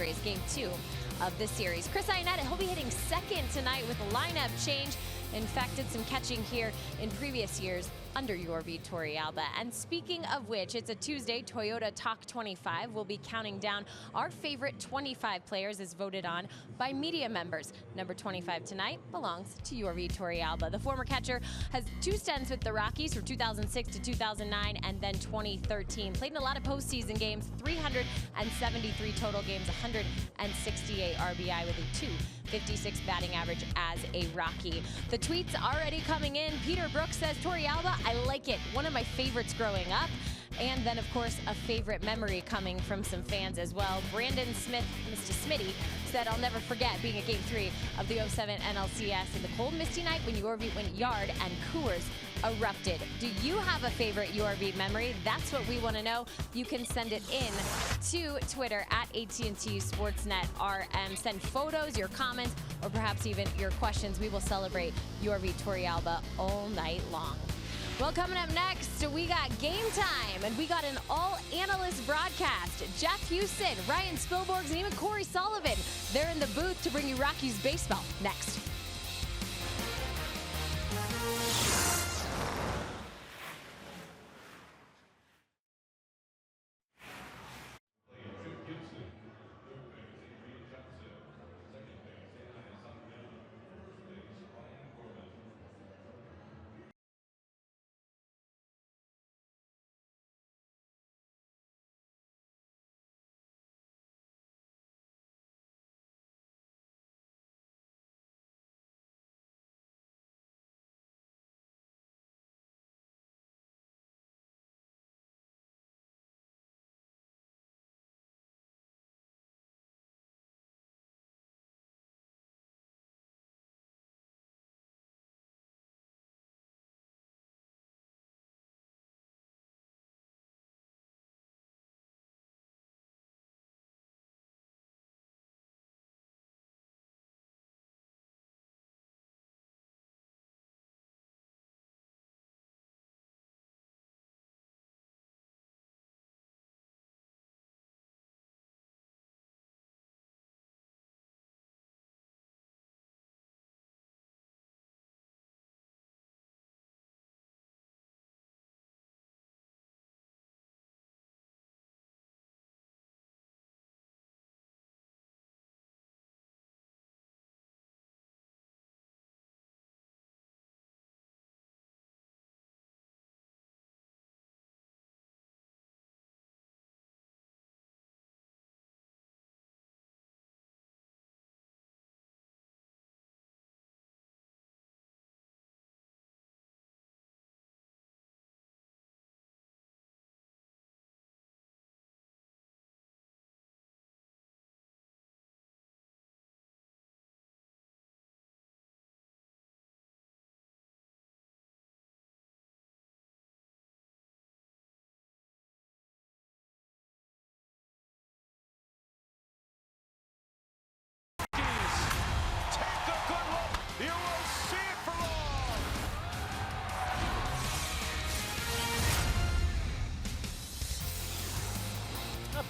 Padres, game 2 of this series. Chris Ionetta, he'll be hitting second tonight with a lineup change. In fact, did some catching here in previous years under Yorvi Torrealba. And speaking of which, it's a Tuesday. Toyota Talk 25 will be counting down our favorite 25 players as voted on by media members. Number 25 tonight belongs to Yorvi Torrealba. The former catcher has 2 stints with the Rockies from 2006 to 2009 and then 2013. Played in a lot of postseason games, 373 total games, 168 RBI with a 256 batting average as a Rocky. The tweets already coming in. Peter Brooks says, Torrealba, I like it. One of my favorites growing up. And then, of course, a favorite memory coming from some fans as well. Brandon Smith, Mr. Smitty, said, I'll never forget being at Game 3 of the 07 NLCS in the cold, misty night when Yorvi went yard and Coors erupted. Do you have a favorite Yorvi memory? That's what we want to know. You can send it in to Twitter at AT&T Sportsnet RM. Send photos, your comments, or perhaps even your questions. We will celebrate Yorvi Torrealba all night long. Well, coming up next, we got Game Time, and we got an all-analyst broadcast. Jeff Houston, Ryan Spilborghs, and even Corey Sullivan. They're in the booth to bring you Rockies baseball next.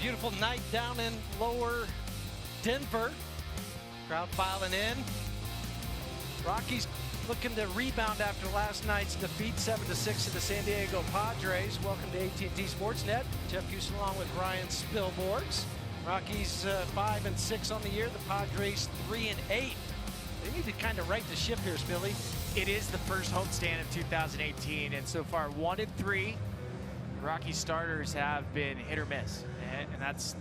Beautiful night down in lower Denver. Crowd filing in. Rockies looking to rebound after last night's defeat, 7-6 to the San Diego Padres. Welcome to AT&T Sportsnet. Jeff Houston along with Ryan Spilborghs. Rockies 5-6 on the year. The Padres 3-8. They need to kind of right the ship here, Spilly. It is the first homestand of 2018, and so far 1-3. Rocky starters have been hit or miss, and that's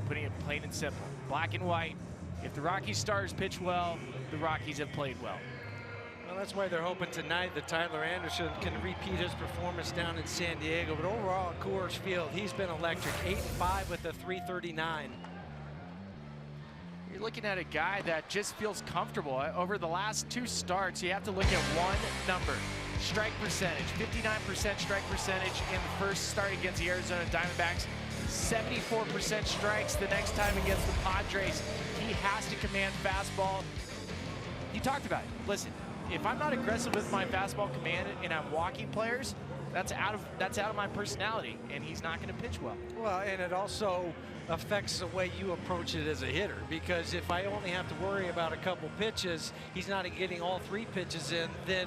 putting it plain and simple. Black and white. If the Rockies starters pitch well, the Rockies have played well. Well, that's why they're hoping tonight that Tyler Anderson can repeat his performance down in San Diego. But overall at Coors Field, he's been electric. 8-5 with a 339. You're looking at a guy that just feels comfortable. Over the last 2 starts, you have to look at one number. Strike percentage, 59% strike percentage in the first start against the Arizona Diamondbacks, 74% strikes the next time against the Padres. He has to command fastball. You talked about it. Listen, if I'm not aggressive with my fastball command and I'm walking players, That's out of my personality, and he's not going to pitch well. Well, and it also affects the way you approach it as a hitter, because if I only have to worry about a couple pitches, he's not getting all 3 pitches in, then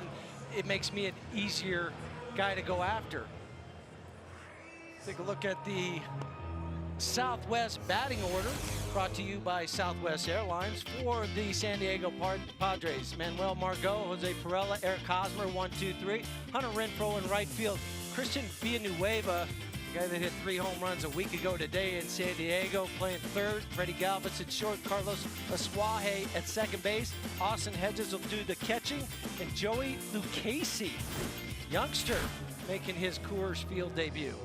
it makes me an easier guy to go after. Take a look at the Southwest batting order, brought to you by Southwest Airlines. For the San Diego Padres, Manuel Margot, Jose Perella, Eric Hosmer, 1, 2, 3. Hunter Renfroe in right field. Christian Villanueva, the guy that hit 3 home runs a week ago today in San Diego, playing third. Freddie Galvis at short. Carlos Asuaje at second base. Austin Hedges will do the catching. And Joey Lucchese, youngster, making his Coors Field debut.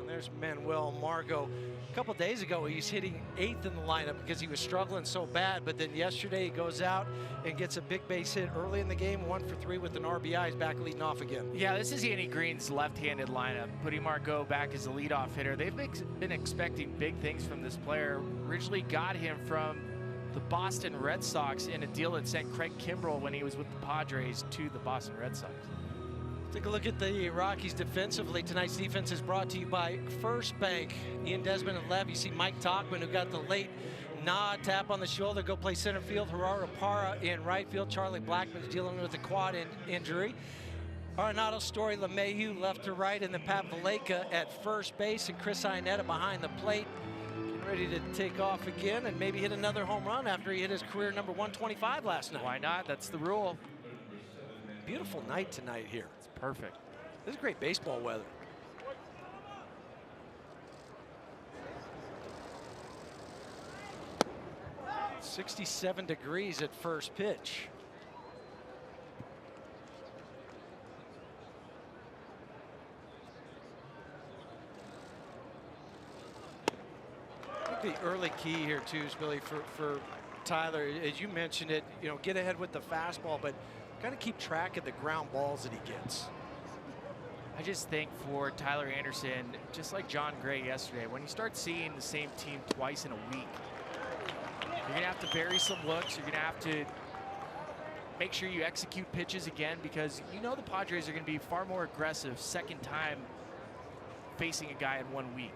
And there's Manuel Margot. A couple days ago, he's hitting 8th in the lineup because he was struggling so bad, but then yesterday he goes out and gets a big base hit early in the game, 1 for 3 with an RBI. He's back leading off again. Yeah, this is Andy Green's left-handed lineup, putting Margot back as a leadoff hitter. They've been expecting big things from this player. Originally got him from the Boston Red Sox in a deal that sent Craig Kimbrell when he was with the Padres to the Boston Red Sox. Take a look at the Rockies defensively. Tonight's defense is brought to you by First Bank. Ian Desmond at left. You see Mike Talkman, who got the late nod, tap on the shoulder, go play center field. Gerardo Parra in right field. Charlie Blackmon's dealing with a quad injury. Arenado, Story, LeMahieu left to right, and then Pat Valleca at first base, and Chris Iannetta behind the plate. Getting ready to take off again and maybe hit another home run after he hit his career number 125 last night. Why not? That's the rule. Beautiful night tonight here. It's perfect. This is great baseball weather. .67 degrees at first pitch. I think the early key here too is really for Tyler, as you mentioned it, you know, get ahead with the fastball, but got to keep track of the ground balls that he gets. I just think for Tyler Anderson, just like John Gray yesterday, when you start seeing the same team twice in a week, you're going to have to vary some looks. You're going to have to make sure you execute pitches again, because you know the Padres are going to be far more aggressive second time facing a guy in 1 week.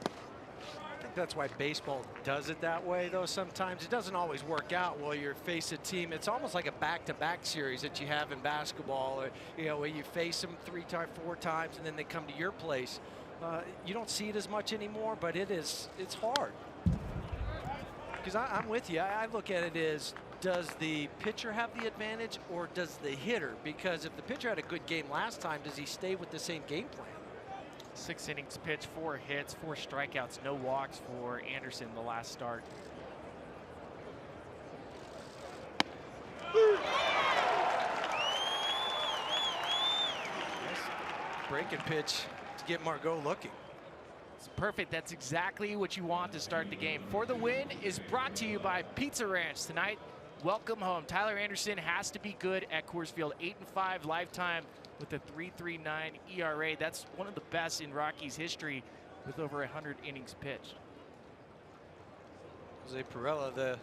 I think that's why baseball does it that way, though. Sometimes it doesn't always work out while you face a team. It's almost like a back-to-back series that you have in basketball, or, you know, where you face them 3 times, 4 times, and then they come to your place. You don't see it as much anymore, but it's hard. Because I'm with you. I look at it as, does the pitcher have the advantage or does the hitter? Because if the pitcher had a good game last time, does he stay with the same game plan? 6 innings pitched, 4 hits, 4 strikeouts, no walks for Anderson the last start. Nice breaking pitch to get Margot looking. It's perfect. That's exactly what you want to start the game. For the Win is brought to you by Pizza Ranch tonight. Welcome home. Tyler Anderson has to be good at Coors Field. 8-5 lifetime with a 3.39 ERA. That's one of the best in Rockies history with over 100 innings pitched. Jose Perella, the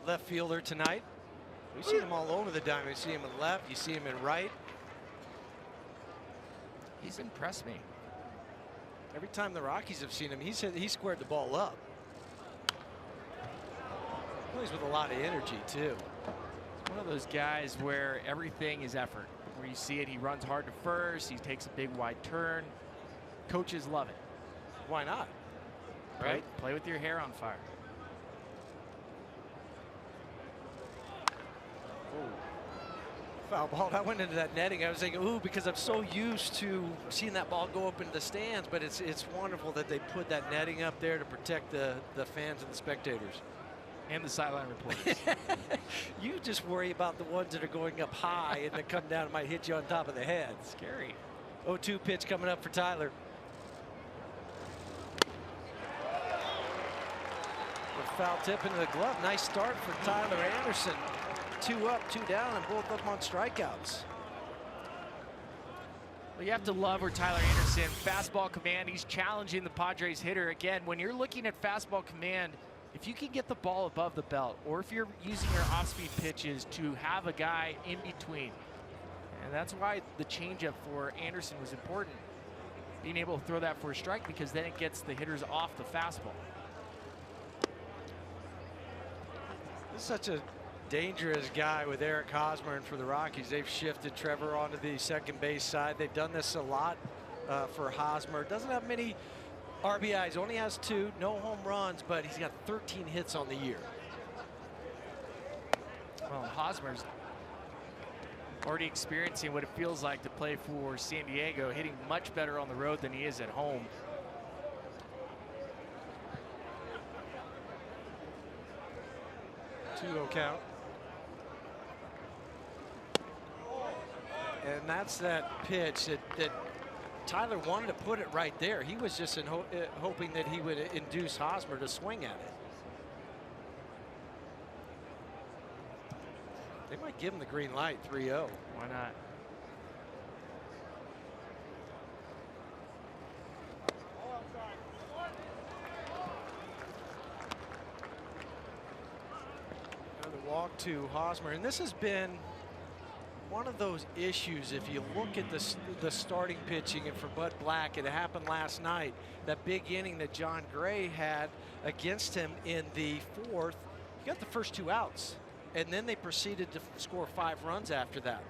left fielder tonight. We see him all over the diamond. You see him in left, you see him in right. He's impressed me. Every time the Rockies have seen him, he squared the ball up. Plays with a lot of energy, too. He's one of those guys where everything is effort. Where you see it, he runs hard to first, he takes a big wide turn. Coaches love it. Why not? Right? Play with your hair on fire. Foul ball. That went into that netting. I was thinking, ooh, because I'm so used to seeing that ball go up into the stands, but it's wonderful that they put that netting up there to protect the fans and the spectators. And the sideline reporters. You just worry about the ones that are going up high and that come down and might hit you on top of the head. Scary. 0-2 pitch coming up for Tyler. A foul tip into the glove. Nice start for Tyler Anderson. 2 up, 2 down, and both of them on strikeouts. Well, you have to love where Tyler Anderson, fastball command, he's challenging the Padres hitter. Again, when you're looking at fastball command, if you can get the ball above the belt, or if you're using your off-speed pitches to have a guy in between, And that's why the changeup for Anderson was important. Being able to throw that for a strike, because then it gets the hitters off the fastball. This is such a dangerous guy with Eric Hosmer, and for the Rockies, they've shifted Trevor onto the second base side. They've done this a lot for Hosmer. Doesn't have many RBIs, only has 2, no home runs, but he's got 13 hits on the year. Well, Hosmer's already experiencing what it feels like to play for San Diego, hitting much better on the road than he is at home. Two-0 count. And that's that pitch that Tyler wanted to put it right there. He was just hoping that he would induce Hosmer to swing at it. They might give him the green light, 3-0. Why not? Another walk to Hosmer, and this has been one of those issues. If you look at the starting pitching, and for Bud Black, it happened last night. That big inning that John Gray had against him in the 4th, he got the first 2 outs, and then they proceeded to score 5 runs after that.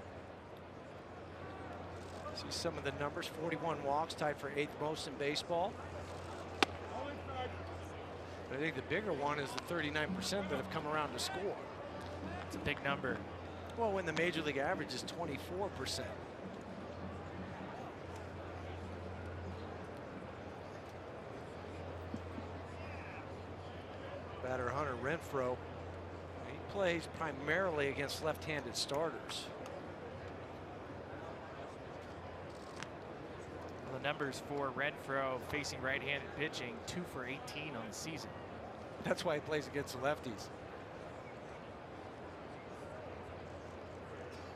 See some of the numbers: 41 walks, tied for 8th most in baseball. But I think the bigger one is the 39% that have come around to score. It's a big number. Well, when the major league average is 24%. Batter Hunter Renfroe. He plays primarily against left-handed starters. Well, the numbers for Renfroe facing right-handed pitching: 2 for 18 on the season. That's why he plays against the lefties.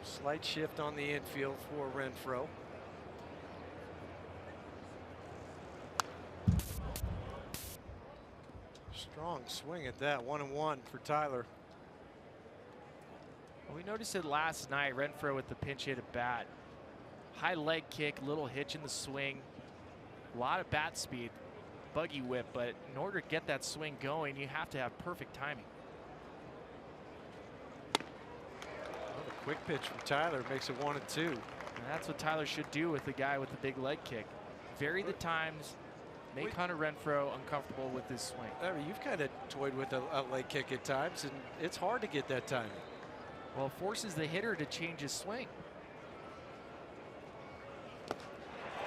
Slight shift on the infield for Renfroe. Strong swing at that. 1-1 for Tyler. Well, we noticed it last night. Renfroe with the pinch hit at bat. High leg kick, little hitch in the swing. A lot of bat speed, buggy whip, but in order to get that swing going, you have to have perfect timing. Another quick pitch from Tyler makes it 1-2. And that's what Tyler should do with the guy with the big leg kick. Vary the times, make Hunter Renfroe uncomfortable with his swing. I mean, you've kind of toyed with a leg kick at times, and it's hard to get that timing. Well, it forces the hitter to change his swing.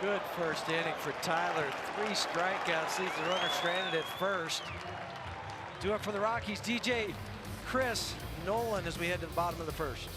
Good first inning for Tyler. 3 strikeouts, leaves the runner stranded at first. Do it for the Rockies, DJ, Chris, Nolan, as we head to the bottom of the 1st.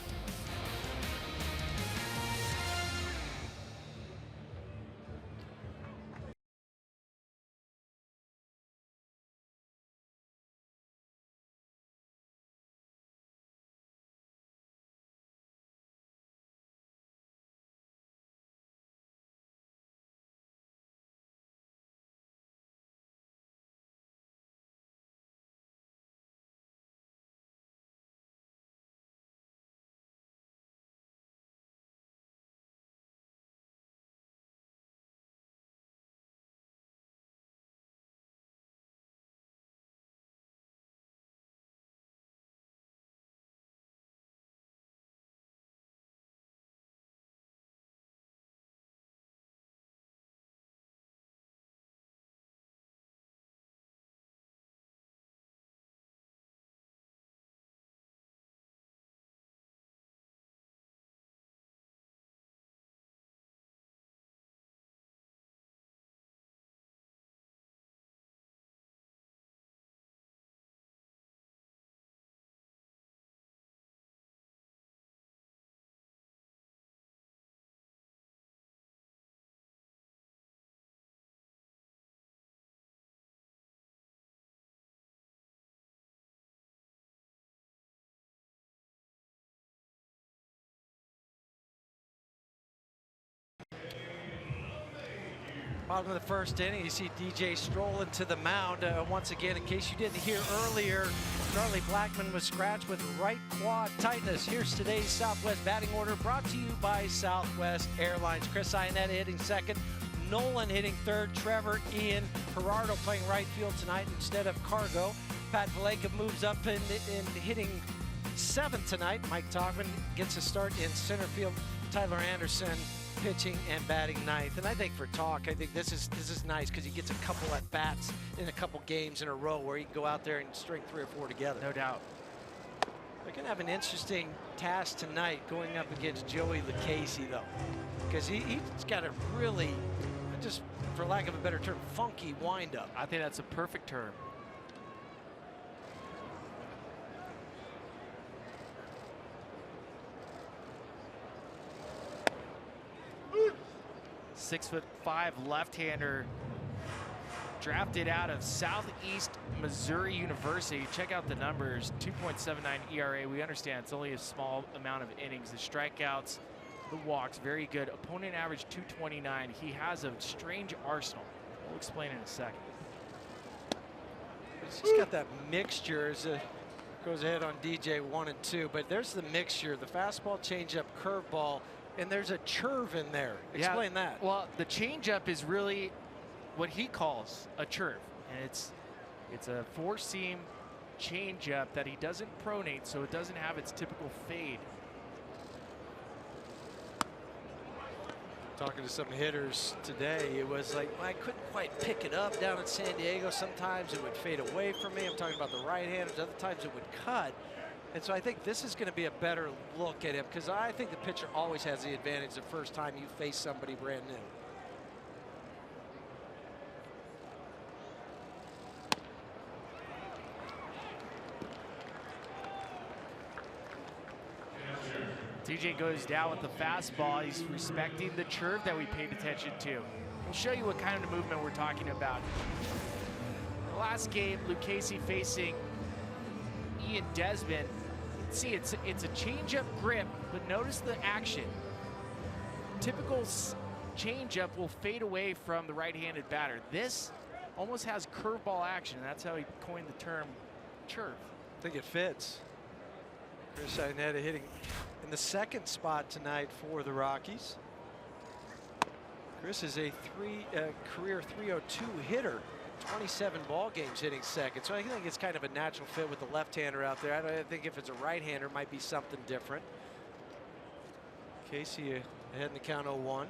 Bottom of the first inning, you see DJ strolling to the mound. Once again, in case you didn't hear earlier, Charlie Blackmon was scratched with right quad tightness. Here's today's Southwest batting order, brought to you by Southwest Airlines. Chris Ionetta hitting second, Nolan hitting third, Trevor, Ian, Gerardo playing right field tonight instead of Cargo. Pat Valeka moves up in hitting seventh tonight. Mike Togman gets a start in center field. Tyler Anderson pitching and batting ninth. And I think for Talk, I think this is nice because he gets a couple at bats in a couple games in a row where he can go out there and string 3 or 4 together. No doubt. They're going to have an interesting task tonight going up against Joey Lucchese, though, because he's got a really, just for lack of a better term, funky windup. I think that's a perfect term. .6'5" left-hander, drafted out of Southeast Missouri University. Check out the numbers, 2.79 ERA. We understand it's only a small amount of innings. The strikeouts, the walks, very good. Opponent average 229. He has a strange arsenal. We'll explain in a second. He's just got that mixture as it goes ahead on DJ 1 and 2, but there's the mixture, the fastball, changeup, curveball, and there's a churve in there. Explain that. Well, the changeup is really what he calls a churve, and it's a four-seam changeup that he doesn't pronate, so it doesn't have its typical fade. Talking to some hitters today, it was like, I couldn't quite pick it up down in San Diego. Sometimes it would fade away from me. I'm talking about the right-handers. Other times it would cut. And so I think this is going to be a better look at him, because I think the pitcher always has the advantage the first time you face somebody brand new. DJ goes down with the fastball. He's respecting the churve that we paid attention to. We'll show you what kind of movement we're talking about. The last game, Lucchese facing Ian Desmond. See, it's a changeup grip, but notice the action. Typical changeup will fade away from the right-handed batter. This almost has curveball action. That's how he coined the term churve. I think it fits. Chris Ionetta hitting in the second spot tonight for the Rockies. Chris is a career 302 hitter. 27 ball games hitting second, so I think it's kind of a natural fit with the left-hander out there. I think if it's a right-hander, it might be something different. Casey ahead in the count 0-1.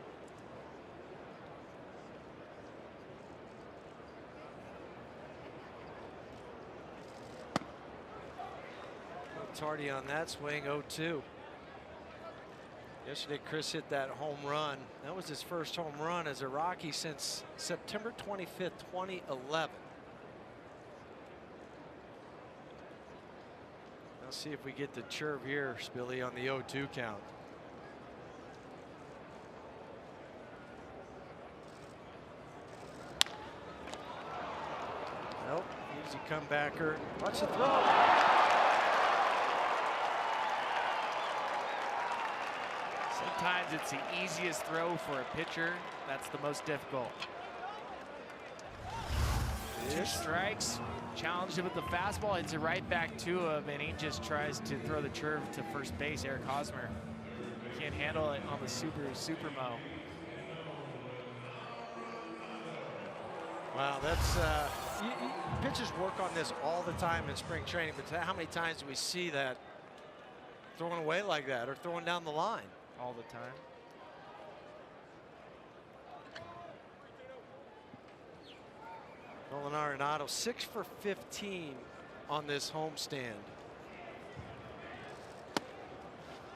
Tardy on that swing, 0-2. Yesterday, Chris hit that home run. That was his first home run as a Rocky since September 25th, 2011. Let's see if we get the chirp here, Spilly, on the 0-2 count. Nope, easy comebacker. Watch the throw. Sometimes it's the easiest throw for a pitcher. That's the most difficult. Two strikes. Challenged him with the fastball. Hits it right back to him, and he just tries to throw the churve to first base. Eric Hosmer can't handle it on the Supermo. Wow, that's pitchers work on this all the time in spring training, but how many times do we see that throwing away like that or throwing down the line? All the time. Nolan Arenado 6 for 15 on this homestand.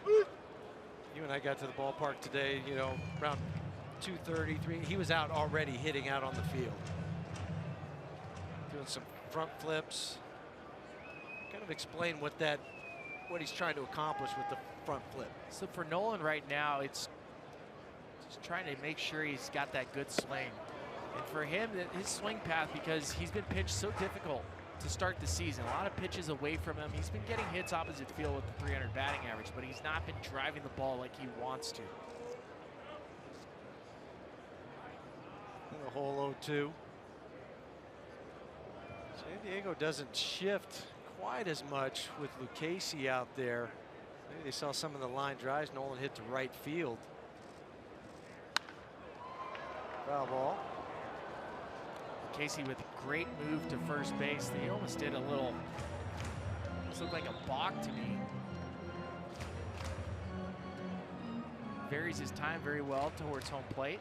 You and I got to the ballpark today, you know, around 2:33. He was out already hitting out on the field. Doing some front flips. Kind of explain what he's trying to accomplish with the front flip. So for Nolan right now, it's just trying to make sure he's got that good swing. And for him, his swing path, because he's been pitched so difficult to start the season. A lot of pitches away from him. He's been getting hits opposite field with the 300 batting average, but he's not been driving the ball like he wants to. The whole 0-2. San Diego doesn't shift quite as much with Lucchese out there. Maybe they saw some of the line drives. Nolan hit to right field. Foul ball. Casey with a great move to first base. He almost did a little, almost looked like a balk to me. Varies his time very well towards home plate.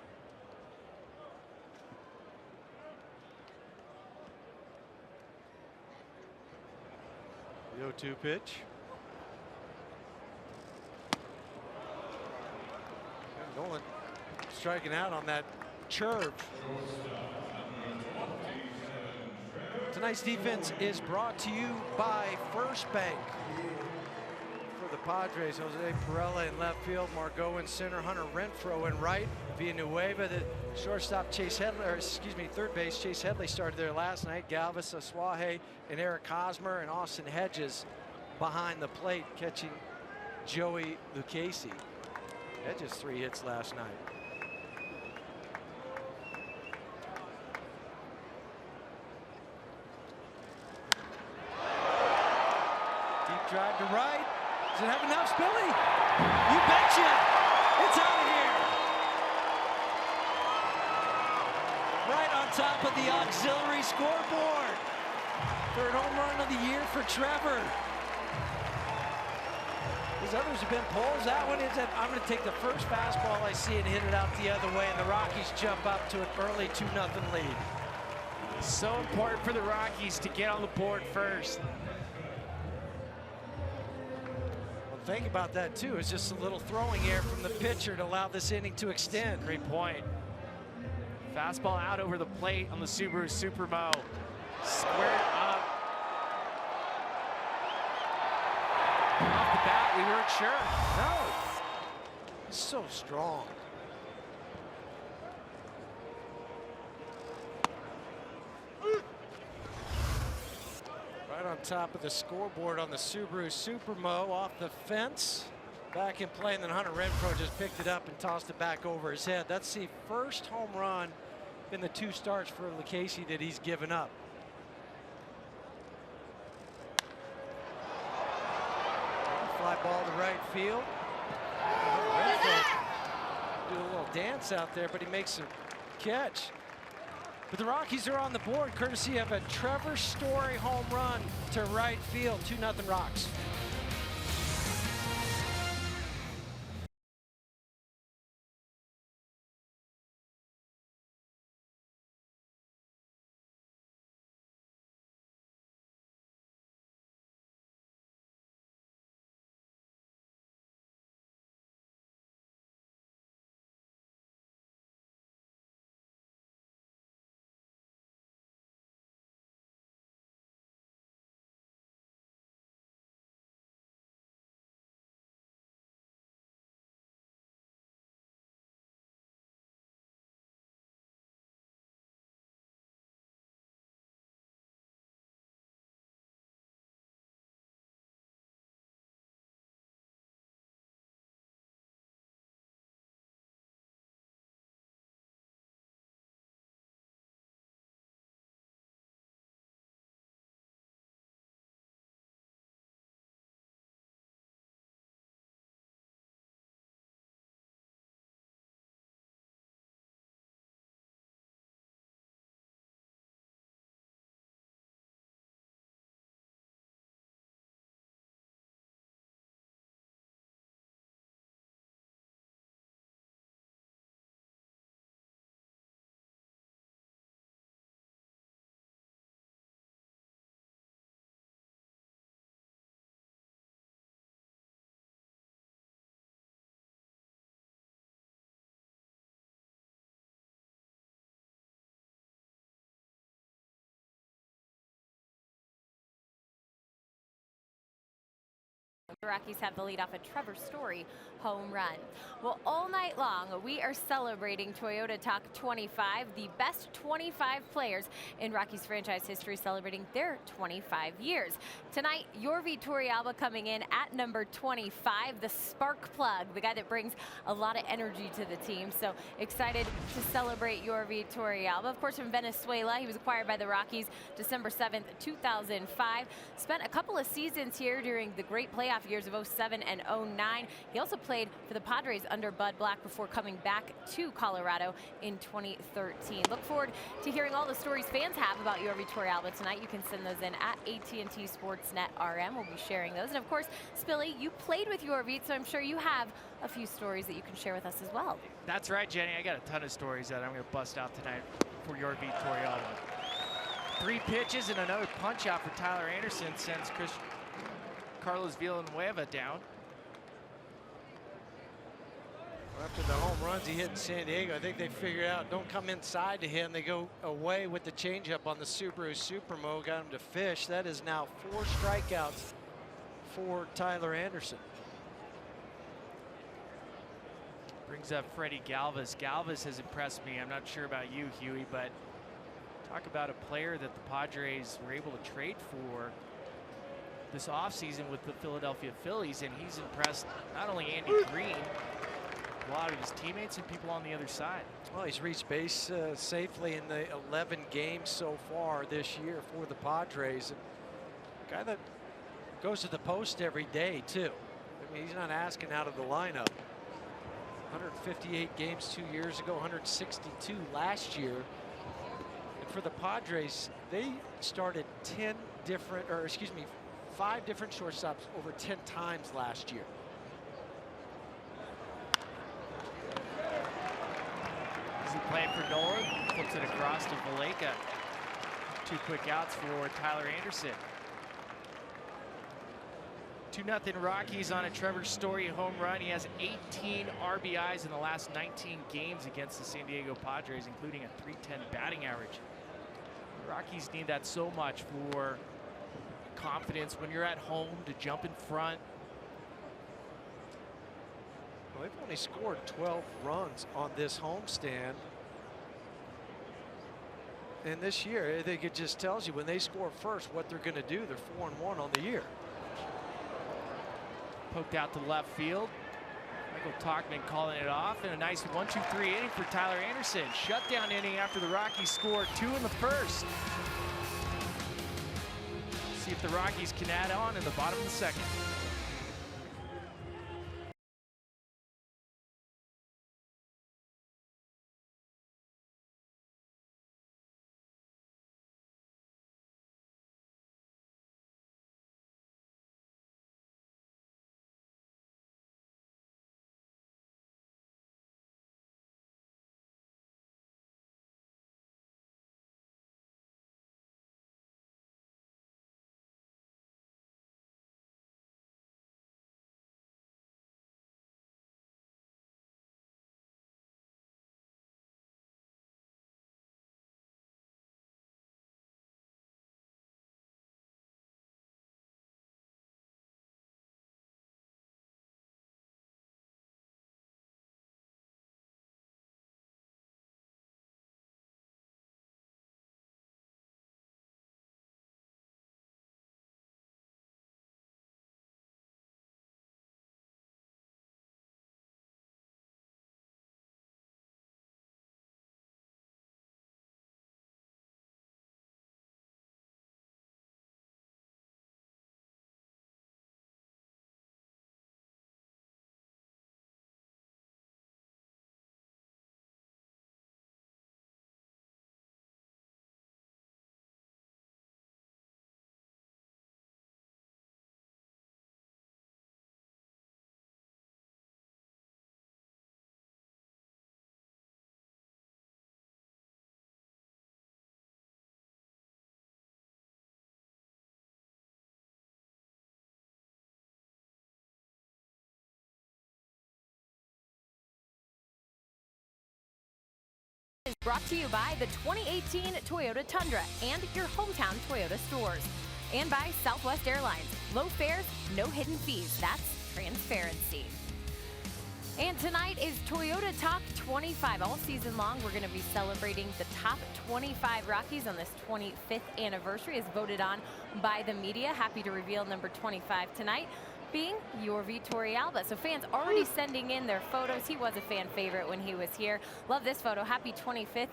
The 0-2 pitch. And Nolan striking out on that chirp. Tonight's defense is brought to you by First Bank. For the Padres, Jose Perella in left field, Margot in center, Hunter Renfroe in right, Villanueva, the shortstop Chase Headley, or excuse me, third base Chase Headley started there last night. Galvis, Asuaje, and Eric Hosmer, and Austin Hedges behind the plate catching Joey Lucchese. Hedges 3 hits last night. Drive to right. Does it have enough, Billy? You betcha. It's out of here. Right on top of the auxiliary scoreboard. Third home run of the year for Trevor. These others have been pulls. That one is that I'm going to take the first fastball I see and hit it out the other way, and the Rockies jump up to an early 2-0 lead. So important for the Rockies to get on the board first. Think about that too. It's just a little throwing air from the pitcher to allow this inning to extend. Great point. Fastball out over the plate on the Subaru Supermo. Squared up. Off the bat, we weren't sure. No. It's so strong. Right on top of the scoreboard on the Subaru Supermo, off the fence. Back in play, and then Hunter Renfroe just picked it up and tossed it back over his head. That's the first home run in the 2 starts for Lucchese that he's given up. Fly ball to right field. Renfroe do a little dance out there, but he makes a catch. But the Rockies are on the board courtesy of a Trevor Story home run to right field. 2-0 Rocks. The Rockies have the lead off a Trevor Story home run. Well, all night long, we are celebrating Toyota Talk 25, the best 25 players in Rockies franchise history, celebrating their 25 years. Tonight, Yorvi Torrealba coming in at number 25, the spark plug, the guy that brings a lot of energy to the team. So excited to celebrate Yorvi Torrealba. Of course, from Venezuela, he was acquired by the Rockies December 7th, 2005. Spent a couple of seasons here during the great playoff years of 07 and 09. He also played for the Padres under Bud Black before coming back to Colorado in 2013. Look forward to hearing all the stories fans have about Yorvi Torrealba tonight. You can send those in at AT&T Sportsnet RM. We'll be sharing those. And of course, Spilly, you played with Yorvi, so I'm sure you have a few stories that you can share with us as well. That's right, Jenny. I got a ton of stories that I'm going to bust out tonight for Yorvi Torrealba. 3 pitches and another punch out for Tyler Anderson sends Carlos Villanueva down. After the home runs he hit in San Diego, I think they figured out don't come inside to him. They go away with the changeup on the Subaru Supermo, got him to fish. That is now 4 strikeouts for Tyler Anderson. Brings up Freddie Galvis. Galvis has impressed me. I'm not sure about you, Huey, but talk about a player that the Padres were able to trade for this offseason with the Philadelphia Phillies, and he's impressed not only Andy Green, a lot of his teammates and people on the other side. Well, he's reached base safely in the 11 games so far this year for the Padres. A guy that goes to the post every day, too. I mean, he's not asking out of the lineup. 158 games 2 years ago, 162 last year. And for the Padres, they started 5 different shortstops over 10 times last year. Is he playing for Nolan? Flips it across to Valleca. 2 quick outs for Tyler Anderson. 2-0 Rockies on a Trevor Story home run. He has 18 RBIs in the last 19 games against the San Diego Padres, including a .310 batting average. The Rockies need that so much for confidence when you're at home to jump in front. Well, they've only scored 12 runs on this homestand. And this year, I think it just tells you when they score first what they're going to do. They're 4-1 on the year. Poked out to left field. Michael Tauchman calling it off, and a nice 1-2-3 inning for Tyler Anderson. Shutdown inning after the Rockies scored 2 in the first. See if the Rockies can add on in the bottom of the second. Is brought to you by the 2018 Toyota Tundra and your hometown Toyota stores. And by Southwest Airlines. Low fares, no hidden fees. That's transparency. And tonight is Toyota Top 25. All season long, we're going to be celebrating the top 25 Rockies on this 25th anniversary as voted on by the media. Happy to reveal number 25 tonight, being your Vitor Alba. So fans already sending in their photos. He was a fan favorite when he was here. Love this photo. Happy 25th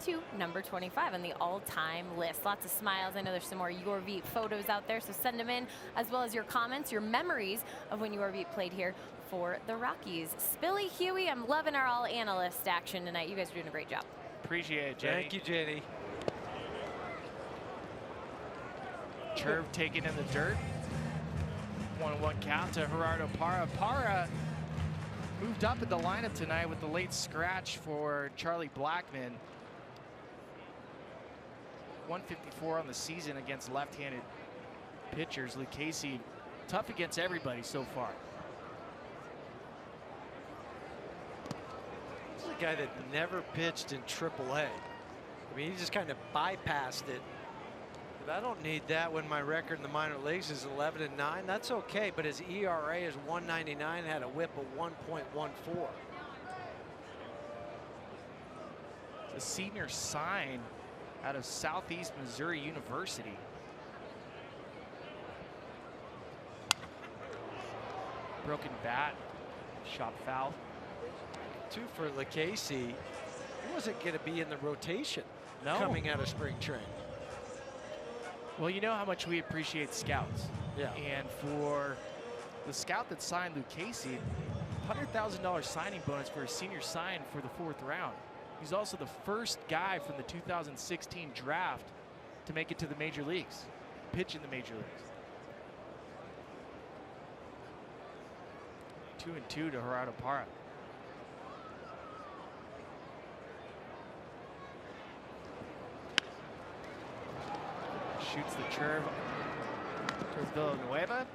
to number 25 on the all-time list. Lots of smiles. I know there's some more Your Beat photos out there, so send them in, as well as your comments, your memories of when Your Beat played here for the Rockies. Spilly, Huey, I'm loving our all-analyst action tonight. You guys are doing a great job. Appreciate it, Jenny. Thank you, Jenny. Cherv taking in the dirt. 1-1 count to Gerardo Parra. Parra moved up in the lineup tonight with the late scratch for Charlie Blackmon. 154 on the season against left-handed pitchers. Lucchese tough against everybody so far. This is a guy that never pitched in AAA. I mean, he just kind of bypassed it. But I don't need that when my record in the minor leagues is 11-9. That's okay, but his ERA is 1.99, had a whip of 1.14. The senior sign out of Southeast Missouri University. Broken bat, shot foul. Two for Lucchese. He wasn't going to be in the rotation coming out of spring training. Well, you know how much we appreciate scouts. Yeah. And for the scout that signed Lucchese, $100,000 signing bonus for a senior sign for the 4th round. He's also the first guy from the 2016 draft to make it to the major leagues, pitch in the major leagues. 2-2 to Gerardo Parra. Shoots the Cherv towards Villanueva.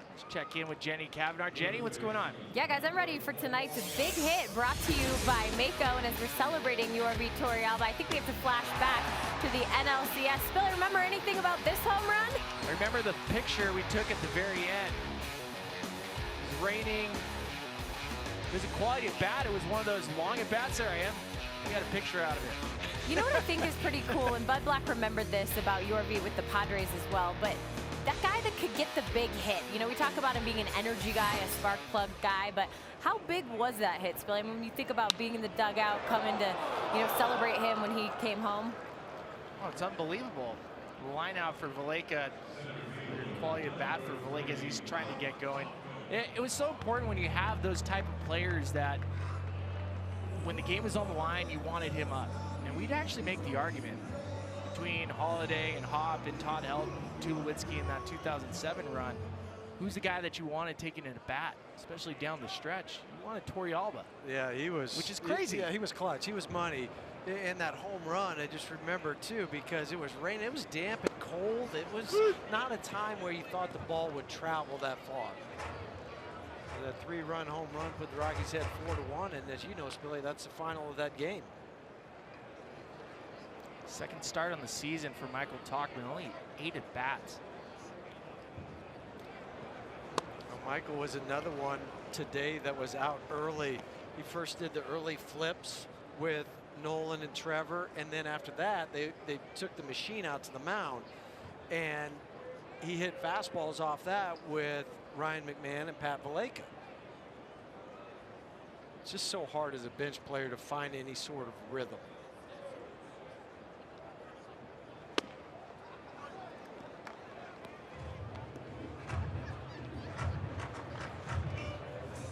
Let's check in with Jenny Kavanaugh. Jenny, what's going on? Yeah, guys, I'm ready for tonight's big hit brought to you by Mako. And as we're celebrating your Vitor Alba, I think we have to flash back to the NLCS. Spiller, remember anything about this home run? I remember the picture we took at the very end. It was raining. It was a quality at bat. It was one of those long at bats. There I am. We got a picture out of it. You know what I think is pretty cool, and Bud Black remembered this about Your Beat with the Padres as well, but that guy that could get the big hit. You know, we talk about him being an energy guy, a spark plug guy, but how big was that hit, Spill? I mean, when you think about being in the dugout, coming to, you know, celebrate him when he came home. Oh, it's unbelievable. The line out for Valleca, quality of bat for Valleca as he's trying to get going. It was so important when you have those type of players that when the game was on the line, you wanted him up. And we'd actually make the argument between Holiday and Hop and Todd Helton, Tulowitzki in that 2007 run. Who's the guy that you wanted taking it at bat, especially down the stretch? You wanted Torey Alba. Yeah, he was. Which is crazy. Yeah, he was clutch. He was money. In that home run, I just remember too, because it was raining. It was damp and cold. It was not a time where you thought the ball would travel that far. The 3-run home run put the Rockies ahead 4-1, and as you know, Spilly, that's the final of that game. Second start on the season for Michael Tauchman, only 8 at bats. Well, Michael was another one today that was out early. He first did the early flips with Nolan and Trevor, and then after that, they took the machine out to the mound, and he hit fastballs off that with Ryan McMahon and Pat Valleca. It's just so hard as a bench player to find any sort of rhythm.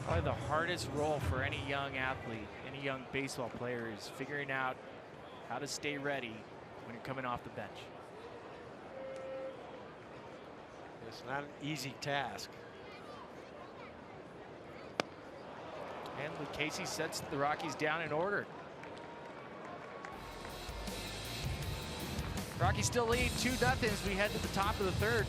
Probably the hardest role for any young athlete, any young baseball player, is figuring out how to stay ready when you're coming off the bench. It's not an easy task. And Lucchese sets the Rockies down in order. Rockies still lead 2-0 as we head to the top of the 3rd.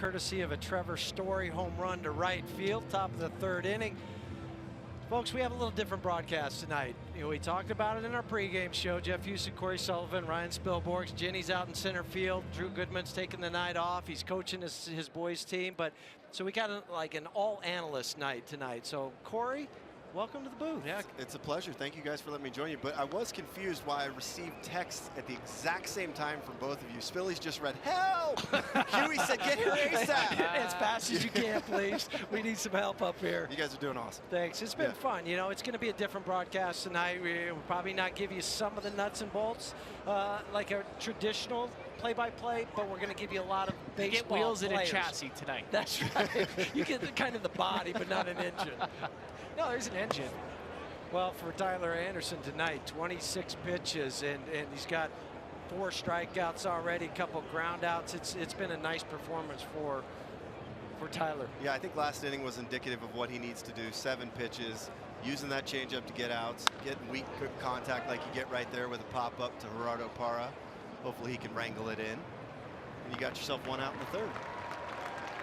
courtesy of a Trevor Story home run to right field, top of the 3rd inning. Folks, we have a little different broadcast tonight. You know, we talked about it in our pregame show. Jeff Houston, Corey Sullivan, Ryan Spilborgs, Jenny's out in center field. Drew Goodman's taking the night off. He's coaching his boys' team. But so we got like an all-analyst night tonight. So, Corey, welcome to the booth. Yeah, it's a pleasure. Thank you guys for letting me join you. But I was confused why I received texts at the exact same time from both of you. Spilly's just read, help! Huey said, get here ASAP. As fast as you can, please. We need some help up here. You guys are doing awesome. Thanks. It's been fun. You know, it's going to be a different broadcast tonight. We'll probably not give you some of the nuts and bolts like a traditional play-by-play, but we're going to give you a lot of baseball Get wheels players. in a chassis tonight. That's right. You get kind of the body, but not an engine. No, there's an engine. Well, for Tyler Anderson tonight, 26 pitches, and he's got 4 strikeouts already, a couple ground outs. It's been a nice performance for Tyler. Yeah, I think last inning was indicative of what he needs to do. 7 pitches, using that changeup to get outs, getting weak contact like you get right there with a pop-up to Gerardo Parra. Hopefully he can wrangle it in. And you got yourself 1 out in the 3rd.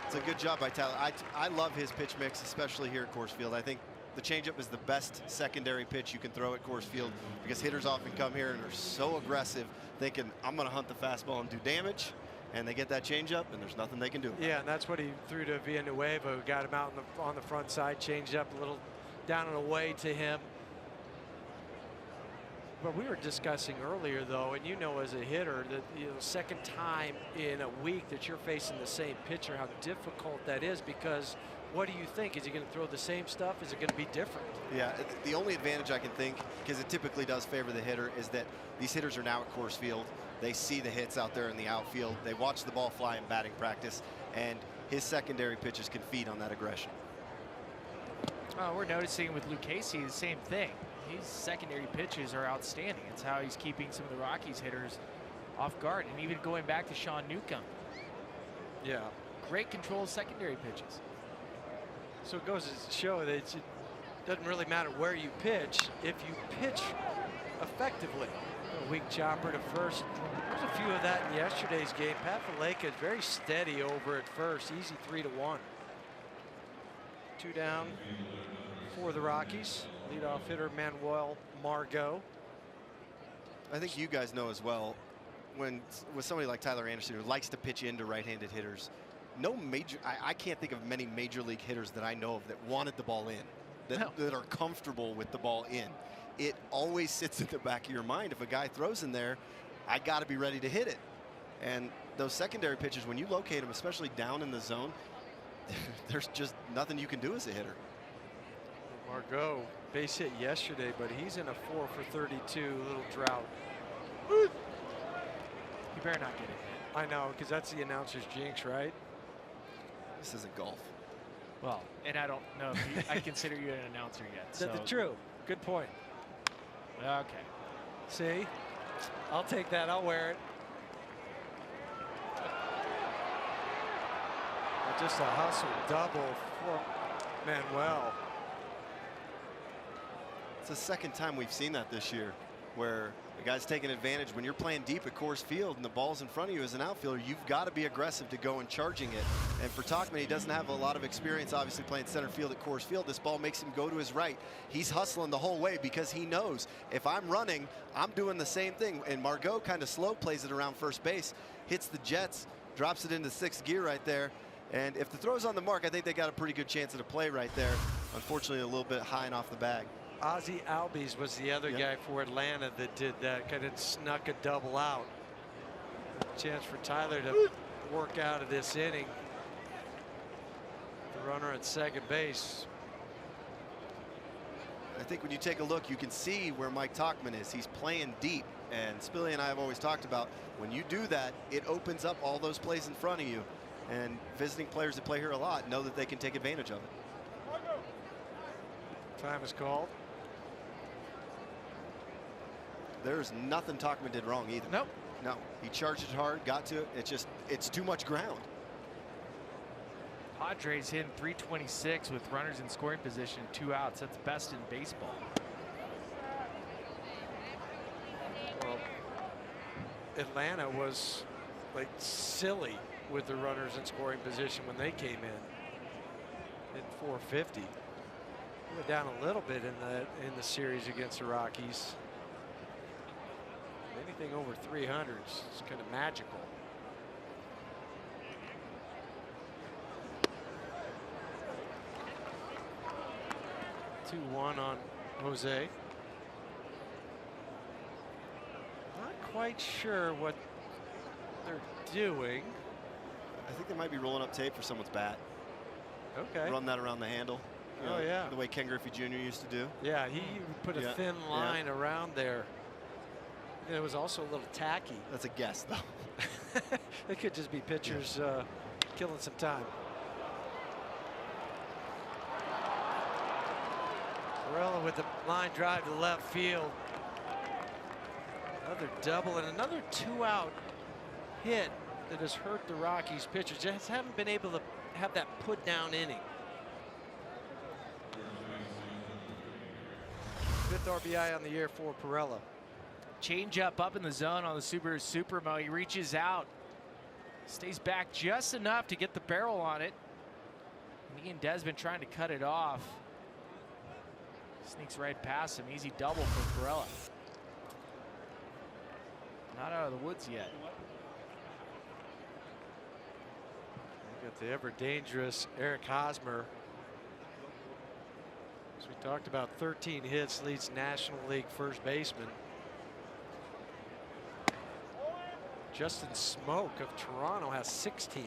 It's a good job by Tyler. I love his pitch mix, especially here at Coors Field. I think the changeup is the best secondary pitch you can throw at Coors Field because hitters often come here and are so aggressive, thinking, I'm going to hunt the fastball and do damage. And they get that changeup, and there's nothing they can do. Yeah, and that's what he threw to Villanueva, who got him out on the front side, changed up a little down and away to him. But we were discussing earlier, though, and you know as a hitter that second time in a week that you're facing the same pitcher, how difficult that is, because what do you think? Is he going to throw the same stuff? Is it going to be different? Yeah, the only advantage I can think, because it typically does favor the hitter, is that these hitters are now at Coors Field. They see the hits out there in the outfield. They watch the ball fly in batting practice, and his secondary pitches can feed on that aggression. We're noticing with Luke Casey the same thing. His secondary pitches are outstanding. It's how he's keeping some of the Rockies hitters off guard. And even going back to Sean Newcomb. Yeah. Great control of secondary pitches. So it goes to show that it doesn't really matter where you pitch if you pitch effectively. A weak chopper to first. There's a few of that in yesterday's game. Pat Valleca is very steady over at first. Easy 3-1. 2 down for the Rockies. Leadoff hitter Manuel Margot. I think you guys know as well, when with somebody like Tyler Anderson who likes to pitch into right-handed hitters, I can't think of many major league hitters that I know of that wanted the ball in, that are comfortable with the ball in. It always sits in the back of your mind. If a guy throws in there, I got to be ready to hit it. And those secondary pitches, when you locate them, especially down in the zone, there's just nothing you can do as a hitter. Margot base hit yesterday, but he's in a 4 for 32 little drought. You better not get it hit. I know, because that's the announcer's jinx, right? This isn't golf. Well, and I don't know if I consider you an announcer yet. So. True. Good point. Okay. See? I'll take that. I'll wear it. Just a hustle double for Manuel. It's the second time we've seen that this year, where the guy's taking advantage. When you're playing deep at Coors Field and the ball's in front of you as an outfielder, you've got to be aggressive to go and charging it. And for Tauchman, he doesn't have a lot of experience, obviously, playing center field at Coors Field. This ball makes him go to his right. He's hustling the whole way because he knows if I'm running, I'm doing the same thing. And Margot kind of slow plays it around first base, hits the Jets, drops it into 6th gear right there. And if the throw's on the mark, I think they got a pretty good chance at a play right there. Unfortunately, a little bit high and off the bag. Ozzie Albies was the other guy for Atlanta that did that, kind of snuck a double out. Chance for Tyler to work out of this inning. The runner at second base. I think when you take a look, you can see where Mike Tauchman is. He's playing deep, and Spilly and I have always talked about when you do that, it opens up all those plays in front of you. And visiting players that play here a lot know that they can take advantage of it. Time is called. There's nothing Tauchman did wrong either. Nope. No, he charged it hard, got to it. It's too much ground. Padres hitting .326 with runners in scoring position, 2 outs. That's best in baseball. Well, Atlanta was like silly with the runners in scoring position when they came in 450. Went down a little bit in the series against the Rockies. Anything over 300 is kind of magical. Two-one on Jose. Not quite sure what they're doing. I think they might be rolling up tape for someone's bat. Okay. Run that around the handle. You know, yeah. The way Ken Griffey Jr. used to do. Yeah, he put a thin line around there. And it was also a little tacky. That's a guess, though. They could just be pitchers killing some time. Perella with the line drive to left field. Another double and another two-out hit that has hurt the Rockies pitchers. Just haven't been able to have that put-down inning. Fifth RBI on the year for Perella. Change up in the zone on the Supremo. He reaches out, stays back just enough to get the barrel on it. Ian Desmond trying to cut it off. Sneaks right past him. Easy double for Perella. Not out of the woods yet. We got the ever dangerous Eric Hosmer. As we talked about, 13 hits, leads National League first baseman. Justin Smoke of Toronto has 16.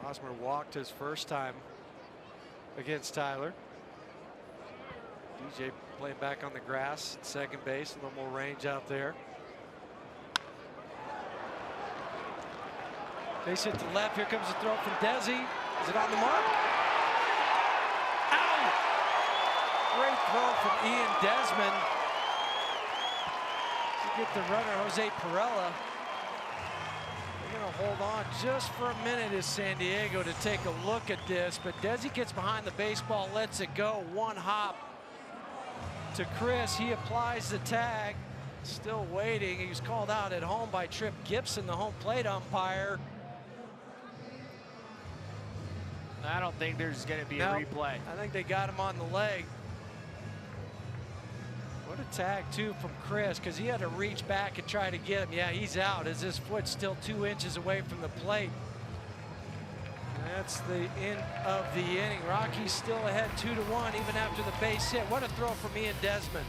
Hosmer walked his first time against Tyler. DJ playing back on the grass at second base, a little more range out there. Base hit to left. Here comes the throw from Desi. Is it on the mark? Ow! Great throw from Ian Desmond to get the runner, Jose Perella. They're going to hold on just for a minute as San Diego to take a look at this. But Desi gets behind the baseball, lets it go. One hop to Chris. He applies the tag. Still waiting. He was called out at home by Trip Gibson, the home plate umpire. I don't think there's going to be a replay. I think they got him on the leg. What a tag, too, from Chris, because he had to reach back and try to get him. Yeah, he's out as his foot's still 2 inches away from the plate. And that's the end of the inning. Rockies still ahead 2-1 even after the base hit. What a throw from Ian Desmond.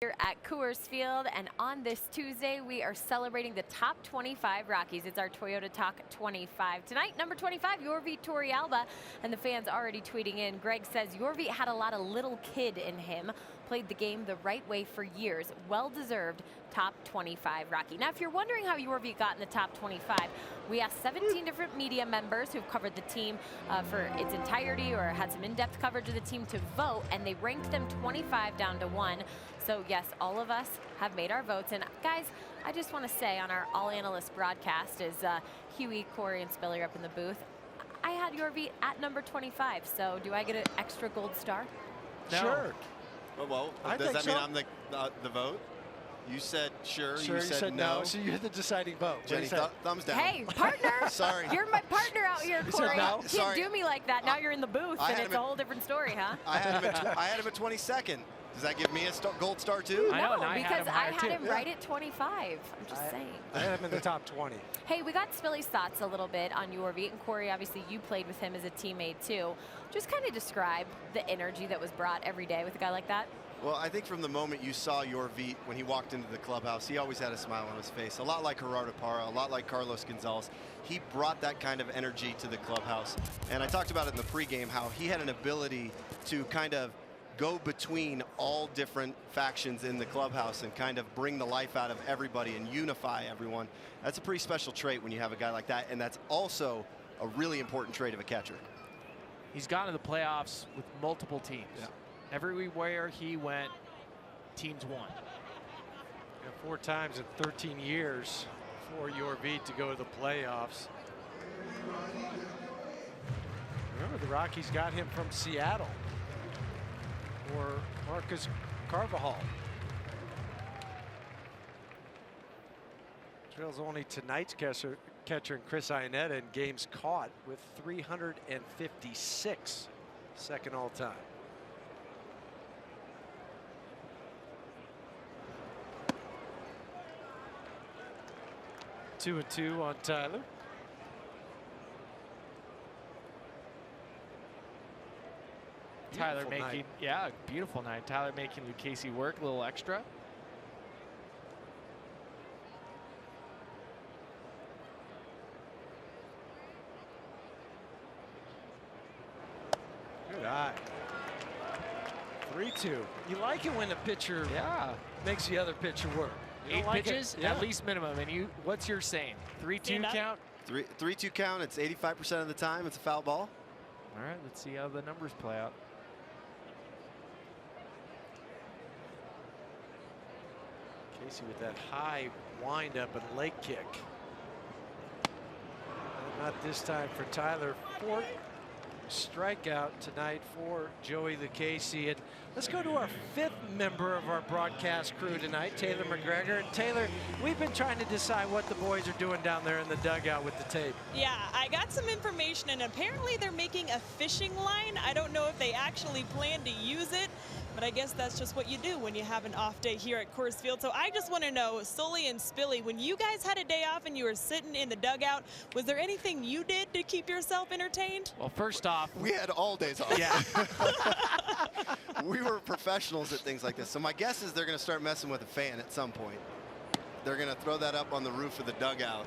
Here at Coors Field, and on this Tuesday we are celebrating the top 25 Rockies. It's our Toyota Talk 25 tonight. Number 25, Yorvi Torrealba, and the fans already tweeting in. Greg says Yorvi had a lot of little kid in him, played the game the right way for years. Well-deserved top 25 Rocky. Now, if you're wondering how Yorvi got in the top 25, we asked 17 different media members who've covered the team for its entirety or had some in-depth coverage of the team to vote, and they ranked them 25 down to 1. So yes, all of us have made our votes. And guys, I just want to say on our all analyst broadcast, as Huey, Corey, and Spiller up in the booth, I had Yorvi at number 25. So do I get an extra gold star? No. Sure. Well, does that mean I'm the vote? You said sure. Sure, you said no. So you're the deciding vote. Jenny, thumbs down. Hey, partner. Sorry. You're my partner out here, Corey. no? You can't Sorry. do me like that. Now you're in the booth, and it's a whole different story, huh? I had him at 22nd. Does that give me a gold star too? I know, No, and because I had him Yeah. right at 25. I'm just saying. I had him in the top 20. Hey, we got Spilly's thoughts a little bit on Yorvi, and Corey, obviously you played with him as a teammate too. Just kind of describe the energy that was brought every day with a guy like that. Well, I think from the moment you saw Yorvi when he walked into the clubhouse, he always had a smile on his face. A lot like Gerardo Parra, a lot like Carlos Gonzalez. He brought that kind of energy to the clubhouse. And I talked about it in the pregame, how he had an ability to kind of go between all different factions in the clubhouse and kind of bring the life out of everybody and unify everyone. That's a pretty special trait when you have a guy like that, and that's also a really important trait of a catcher. He's gone to the playoffs with multiple teams. Yeah. Everywhere he went, teams won. 4 times in 13 years for Yorvi to go to the playoffs. Remember, the Rockies got him from Seattle or Marcus Carvajal. Trails only tonight's catcher and Chris Iannetta in games caught with 356, second all time. Two and two on Tyler. Tyler Beautiful making, night. yeah, beautiful night. Tyler making Lucchesi work a little extra. Good eye. 3-2. You like it when the pitcher makes the other pitcher work. You 8 like pitches it? Yeah. at least minimum. And you, what's your saying? 3-2 count? 3-2 count. It's 85% of the time. It's a foul ball. All right, let's see how the numbers play out. Casey with that high windup and leg kick. Not this time for Tyler. 4th strikeout tonight for Joey Lucchesi. And let's go to our 5th member of our broadcast crew tonight, Taylor McGregor. And Taylor, we've been trying to decide what the boys are doing down there in the dugout with the tape. Yeah, I got some information, and apparently they're making a fishing line. I don't know if they actually plan to use it, but I guess that's just what you do when you have an off day here at Coors Field. So I just want to know, Sully and Spilly, when you guys had a day off and you were sitting in the dugout, was there anything you did to keep yourself entertained? Well, first off, We had all days off. yeah, We were professionals at things like this. So my guess is they're going to start messing with a fan at some point. They're going to throw that up on the roof of the dugout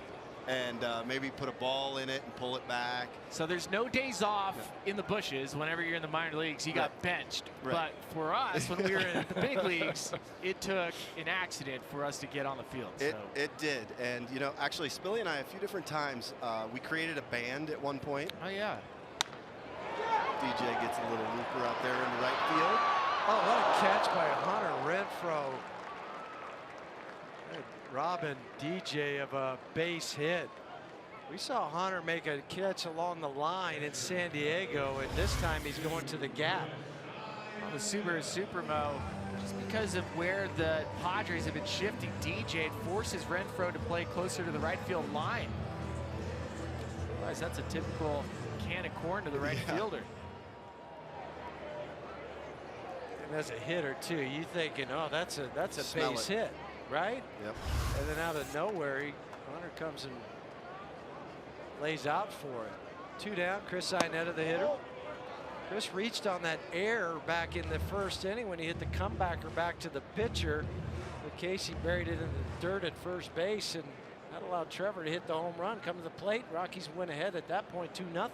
and maybe put a ball in it and pull it back. so there's no days off in the bushes whenever you're in the minor leagues. You got benched. Right. But for us, when we were in the big leagues, it took an accident for us to get on the field. It did. And, you know, actually, Spilly and I, a few different times, we created a band at one point. Oh, yeah. DJ gets a little looper out there in the right field. Oh, what a catch by Hunter Renfroe. Robin DJ of a base hit. We saw Hunter make a catch along the line in San Diego, and this time he's going to the gap. On the Supremo, just because of where the Padres have been shifting, DJ forces Renfroe to play closer to the right field line. Otherwise, that's a typical can of corn to the right fielder. And as a hitter too, you thinking, oh, that's a Smell base it. hit, right? Yep. And then out of nowhere, Hunter comes and lays out for it. 2 down, Chris Iannetta, the hitter. Chris reached on that air back in the first inning when he hit the comebacker back to the pitcher. But Casey buried it in the dirt at first base, and that allowed Trevor to hit the home run, come to the plate. Rockies went ahead at that point 2-0.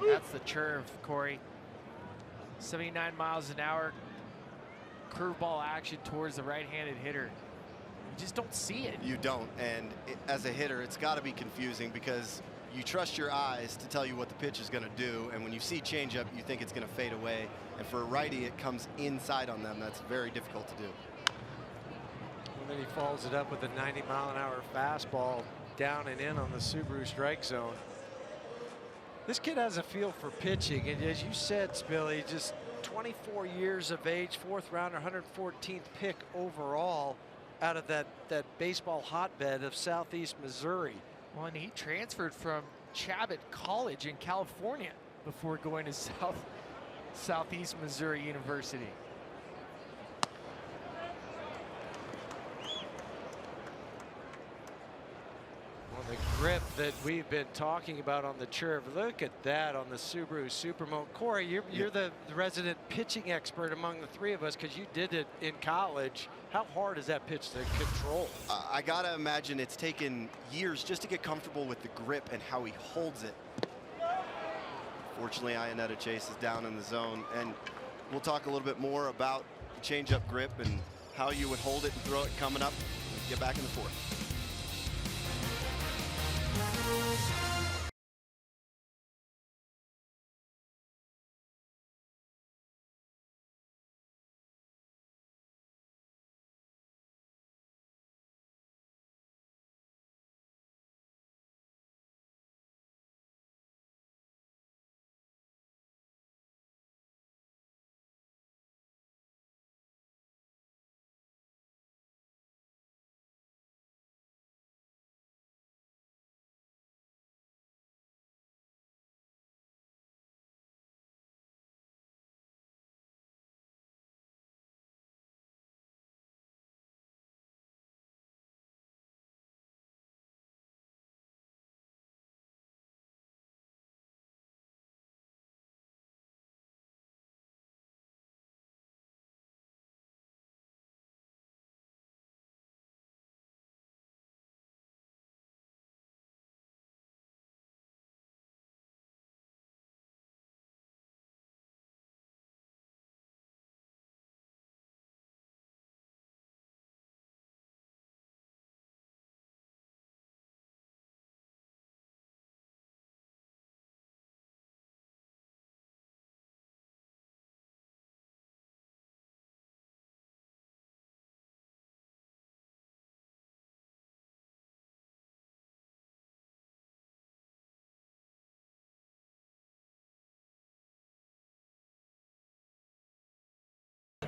That's the curve, Corey. 79 miles an hour. Curveball action towards the right-handed hitter. You just don't see it. You don't, and as a hitter, it's got to be confusing because you trust your eyes to tell you what the pitch is going to do, and when you see changeup, you think it's going to fade away. And for a righty, it comes inside on them. That's very difficult to do. And then he follows it up with a 90-mile-an-hour fastball down and in on the Subaru strike zone. This kid has a feel for pitching, and as you said, Spilly, just 24 years of age, 4th rounder, 114th pick overall out of that baseball hotbed of Southeast Missouri. Well, and he transferred from Chabot College in California before going to Southeast Missouri University. The grip that we've been talking about on the curve. Look at that on the Subaru Supermoto. Corey, you're the resident pitching expert among the three of us because you did it in college. How hard is that pitch to control? I gotta imagine it's taken years just to get comfortable with the grip and how he holds it. Fortunately, Ionetta Chase is down in the zone, and we'll talk a little bit more about the changeup grip and how you would hold it and throw it coming up. Let's get back in the fourth.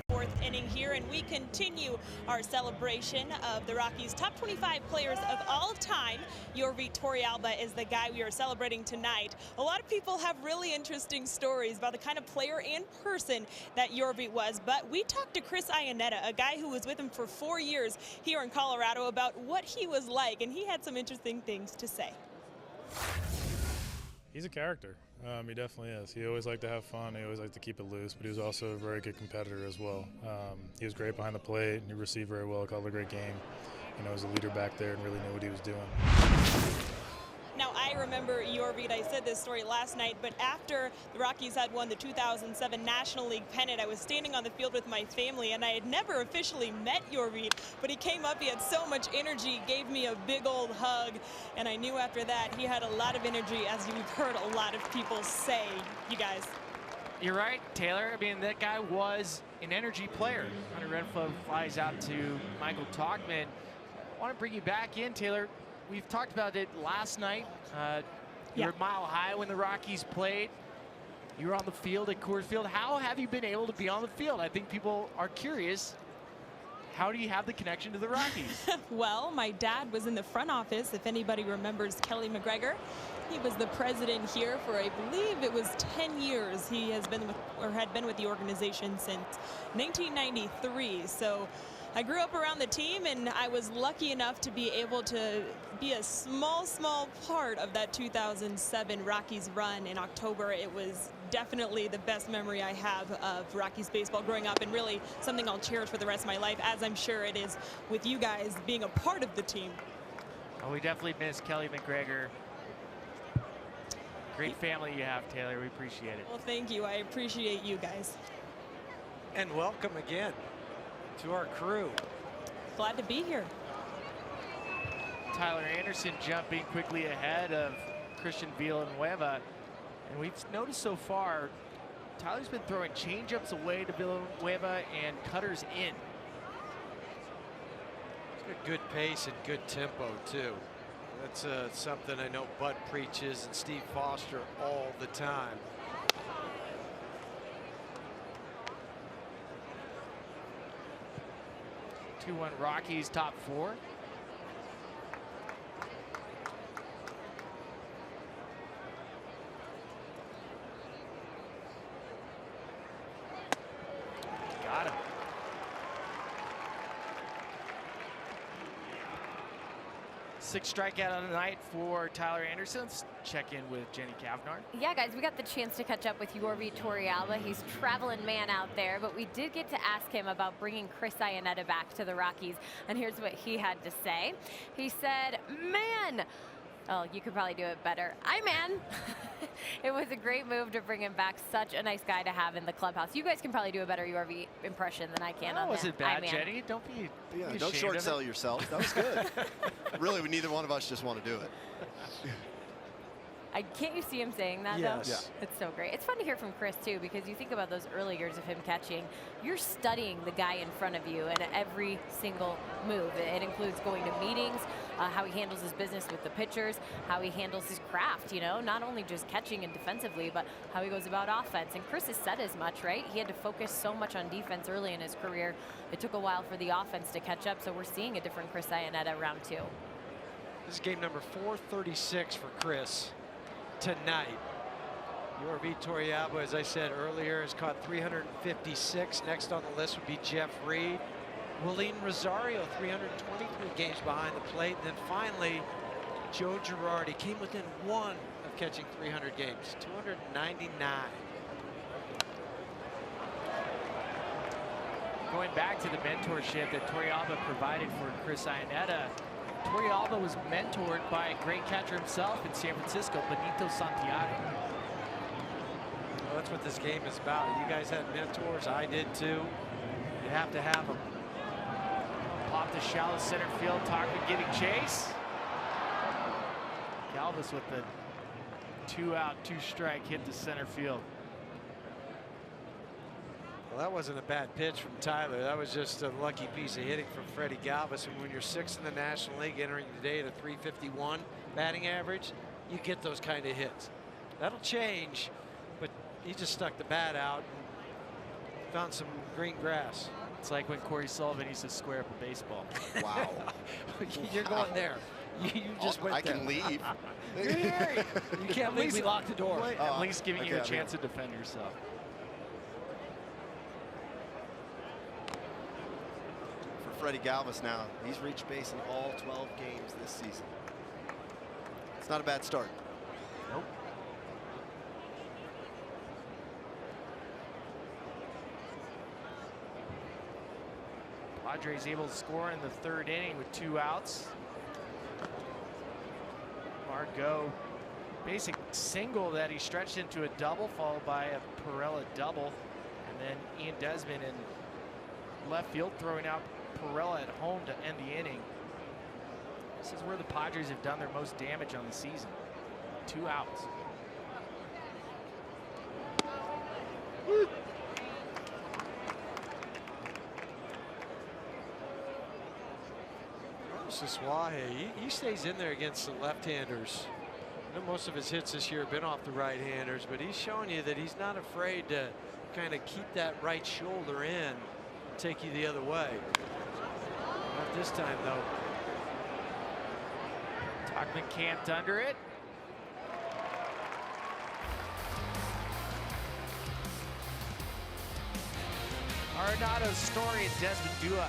Fourth inning here, and we continue our celebration of the Rockies' top 25 players of all time. Yorvi Torrealba is the guy we are celebrating tonight. A lot of people have really interesting stories about the kind of player and person that Yorvi was, but we talked to Chris Ionetta, a guy who was with him for 4 years here in Colorado, about what he was like, and he had some interesting things to say. He's a character. He definitely is. He always liked to have fun. He always liked to keep it loose, but he was also a very good competitor as well. He was great behind the plate. He received very well, called a great game. You know, was a leader back there and really knew what he was doing. Now, I remember Yorvi, I said this story last night, but after the Rockies had won the 2007 National League pennant, I was standing on the field with my family, and I had never officially met Yorvi, but he came up, he had so much energy, gave me a big old hug, and I knew after that he had a lot of energy, as you've heard a lot of people say, you guys. You're right, Taylor. I mean, that guy was an energy player. Hunter Renfroe flies out to Michael Tauchman. I want to bring you back in, Taylor. We've talked about it last night. You were at Mile High when the Rockies played. You were on the field at Coors Field. How have you been able to be on the field? I think people are curious. How do you have the connection to the Rockies? Well, my dad was in the front office, if anybody remembers Kelly McGregor. He was the president here for, I believe it was 10 years. He has been with, or had been with the organization since 1993. So I grew up around the team, and I was lucky enough to be able to be a small part of that 2007 Rockies run in October. It was definitely the best memory I have of Rockies baseball growing up, and really something I'll cherish for the rest of my life, as I'm sure it is with you guys being a part of the team. Well, we definitely miss Kelly McGregor. Great family you have, Taylor. We appreciate it. Well, thank you. I appreciate you guys. And welcome again to our crew. Glad to be here. Tyler Anderson jumping quickly ahead of Christian Villanueva. And we've noticed so far, Tyler's been throwing changeups away to Villanueva and cutters in. He's got good pace and good tempo, too. That's something I know Bud preaches and Steve Foster all the time. Two-one Rockies top four. Got him. Sixth strikeout of the night for Tyler Anderson. Let's check in with Jenny Kavnar. Yeah, guys, we got the chance to catch up with Yorvi Torrealba. He's traveling man out there, but we did get to ask him about bringing Chris Iannetta back to the Rockies, and here's what he had to say. He said, man, oh, you could probably do it better. Man. It was a great move to bring him back. Such a nice guy to have in the clubhouse. You guys can probably do a better Yorvi impression than I can. That on wasn't that. bad, Jenny. Don't be Don't short sell yourself. That was good. Really, neither one of us just want to do it. Can't you see him saying that, yes. though? Yeah. It's so great. It's fun to hear from Chris, too, because you think about those early years of him catching. You're studying the guy in front of you and every single move. It includes going to meetings, how he handles his business with the pitchers, how he handles his craft, you know, not only just catching and defensively, but how he goes about offense. And Chris has said as much, right? He had to focus so much on defense early in his career. It took a while for the offense to catch up, so we're seeing a different Chris Iannetta round two. This is game number 436 for Chris tonight. Yorvi Torrealba, as I said earlier, has caught 356. Next on the list would be Jeff Reed. Willeen Rosario, 323 games behind the plate. And then finally, Joe Girardi came within one of catching 300 games, 299. Going back to the mentorship that Torrealba provided for Chris Iannetta, Torrealba was mentored by a great catcher himself in San Francisco, Benito Santiago. Well, that's what this game is about. You guys had mentors. I did too. You have to have them. Pop to shallow center field. Tachman getting chase. Galvis with the 2-out, 2-strike hit to center field. Well, that wasn't a bad pitch from Tyler. That was just a lucky piece of hitting from Freddie Galvis. And when you're sixth in the National League, entering the day at a 351 batting average, you get those kind of hits. That'll change, but he just stuck the bat out and found some green grass. It's like when Corey Sullivan used to square up a baseball. Wow. You're going there. You just went I there. can leave. You can't leave. We locked the door. At least giving you a okay, chance to defend yourself. For Freddie Galvis now, he's reached base in all 12 games this season. It's not a bad start. Nope. Padres able to score in the third inning with 2 outs. Margot, basic single that he stretched into a double, followed by a Perella double. And then Ian Desmond in left field throwing out Perella at home to end the inning. This is where the Padres have done their most damage on the season. 2 outs. Siswahe, he stays in there against the left-handers. I know most of his hits this year have been off the right-handers, but he's showing you that he's not afraid to kind of keep that right shoulder in and take you the other way. Not this time, though. Tachman camped under it. Arenado, Story, and Desmond Dua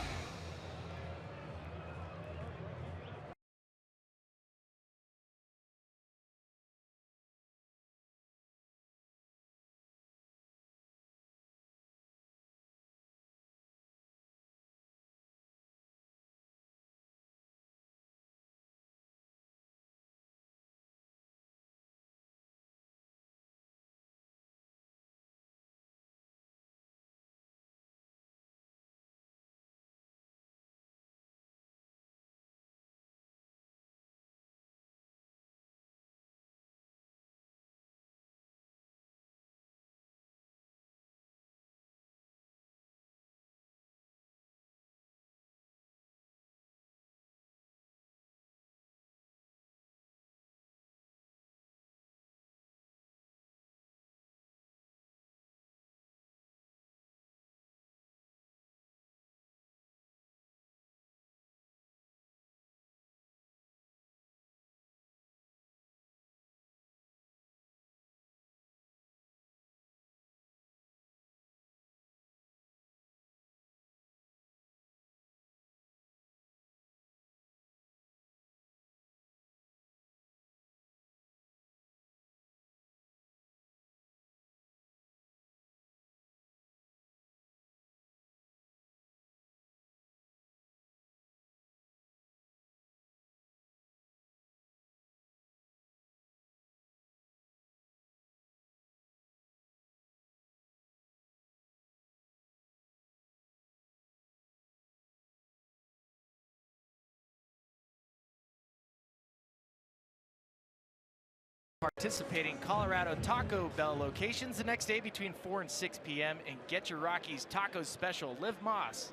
participating Colorado Taco Bell locations the next day between 4 and 6 p.m. and get your Rockies Tacos special. Liv Moss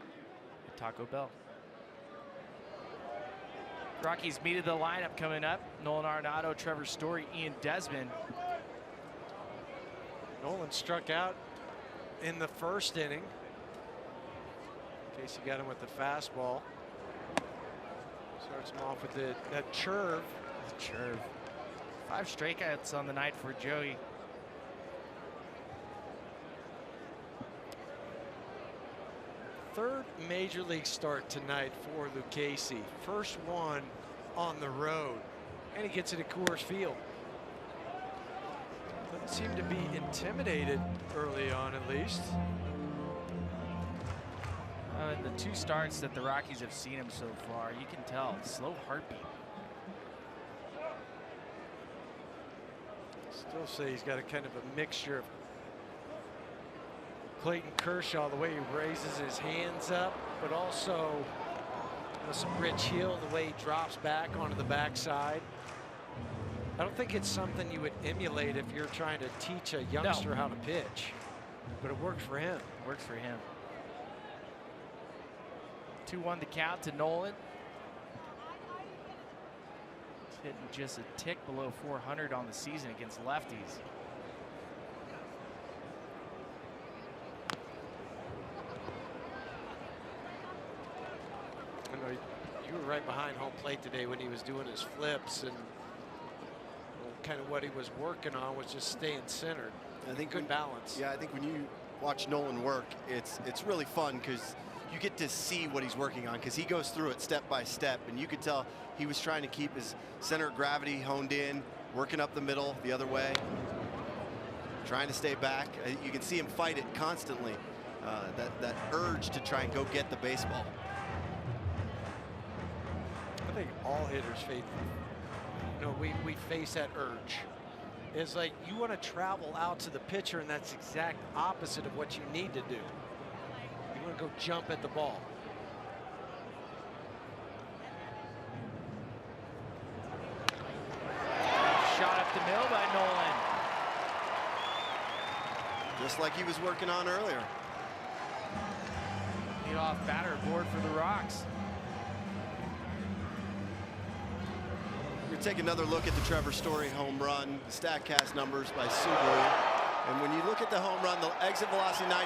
at Taco Bell. Rockies meet of the lineup coming up. Nolan Arenado, Trevor Story, Ian Desmond. Nolan struck out in the first inning. Casey got him with the fastball. Starts him off with that curve. Curve. 5 strikeouts on the night for Joey. Third major league start tonight for Lucchesi. First one on the road, and he gets it at Coors Field. Doesn't seem to be intimidated early on, at least. In the 2 starts that the Rockies have seen him so far, you can tell slow heartbeat. Still say he's got a kind of a mixture of Clayton Kershaw, the way he raises his hands up, but also some Rich Hill, the way he drops back onto the backside. I don't think it's something you would emulate if you're trying to teach a youngster how to pitch, but it works for him. Works for him. 2-1 the count to Nolan. He's hitting just a tick below 400 on the season against lefties. I know you were right behind home plate today when he was doing his flips, and kind of what he was working on was just staying centered. I think good balance. Yeah, I think when you watch Nolan work, it's really fun because you get to see what he's working on, because he goes through it step by step, and you could tell he was trying to keep his center of gravity honed in, working up the middle the other way, trying to stay back. You can see him fight it constantly, that urge to try and go get the baseball. I think all hitters face, we face that urge. It's like you want to travel out to the pitcher, and that's exact opposite of what you need to do. You want to go jump at the ball. Shot up the middle by Nolan. Just like he was working on earlier. Leadoff batter aboard for the Rocks. We're take another look at the Trevor Story home run, the StatCast numbers by Subaru. And when you look at the home run, the exit velocity 98.6,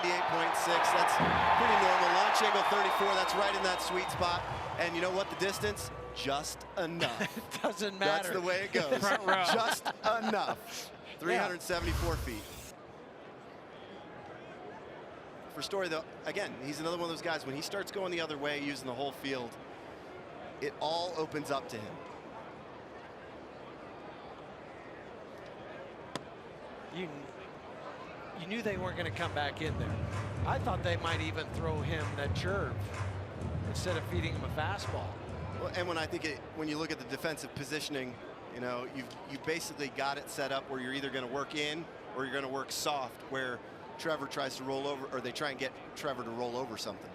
that's pretty normal. Launch angle 34, that's right in that sweet spot. And you know what, the distance? Just enough. It doesn't matter. That's the way it goes. Front row. Just enough. 374 feet. For Story, though, again, he's another one of those guys, when he starts going the other way, using the whole field, it all opens up to him. You knew they weren't going to come back in there. I thought they might even throw him that curve instead of feeding him a fastball. Well, and when you look at the defensive positioning, you've basically got it set up where you're either going to work in or you're going to work soft, where Trevor tries to roll over, or they try and get Trevor to roll over something.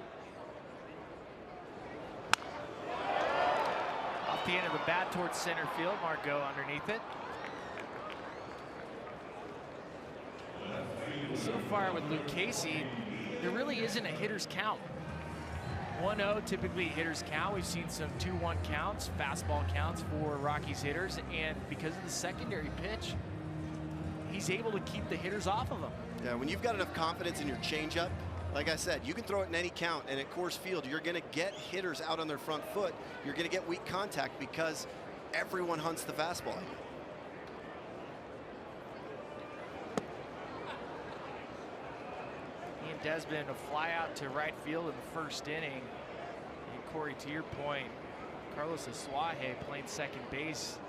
Off the end of the bat towards center field, Margot underneath it. So far with Lucchesi, there really isn't a hitter's count. 1-0 typically hitter's count. We've seen some 2-1 counts, fastball counts for Rockies hitters, and because of the secondary pitch, he's able to keep the hitters off of him. Yeah, when you've got enough confidence in your changeup, like I said, you can throw it in any count, and at Coors Field, you're going to get hitters out on their front foot. You're going to get weak contact because everyone hunts the fastball. Ian Desmond, a fly out to right field in the first inning. And Corey, to your point, Carlos Asuaje playing second base,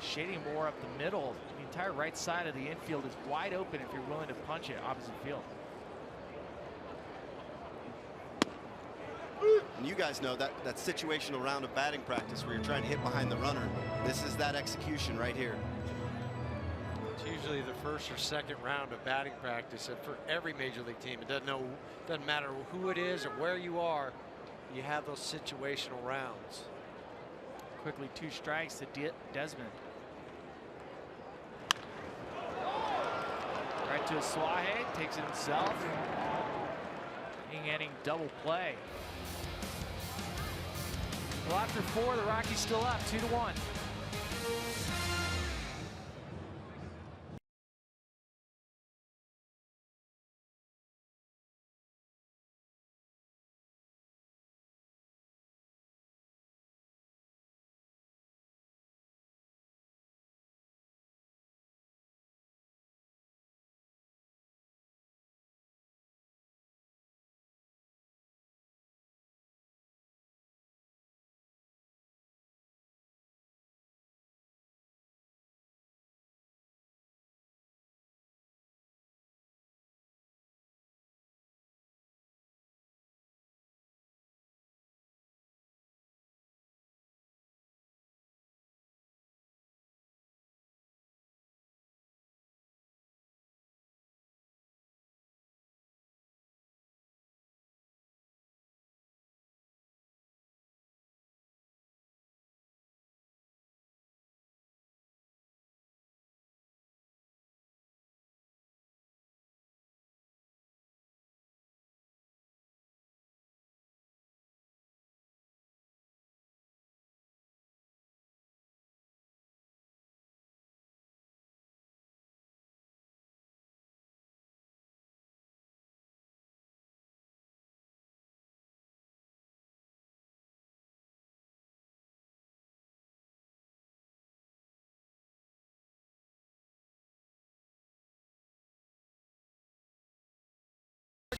shading more up the middle. The entire right side of the infield is wide open if you're willing to punch it opposite field. And you guys know that situational round of batting practice where you're trying to hit behind the runner. This is that execution right here. It's usually the first or second round of batting practice, and for every major league team, it doesn't matter who it is or where you are, you have those situational rounds. Quickly 2 strikes to Desmond. Right to Suaje, takes it himself. Getting double play. Well, after 4, the Rockies still up 2-1.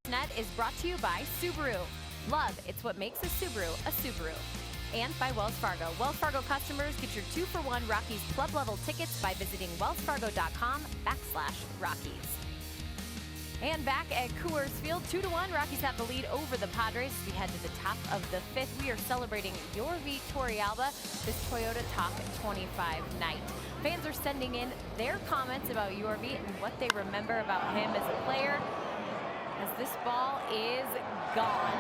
Net is brought to you by Subaru. Love, it's what makes a Subaru a Subaru. And by Wells Fargo. Wells Fargo customers get your 2-for-1 Rockies club level tickets by visiting wellsfargo.com/Rockies. And back at Coors Field, 2-1, Rockies have the lead over the Padres as we head to the top of the 5th. We are celebrating Yorvi Torrealba, this Toyota Top 25 night. Fans are sending in their comments about Yorvi and what they remember about him as a player, as this ball is gone.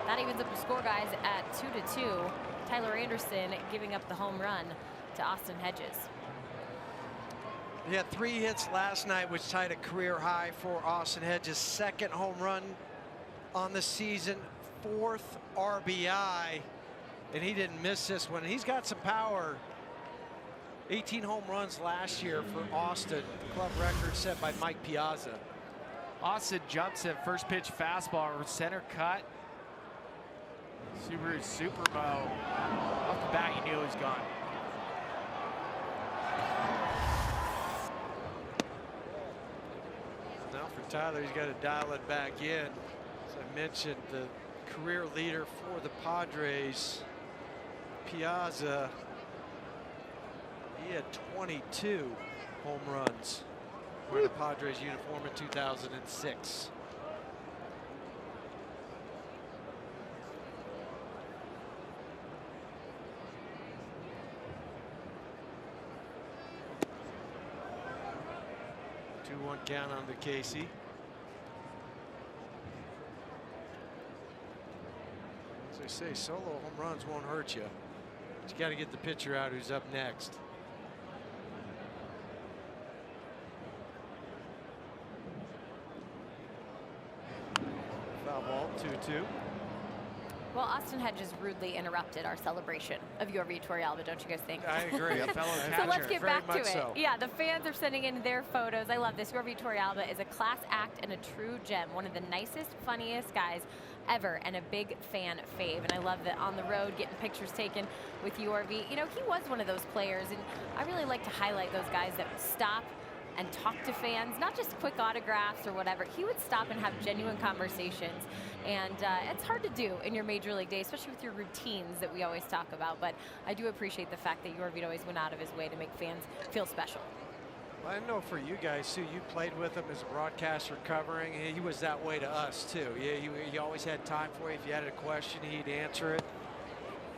That evens up the score, guys, at 2-2. Tyler Anderson giving up the home run to Austin Hedges. He had 3 hits last night, which tied a career high for Austin Hedges. 2nd home run on the season, 4th RBI, and he didn't miss this one. He's got some power. 18 home runs last year for Austin, club record set by Mike Piazza. Austin jumps in, first pitch fastball, center cut. Subaru Supermo. Off the bat, you knew it was gone. Now for Tyler, he's got to dial it back in. As I mentioned, the career leader for the Padres, Piazza, he had 22 home runs wearing a Padres uniform in 2006. One count on the Casey. As I say, solo home runs won't hurt you. But you got to get the pitcher out who's up next. Foul ball, 2-2. Well, Austin Hedges rudely interrupted our celebration of Yorvi Torrealba, don't you guys think? I agree. So let's get back to it. So. Yeah, the fans are sending in their photos. I love this. Yorvi Torrealba is a class act and a true gem. One of the nicest, funniest guys ever, and a big fan fave. And I love that on the road, getting pictures taken with Yorvi. You know, he was one of those players, and I really like to highlight those guys that stop and talk to fans, not just quick autographs or whatever. He would stop and have genuine conversations. And it's hard to do in your major league days, especially with your routines that we always talk about. But I do appreciate the fact that Yorvi always went out of his way to make fans feel special. Well, I know for you guys, too, you played with him as a broadcaster covering. He was that way to us, too. Yeah, he always had time for you. If you had a question, he'd answer it.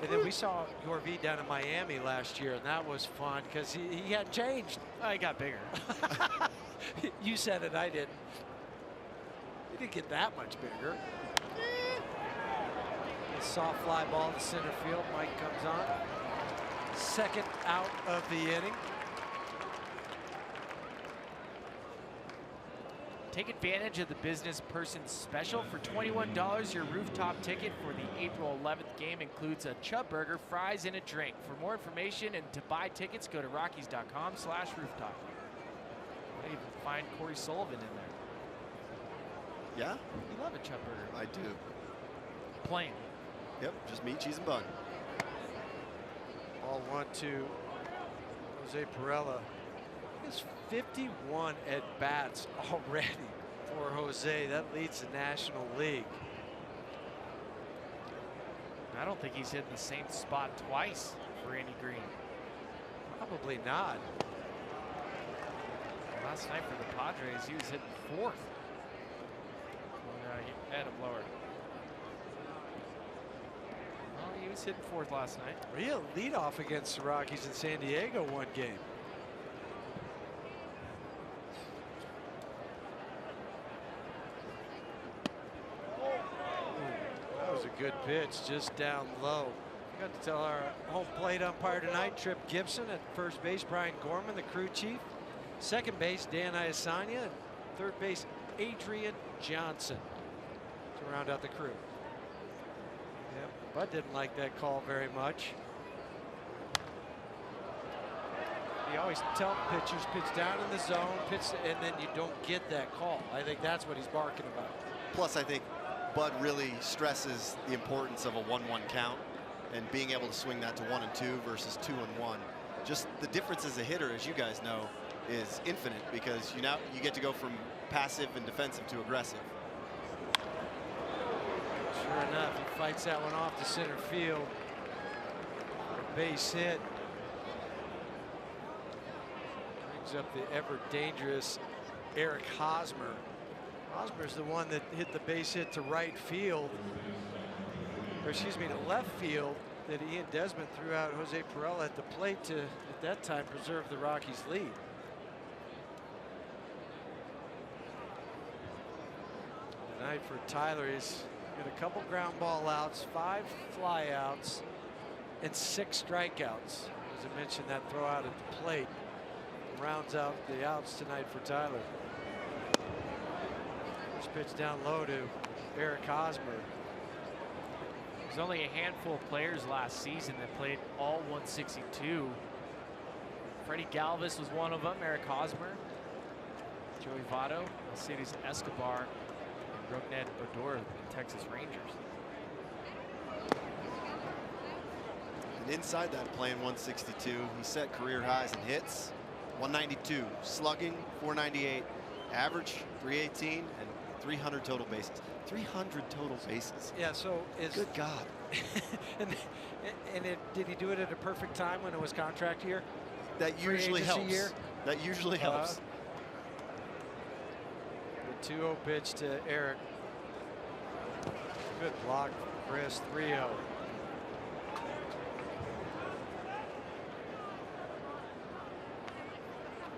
And then we saw Yorvi down in Miami last year, and that was fun because he hadn't changed. Oh, he got bigger. You said it, I didn't. He didn't get that much bigger. A soft fly ball to center field. Mike comes on. 2nd out of the inning. Take advantage of the business person special. For $21, your rooftop ticket for the April 11th game includes a Chubb burger, fries, and a drink. For more information and to buy tickets, go to rockies.com/rooftop. I even find Corey Sullivan in there. Yeah? You love a Chubb burger. I do. Plain. Yep, just meat, cheese, and bun. Ball 1-2. Jose Perella. It's 51 at-bats already for Jose. That leads the National League. I don't think he's hit the same spot twice for Andy Green. Probably not. Last night for the Padres, he was hitting fourth. No, he had a blower. Well, he was hitting fourth last night. Real leadoff against the Rockies in San Diego one game. That was a good pitch, just down low. Got to tell our home plate umpire tonight, Trip Gibson. At first base, Brian Gorman, the crew chief. Second base, Dan Iasania. And third base, Adrian Johnson to round out the crew. Yep, Bud didn't like that call very much. He always tells pitchers, pitch down in the zone, pitch, and then you don't get that call. I think that's what he's barking about. Plus, I think Bud really stresses the importance of a 1-1 count and being able to swing that to 1 and 2 versus 2 and 1. Just the difference as a hitter, as you guys know, is infinite because you get to go from passive and defensive to aggressive. Sure enough, he fights that one off to center field. A base hit. Brings up the ever dangerous Eric Hosmer. Hosmer's the one that hit the base hit to right field, or excuse me, to left field, that Ian Desmond threw out Jose Perella at the plate to, at that time, preserve the Rockies' lead. Tonight for Tyler, he's got a couple ground ball outs, 5 flyouts, and 6 strikeouts. As I mentioned, that throw out at the plate rounds out the outs tonight for Tyler. First pitch down low to Eric Hosmer. There's only a handful of players last season that played all 162. Freddie Galvis was one of them, Eric Hosmer, Joey Votto, Alcides Escobar, and Rougned Odor, the Texas Rangers. And inside that playing 162, he set career highs in hits, 192, slugging, 498, average, 318, and 300 total bases. 300 total bases. Yeah, so is good God. and did he do it at a perfect time when it was contract year? That usually helps. Year? That usually helps. The 2-0 pitch to Eric. Good block from Chris, 3-0.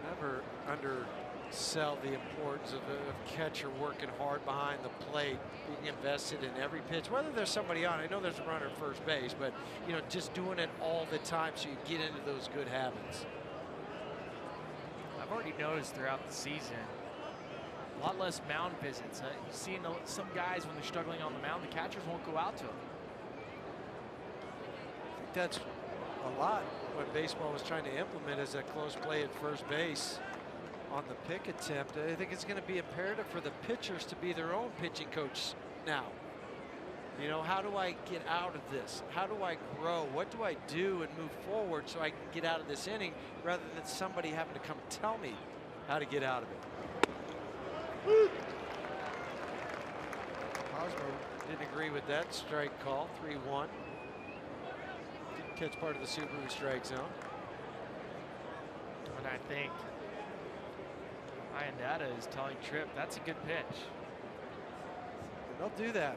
Never undersell the importance of a catcher working hard behind the plate, being invested in every pitch, whether there's somebody on. I know there's a runner at first base, but you know, just doing it all the time so you get into those good habits. I've already noticed throughout the season a lot less mound visits. You've seen some guys when they're struggling on the mound, the catchers won't go out to them. I think that's a lot what baseball was trying to implement is that close play at first base on the pick attempt. I think it's going to be imperative for the pitchers to be their own pitching coach now. You know, how do I get out of this? How do I grow? What do I do and move forward so I can get out of this inning rather than somebody having to come tell me how to get out of it? Hosmer didn't agree with that strike call, 3-1. Didn't catch part of the Subaru strike zone. And I think Iandata is telling Tripp that's a good pitch. They'll do that.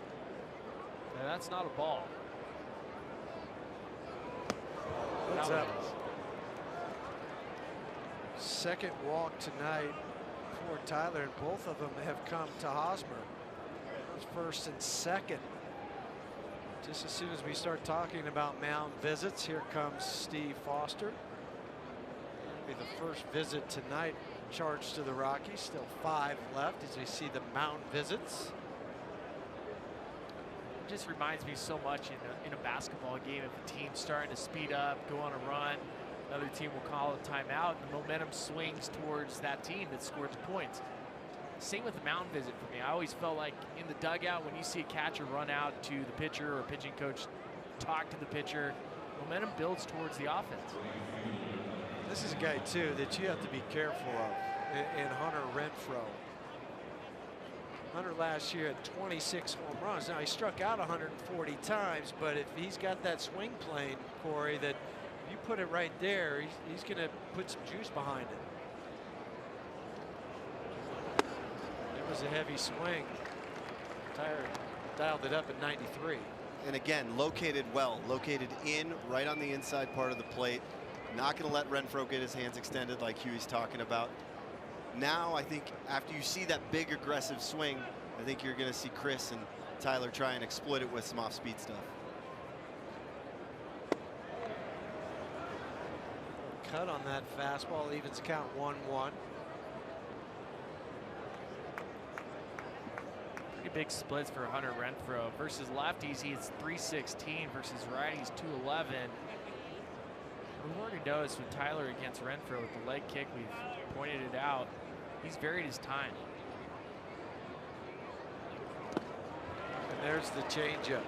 And that's not a ball. What's up? Second walk tonight for Tyler, and both of them have come to Hosmer. First and second. Just as soon as we start talking about mound visits, here comes Steve Foster. It'll be the first visit tonight. charge to the Rockies. Still 5 left as we see the mound visits. It just reminds me so much in a basketball game, if a team's starting to speed up, go on a run, another team will call a timeout, and the momentum swings towards that team that scored the points. Same with the mound visit for me. I always felt like in the dugout, when you see a catcher run out to the pitcher or pitching coach talk to the pitcher, momentum builds towards the offense. This is a guy, too, that you have to be careful of in Hunter Renfroe. Hunter last year had 26 home runs. Now, he struck out 140 times, but if he's got that swing plane, Corey, that you put it right there, he's going to put some juice behind it. It was a heavy swing. Tyler dialed it up at 93. And again, located well, located in right on the inside part of the plate. Not going to let Renfroe get his hands extended like Huey's talking about. Now, I think after you see that big aggressive swing, I think you're going to see Chris and Tyler try and exploit it with some off-speed stuff. Cut on that fastball, evens count 1-1. Pretty big splits for Hunter Renfroe. Versus lefties, he's 316 versus righties 211. We've already noticed with Tyler against Renfroe with the leg kick, we've pointed it out, he's varied his time. And there's the changeup.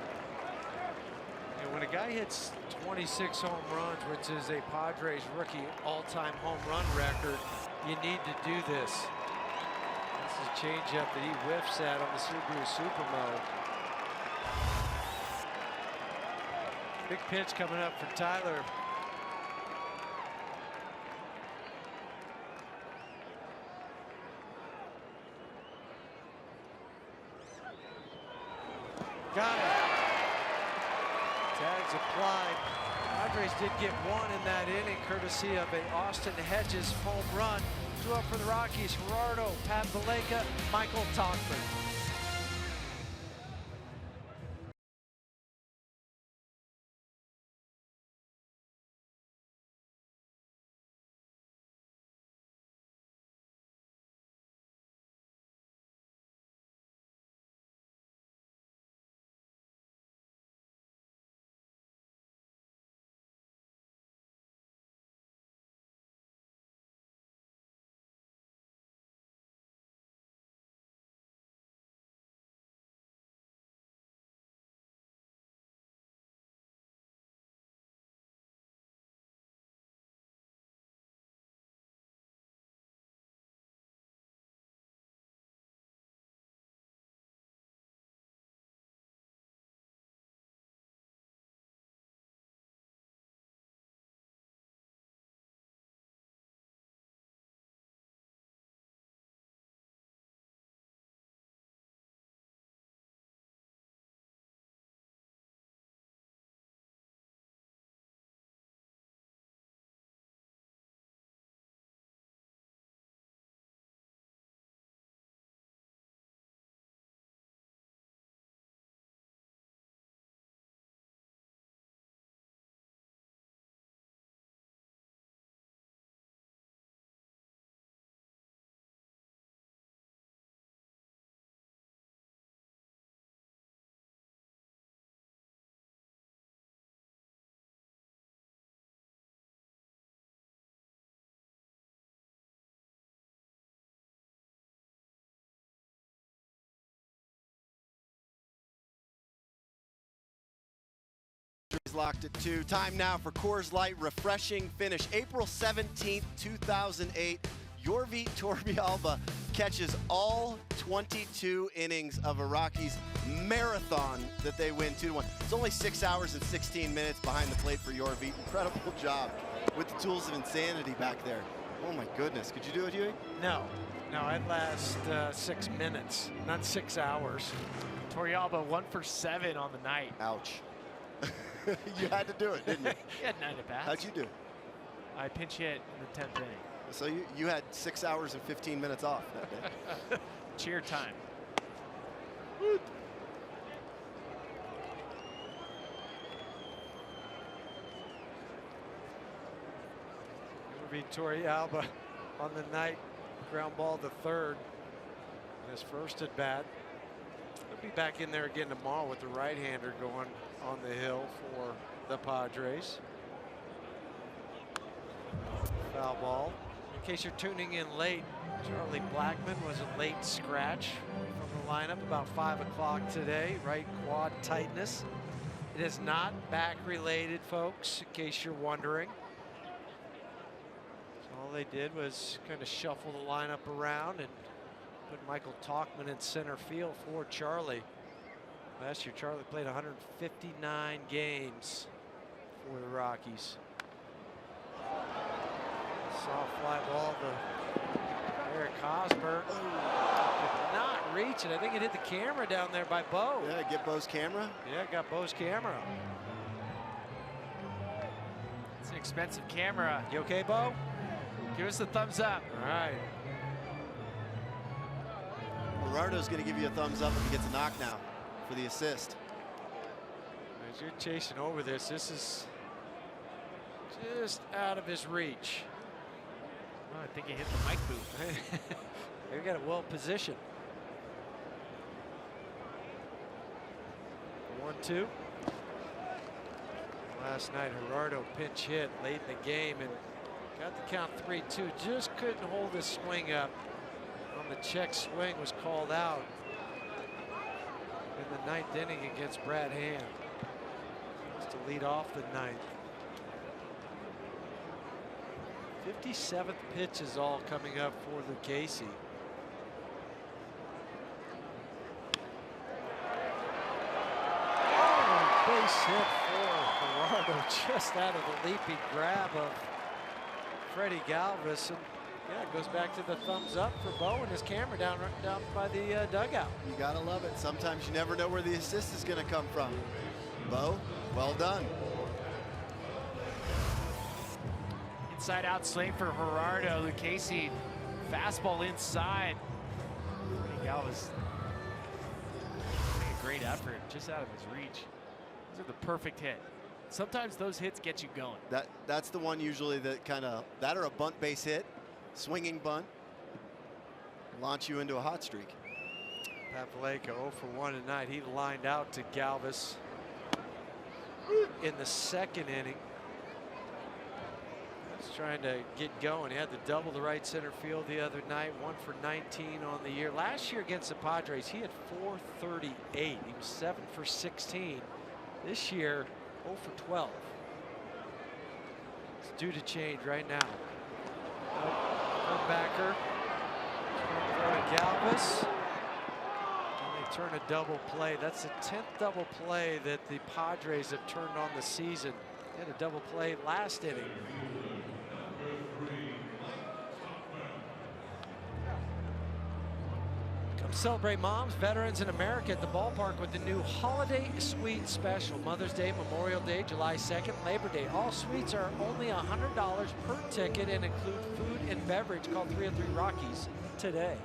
And when a guy hits 26 home runs, which is a Padres rookie all-time home run record, you need to do this. This is a changeup that he whiffs at on the Subaru Supermo. Big pitch coming up for Tyler. Got it. Tags applied. Padres did get one in that inning, courtesy of a Austin Hedges home run. 2 up for the Rockies: Gerardo, Pat Valleca, Michael Togford. Locked at 2. Time now for Coors Light refreshing finish. April 17th, 2008. Yorvi Torbialba catches all 22 innings of a Rockies marathon that they win 2-1. It's only 6 hours and 16 minutes behind the plate for Yorvi. Incredible job with the tools of insanity back there. Oh my goodness, could you do it, Huey? No, I'd last 6 minutes, not 6 hours. Torbialba 1 for 7 on the night. Ouch. You had to do it, didn't you? He had 9 at-bats. How'd you do? I pinch hit in the 10th inning. So you had 6 hours and 15 minutes off that day. Cheer time. Torbialba on the night ground ball to third. His first at bat. He'll be back in there again tomorrow with the right-hander going on the hill for the Padres. Foul ball. In case you're tuning in late, Charlie Blackmon was a late scratch from the lineup about 5 o'clock today. Right quad tightness. It is not back related, folks, in case you're wondering. So all they did was kind of shuffle the lineup around and put Michael Talkman in center field for Charlie. Last year, Charlie played 159 games for the Rockies. Soft fly ball to Eric Hosmer. Did not reach it. I think it hit the camera down there by Bo. Yeah, get Bo's camera. Yeah, got Bo's camera. It's an expensive camera. You okay, Bo? Give us the thumbs up. All right. Gerardo's going to give you a thumbs up if he gets a knock now for the assist. As you're chasing over this, this is just out of his reach. Oh, I think he hit the mic booth. They got it well positioned. 1-2. Last night, Gerardo pinch hit late in the game and got the count 3-2. Just couldn't hold his swing up. On the check swing was called out in the 9th inning against Brad Hand. Just to lead off the 9th. 57th pitch is all coming up for Lucchesi. Oh, base hit for Gerardo just out of the leaping grab of Freddie Galvis. And yeah, it goes back to the thumbs up for Bo and his camera down by the dugout. You gotta love it. Sometimes you never know where the assist is gonna come from. Bo, well done. Inside out swing for Gerardo. Lucchesi, fastball inside. Galvis making a great effort, just out of his reach. Those are the perfect hit. Sometimes those hits get you going. That's the one usually that that or a bunt base hit, swinging bunt, launch you into a hot streak. Papaleka 0 for 1 tonight. He lined out to Galvis in the 2nd inning. He's trying to get going. He had to double the right center field the other night. 1 for 19 on the year. Last year against the Padres, he had 438. He was 7 for 16. This year, 0 for 12. It's due to change right now. Backer. Galvis. And they turn a double play. That's the 10th double play that the Padres have turned on the season. They had a double play last inning. Come celebrate moms, veterans in America at the ballpark with the new Holiday Suite Special. Mother's Day, Memorial Day, July 2nd, Labor Day. All suites are only $100 per ticket and include food and beverage. Call 303 Rockies today.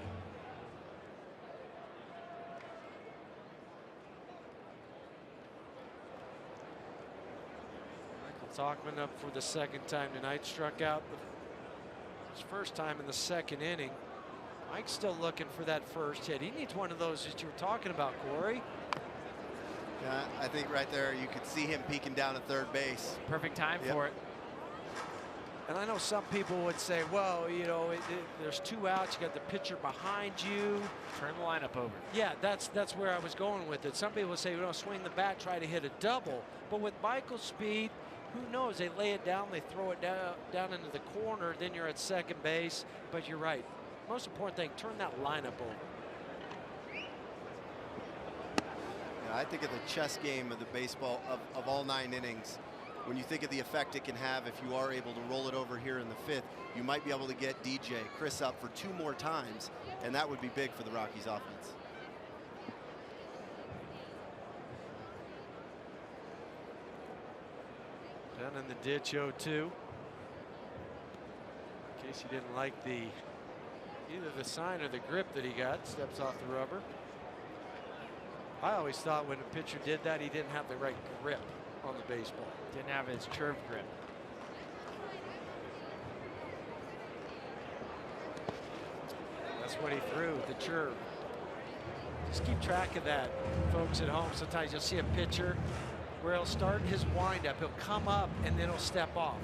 Talkman up for the 2nd time tonight. Struck out his first time in the 2nd inning. Mike's still looking for that first hit. He needs one of those that you were talking about, Corey. Yeah, I think right there you could see him peeking down at third base. Perfect time for it. And I know some people would say, well, you know, there's 2 outs. You got the pitcher behind you. Turn the lineup over. Yeah, that's where I was going with it. Some people say, you know, swing the bat, try to hit a double. But with Michael's speed, who knows? They lay it down, they throw it down into the corner, then you're at second base. But you're right. Most important thing, turn that lineup over. Yeah, I think of the chess game of the baseball of all 9 innings. When you think of the effect it can have if you are able to roll it over here in the 5th, you might be able to get DJ, Chris up for 2 more times, and that would be big for the Rockies offense. Down in the ditch 0-2. In case you didn't like either the sign or the grip that he got, steps off the rubber. I always thought when a pitcher did that, he didn't have the right grip on the baseball. Didn't have his curve grip. That's what he threw, the chirp. Just keep track of that, folks at home. Sometimes you'll see a pitcher where he'll start his windup, he'll come up, and then he'll step off.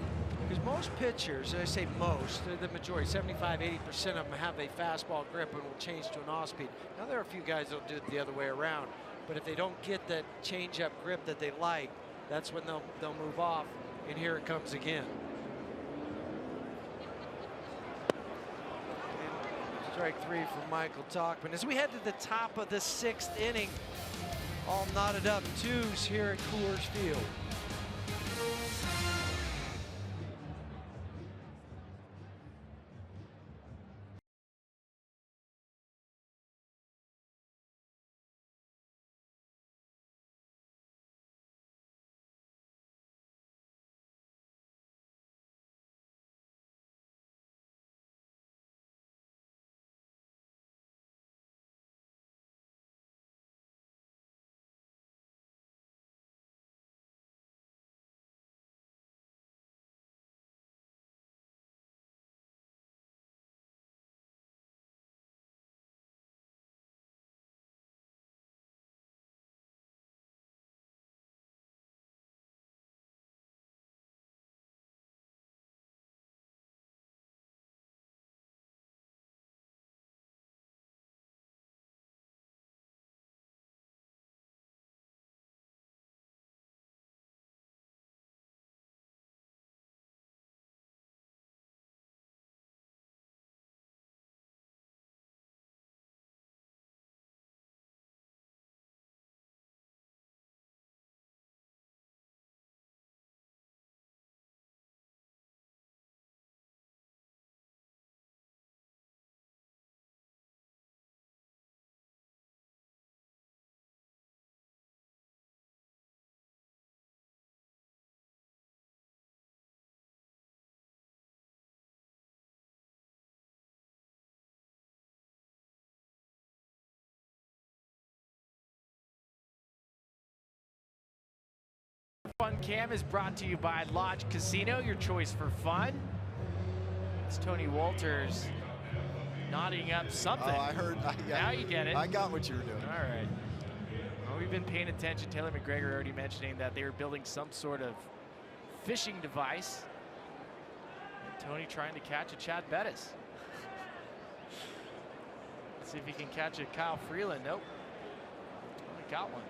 Because most pitchers, I say most, the majority, 75, 80% of them have a fastball grip and will change to an off-speed. Now there are a few guys that'll do it the other way around, but if they don't get that change-up grip that they like, that's when they'll move off, and here it comes again. And strike 3 from Michael Tauchman. As we head to the top of the 6th inning, all knotted up twos here at Coors Field. Fun Cam is brought to you by Lodge Casino, your choice for fun. It's Tony Walters nodding up something. Oh, I heard. Now you get it. I got what you were doing. All right. Well, we've been paying attention. Taylor McGregor already mentioning that they were building some sort of fishing device. And Tony trying to catch a Chad Bettis. Let's see if he can catch a Kyle Freeland. Nope. Only got one.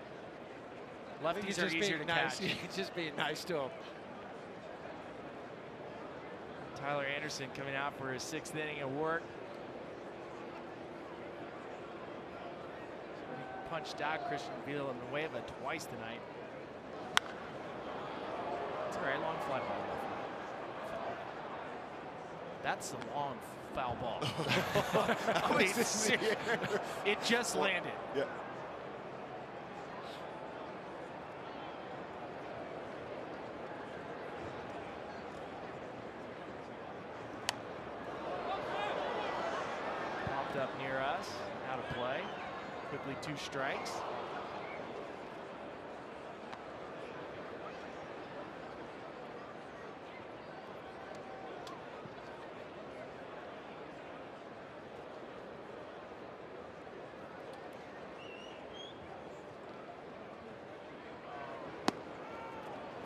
Lefties are easier to catch. He's just being nice to him. Tyler Anderson coming out for his 6th inning of work. He punched out Christian Villanueva twice tonight. It's all right, long fly ball. That's a long foul ball. I mean, it just landed. Yeah. Up near us, out of play. Quickly 2 strikes.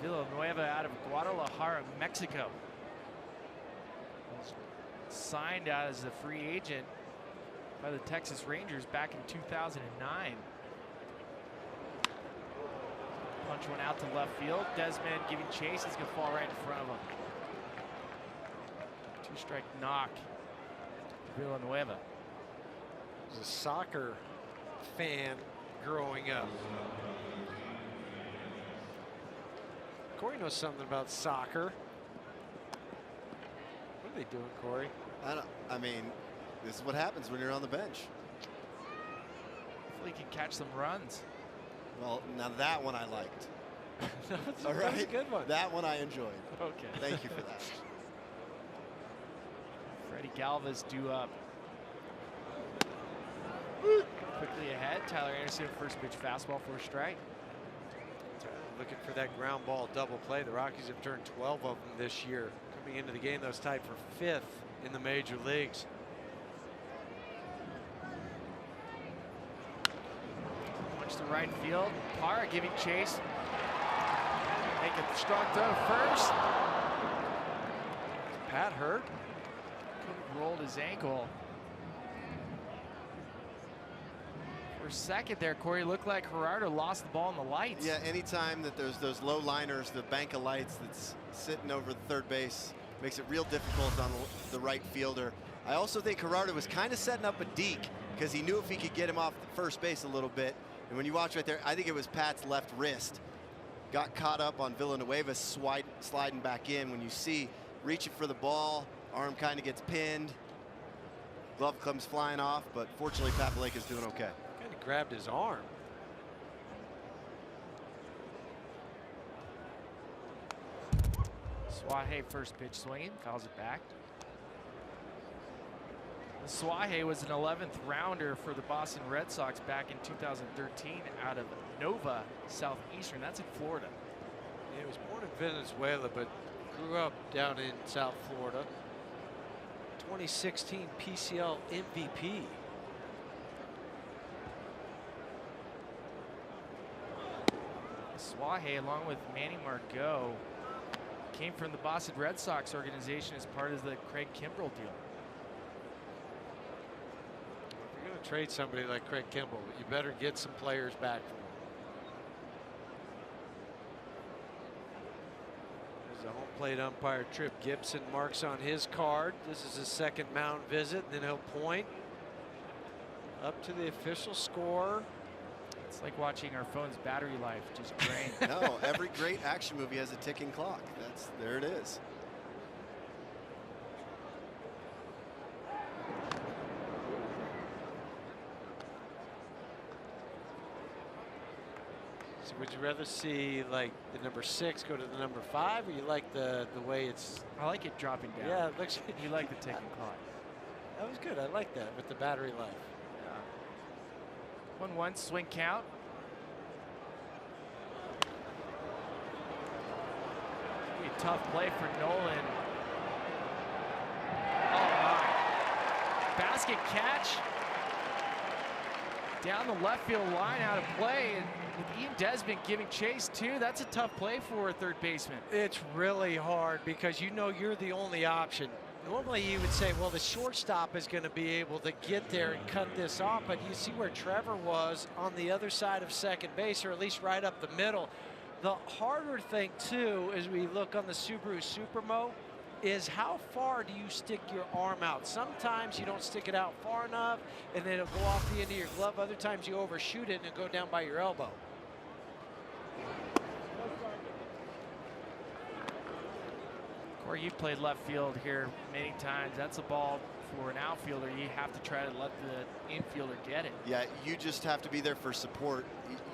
Villanueva out of Guadalajara, Mexico. Signed as a free agent by the Texas Rangers back in 2009. Punch one out to left field. Desmond giving chase. He's going to fall right in front of him. 2-strike knock. Villanueva. He was a soccer fan growing up. Corey knows something about soccer. What are they doing, Corey? I mean, this is what happens when you're on the bench. Hopefully he can catch some runs. Well, now that one I liked. All right, that's a good one. That one I enjoyed. Okay. Thank you for that. Freddie Galvis due up. Quickly ahead. Tyler Anderson, first pitch fastball for a strike. Looking for that ground ball double play. The Rockies have turned 12 of them this year. Coming into the game, that was tied for 5th in the major leagues. to right field. Parra giving chase. Making the strong throw first. Pat hurt. Could have rolled his ankle. For a second there, Corey, looked like Gerardo lost the ball in the lights. Yeah, anytime that there's those low liners, the bank of lights that's sitting over the third base, makes it real difficult on the right fielder. I also think Gerardo was kind of setting up a deke because he knew if he could get him off the first base a little bit. And when you watch right there, I think it was Pat's left wrist. Got caught up on Villanueva sliding back in. When you see reaching for the ball, arm kind of gets pinned. Glove comes flying off, but fortunately Papaleka is doing okay. Kind of grabbed his arm. Suaje first pitch swinging, fouls it back. Suaje was an 11th rounder for the Boston Red Sox back in 2013 out of Nova Southeastern. That's in Florida. He was born in Venezuela, but grew up down in South Florida. 2016 PCL MVP. Suaje, along with Manny Margot, came from the Boston Red Sox organization as part of the Craig Kimbrell deal. If you're going to trade somebody like Craig Kimbrell, you better get some players back for him. There's a home plate umpire, Trip Gibson, marks on his card. This is his second mound visit, and then he'll point up to the official score. It's like watching our phone's battery life just drain. No, every great action movie has a ticking clock. There it is. So would you rather see like the number 6 go to the number 5, or you like the way it's? I like it dropping down. Yeah, it looks. You like the ticking clock. That was good. I like that with the battery life. 1-1 swing count. Be a tough play for Nolan. Oh my. Basket catch. Down the left field line, out of play. And with Ian Desmond giving chase too, that's a tough play for a third baseman. It's really hard because you know you're the only option. Normally you would say, well, the shortstop is going to be able to get there and cut this off, but you see where Trevor was on the other side of second base, or at least right up the middle. The harder thing, too, as we look on the Subaru Supermo, is how far do you stick your arm out? Sometimes you don't stick it out far enough, and then it'll go off the end of your glove. Other times you overshoot it and it'll go down by your elbow. Corey, you've played left field here many times. That's a ball for an outfielder. You have to try to let the infielder get it. Yeah, you just have to be there for support.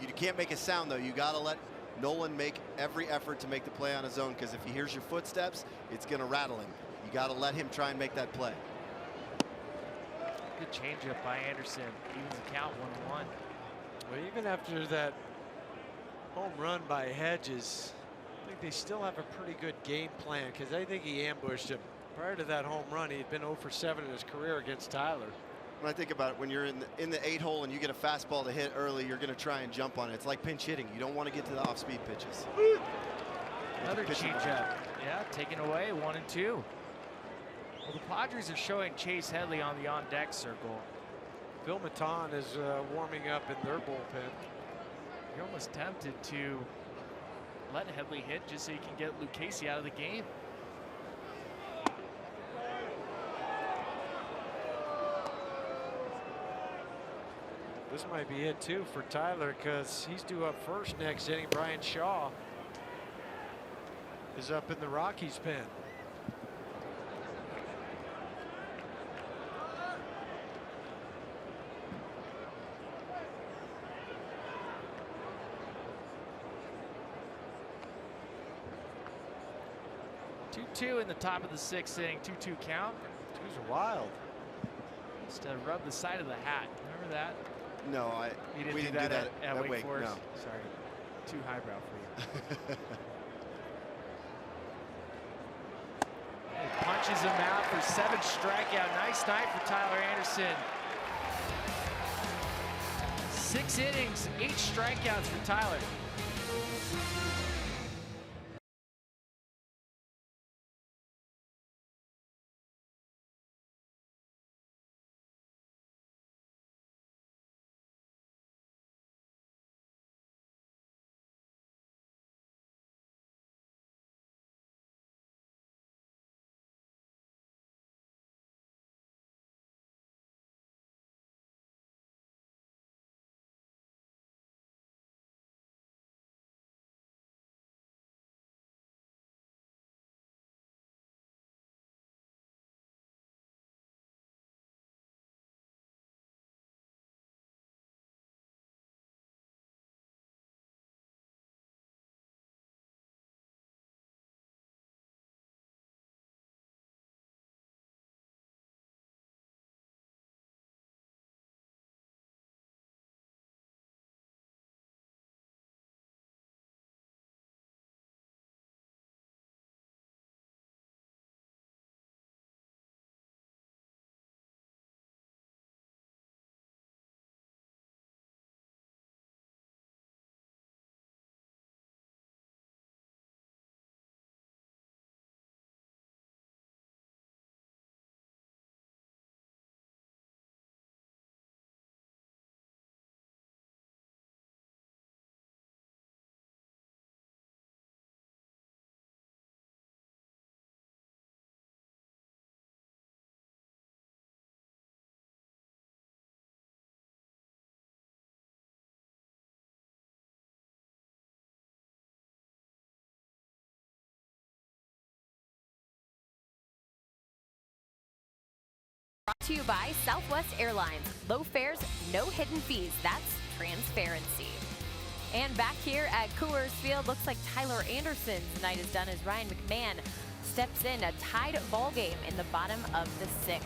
You can't make a sound, though. You got to let Nolan make every effort to make the play on his own, because if he hears your footsteps, it's going to rattle him. You got to let him try and make that play. Good changeup by Anderson. Evens the count 1-1. Well, even after that home run by Hedges, I think they still have a pretty good game plan, because I think he ambushed him. Prior to that home run, he had been 0 for 7 in his career against Tyler. When I think about it, when you're in the 8 hole and you get a fastball to hit early, you're going to try and jump on it. It's like pinch hitting. You don't want to get to the off-speed pitches. Another changeup. Yeah, taken away, 1-2. Well, the Padres are showing Chase Headley on the on-deck circle. Phil Matan is warming up in their bullpen. You're almost tempted to let Headley hit just so you can get Luke Casey out of the game. This might be it too for Tyler, because he's due up first next inning. Brian Shaw is up in the Rockies pen. Two in the top of the 6th inning, 2-2 count. Two's wild. Just rub the side of the hat. Remember that? No, we didn't do that at Wake Forest. No. Sorry, too highbrow for you. He punches him out for 7 strikeout. Nice night for Tyler Anderson. 6 6 innings, 8 strikeouts for Tyler. Brought to you by Southwest Airlines. Low fares, no hidden fees. That's transparency. And back here at Coors Field, looks like Tyler Anderson's night is done as Ryan McMahon steps in a tied ball game in the bottom of the 6th.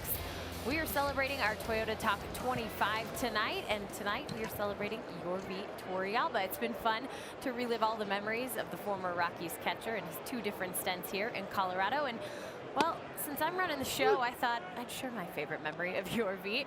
We are celebrating our Toyota Top 25 tonight, and tonight we are celebrating Yorvi Torrealba. It's been fun to relive all the memories of the former Rockies catcher and his 2 different stints here in Colorado. And well, since I'm running the show, I thought I'd share my favorite memory of Yorvi.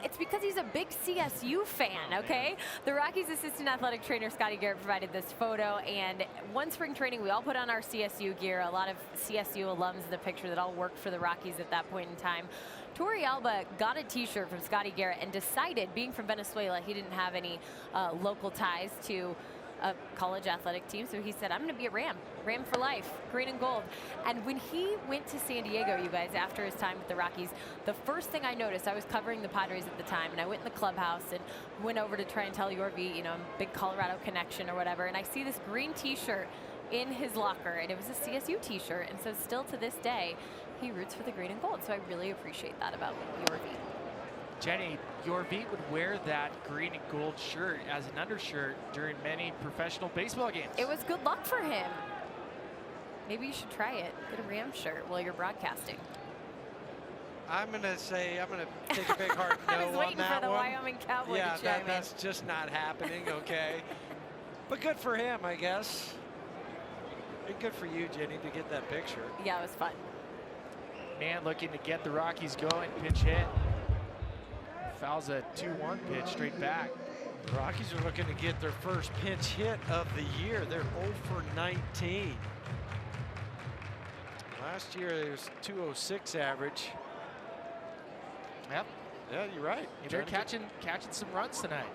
It's because he's a big CSU fan, okay? The Rockies assistant athletic trainer, Scotty Garrett, provided this photo, and one spring training, we all put on our CSU gear. A lot of CSU alums in the picture that all worked for the Rockies at that point in time. Torrealba got a t-shirt from Scotty Garrett and decided, being from Venezuela, he didn't have any local ties to a college athletic team, so he said, I'm going to be a Ram for life, green and gold. And when he went to San Diego, you guys, after his time with the Rockies, the first thing I noticed, I was covering the Padres at the time, and I went in the clubhouse and went over to try and tell Yorvi, you know, I'm a big Colorado connection or whatever, and I see this green t-shirt in his locker, and it was a CSU t-shirt, and so still to this day, he roots for the green and gold, so I really appreciate that about Yorvi. Jenny, Yorvi would wear that green and gold shirt as an undershirt during many professional baseball games. It was good luck for him. Maybe you should try it. Get a Ram shirt while you're broadcasting. I'm going to say, I'm going to take a big hard no on that one. I was waiting for the Wyoming Cowboy to chime in. That's just not happening, okay? But good for him, I guess. And good for you, Jenny, to get that picture. Yeah, it was fun. Man looking to get the Rockies going, pinch hit. Fouls a 2-1 pitch straight back. The Rockies are looking to get their first pinch hit of the year. They're 0 for 19. Last year it was 206 average. Yep. Yeah, you're right. They're catching some runs tonight.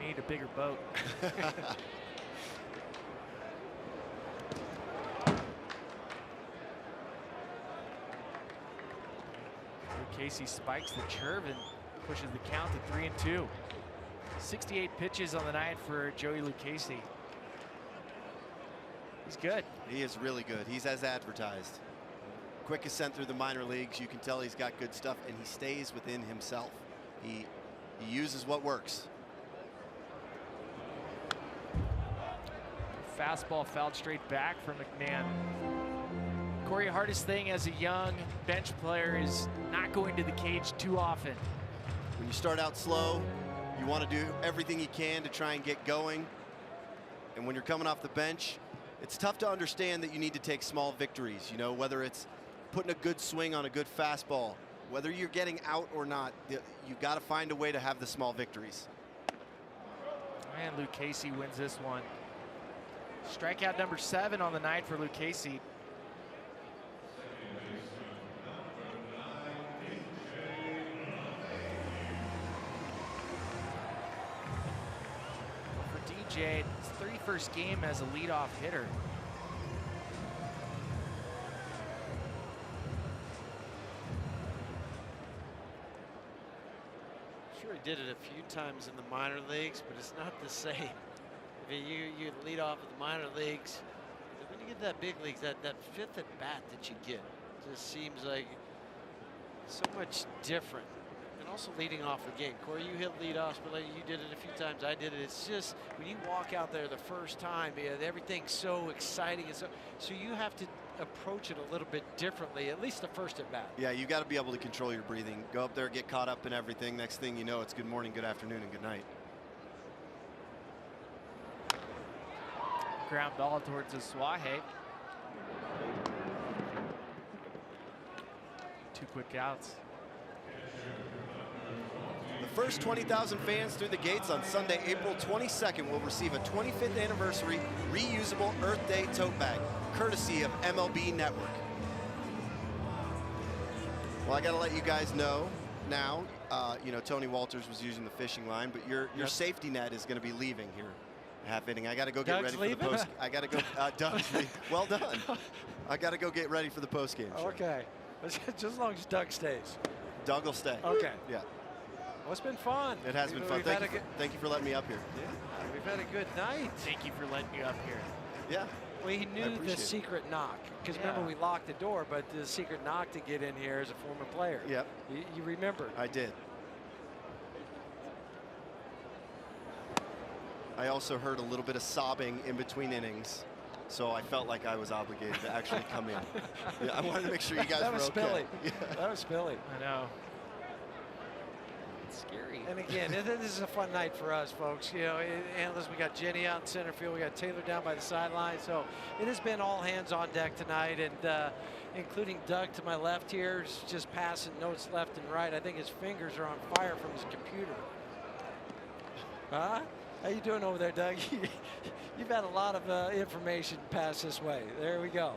We need a bigger boat. Casey spikes the curve and pushes the count to 3-2. 68 pitches on the night for Joey Lucchese. He's good. He is really good. He's as advertised. Quick ascent through the minor leagues. You can tell he's got good stuff, and he stays within himself. He uses what works. Fastball fouled straight back from McMahon. Corey, hardest thing as a young bench player is not going to the cage too often. When you start out slow, you want to do everything you can to try and get going. And when you're coming off the bench, it's tough to understand that you need to take small victories, you know, whether it's putting a good swing on a good fastball, Whether you're getting out or not, you've got to find a way to have the small victories. And Luke Casey wins this one. Strikeout number 7 on the night for Luke Casey. For DJ, it's 31st game as a leadoff hitter. Sure, he did it a few times in the minor leagues, but it's not the same. You lead off at the minor leagues, and when you get that big leagues, that 5th at bat that you get just seems like so much different. And also leading off the game. Corey, you hit leadoffs, but like you did it a few times. I did it. It's just when you walk out there the first time, everything's so exciting, and so you have to approach it a little bit differently, at least the first at bat. Yeah, you got to be able to control your breathing. Go up there, get caught up in everything. Next thing you know, it's good morning, good afternoon, and good night. Ground ball towards the Swahe. 2 quick outs. The first 20,000 fans through the gates on Sunday, April 22nd will receive a 25th anniversary reusable Earth Day tote bag, courtesy of MLB Network. Well, I got to let you guys know now, you know, Tony Walters was using the fishing line, but your safety net is going to be leaving here. Half inning. I got to go get ready for the post. I got to go. Doug's leaving. Well done. I got to go get ready for the post game. Okay, just as long as Doug stays. Doug will stay. Okay. Yeah. Well, it's been fun. It has been fun. Thank you for letting me up here. Yeah, we've had a good night. Thank you for letting me up here. Yeah. Well, he knew the secret knock, because remember we locked the door, but the secret knock to get in here as a former player. Yep. You remember? I did. I also heard a little bit of sobbing in between innings, so I felt like I was obligated to actually come in. Yeah, I wanted to make sure you guys were okay. Spilly. Yeah. That was Spilly. I know. It's scary. And again, this is a fun night for us, folks. You know, analysts, we got Jenny out in center field. We got Taylor down by the sideline. So it has been all hands on deck tonight, and including Doug to my left here, just passing notes left and right. I think his fingers are on fire from his computer. Huh? How you doing over there, Doug? You've had a lot of information passed this way. There we go.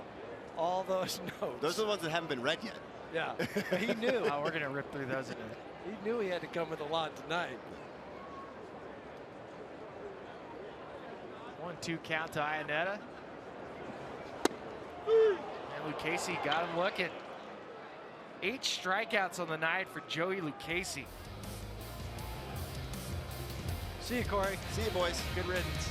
All those notes. Those are the ones that haven't been read yet. Yeah, he knew. Oh, we're going to rip through those in a minute. He knew he had to come with a lot tonight. 1-2 count to Ionetta. And Lucchese got him looking. 8 strikeouts on the night for Joey Lucchese. See you, Corey. See you, boys. Good riddance.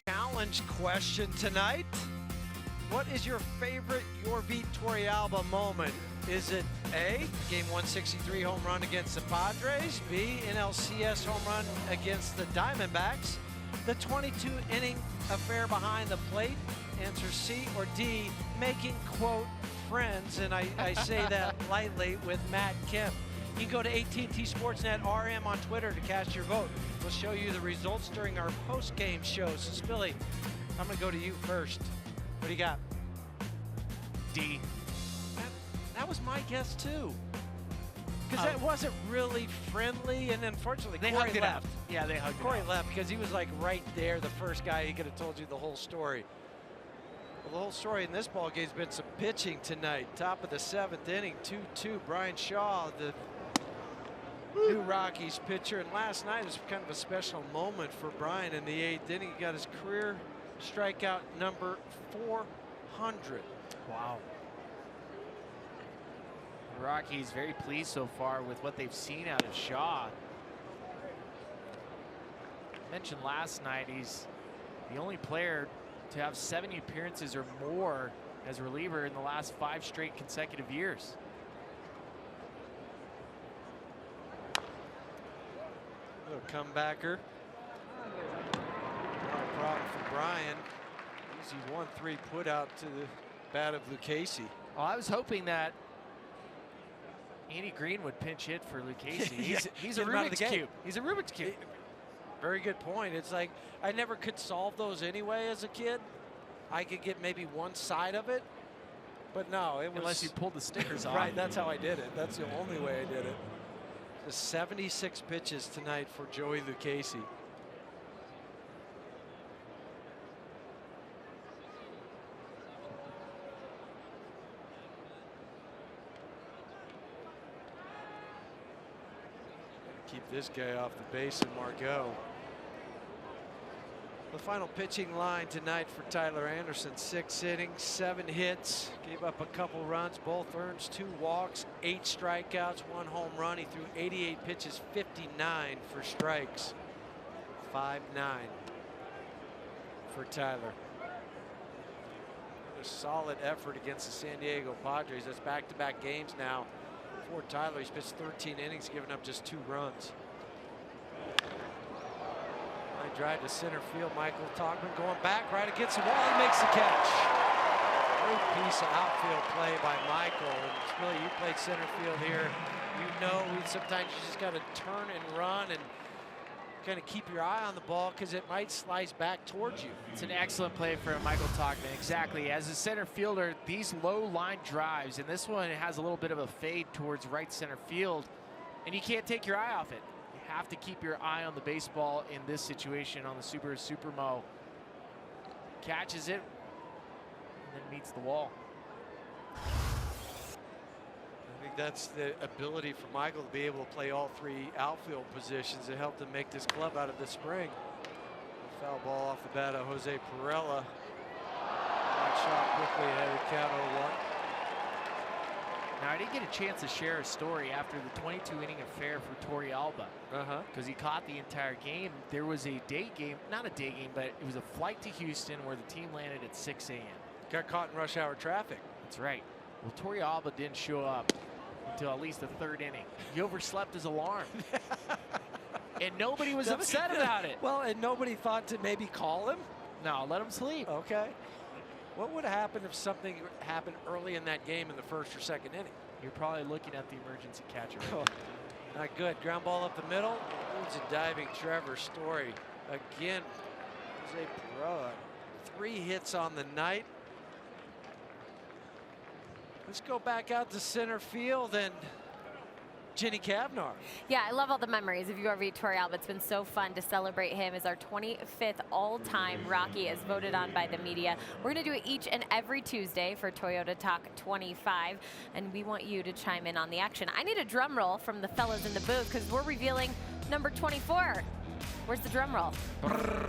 Challenge question tonight. What is your favorite Jorvi Torrealba moment? Is it A, game 163 home run against the Padres, B, NLCS home run against the Diamondbacks, the 22-inning affair behind the plate, answer C, or D, making, quote, friends, and I say that lightly, with Matt Kemp? You can go to AT&T Sportsnet RM on Twitter to cast your vote. We'll show you the results during our post-game show. So, Spilly, I'm going to go to you first. What do you got? D. That was my guess, too. Because that wasn't really friendly, and unfortunately, They Corey hugged it left. out. Yeah, they hugged Corey it out. left because he was like right there, the first guy. He could have told you the whole story. Well, the whole story in this ball game has been some pitching tonight. Top of the 7th inning, 2-2. Brian Shaw, the new Rockies pitcher, and last night was kind of a special moment for Brian in the 8th inning. He got his career strikeout number 400. Wow. The Rockies very pleased so far with what they've seen out of Shaw. Mentioned last night, he's the only player to have 70 appearances or more as a reliever in the last 5 straight consecutive years. Little comebacker. Not a problem for Brian. Easy 1-3 put out to the bat of Lucchesi. Well, I was hoping that Andy Green would pinch hit for Lucchesi. He's a Get him out of the Rubik's game. Cube. He's a Rubik's Cube. Very good point. It's like I never could solve those anyway as a kid. I could get maybe one side of it, but no, it was Unless you pulled the stickers off. right. That's how I did it. That's the only way I did it. The 76 pitches tonight for Joey Lucchesi. Keep this guy off the base and Margot. The final pitching line tonight for Tyler Anderson: 6 innings, 7 hits, gave up a couple runs, both earns, 2 walks, 8 strikeouts, 1 home run. He threw 88 pitches, 59 for strikes. 5-9 for Tyler. A solid effort against the San Diego Padres. That's back-to-back games now for Tyler. He's pitched 13 innings, giving up just 2 runs. Drive to center field. Michael Togman going back right against the wall. He makes the catch. Great piece of outfield play by Michael. And Billy, you played center field here. You know, sometimes you just got to turn and run and kind of keep your eye on the ball because it might slice back towards you. It's an excellent play for Michael Togman. Exactly. As a center fielder, these low line drives, and this one has a little bit of a fade towards right center field, and you can't take your eye off it. Have to keep your eye on the baseball in this situation on the Subaru Supermo. Catches it and then meets the wall. I think that's the ability for Michael to be able to play all 3 outfield positions that helped him make this club out of the spring. A foul ball off the bat of Jose Perella. Right shot quickly ahead of count 0-1. Now, I didn't get a chance to share a story after the 22-inning affair for Torrealba. Because he caught the entire game. There was a day game, not a day game, but it was a flight to Houston where the team landed at 6 a.m. Got caught in rush hour traffic. That's right. Well, Torrealba didn't show up until at least the 3rd inning. He overslept his alarm. And nobody was upset about it. Well, and nobody thought to maybe call him? No, let him sleep. Okay. What would have happened if something happened early in that game in the 1st or 2nd inning? You're probably looking at the emergency catcher. Oh, not good. Ground ball up the middle. It's a diving Trevor Story. Again, Jose Perella. 3 hits on the night. Let's go back out to center field and Jenny Cavnar. Yeah, I love all the memories of Jorvi Torrealba. It's been so fun to celebrate him as our 25th all-time Rocky, as voted on by the media. We're going to do it each and every Tuesday for Toyota Talk 25, and we want you to chime in on the action. I need a drum roll from the fellas in the booth because we're revealing number 24. Where's the drum roll?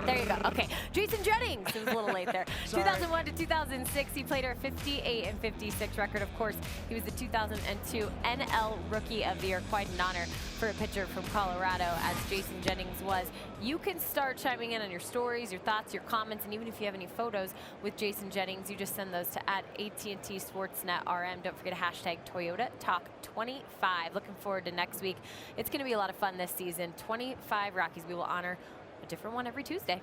There you go. Okay, Jason Jennings. It was a little late there. 2001 to 2006, he played a 58 and 56 record. Of course, he was the 2002 NL Rookie of the Year. Quite an honor for a pitcher from Colorado, as Jason Jennings was. You can start chiming in on your stories, your thoughts, your comments, and even if you have any photos with Jason Jennings, you just send those to @AT&T Sportsnet RM. Don't forget to hashtag Toyota Talk 25. Looking forward to next week. It's going to be a lot of fun this season. 25 Rockies. We will honor a different one every Tuesday.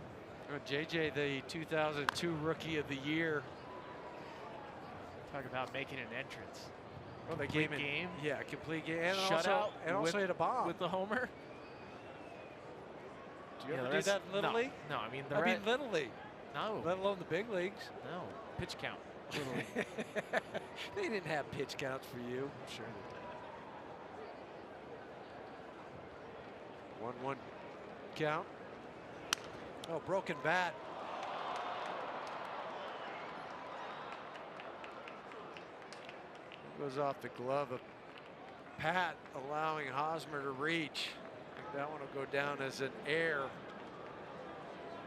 JJ, the 2002 Rookie of the Year. Talk about making an entrance. Well, they Complete gave game. Yeah, complete game. And Shutout. also hit a bomb. With the homer. Do you ever do that in Little League? No, I mean, Little League. No. Let alone the big leagues. No. Pitch count. Little League. They didn't have pitch counts for you. I'm sure they did. 1-1 count. Oh, broken bat. Goes off the glove of Pat, allowing Hosmer to reach. I think that one will go down as an error.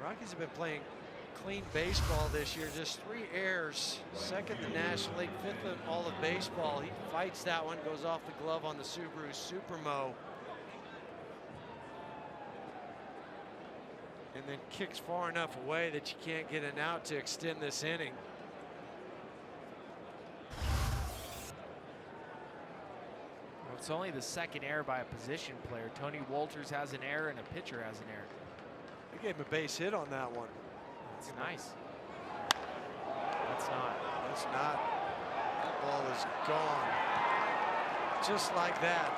Rockies have been playing clean baseball this year, just 3 errors. Second in the National League, 5th in all of baseball. He fights that one, goes off the glove on the Subaru Supermo. And then kicks far enough away that you can't get an out to extend this inning. Well, it's only the second error by a position player. Tony Wolters has an error and a pitcher has an error. They gave him a base hit on that one. That's nice. That's not. That's not. That ball is gone. Just like that.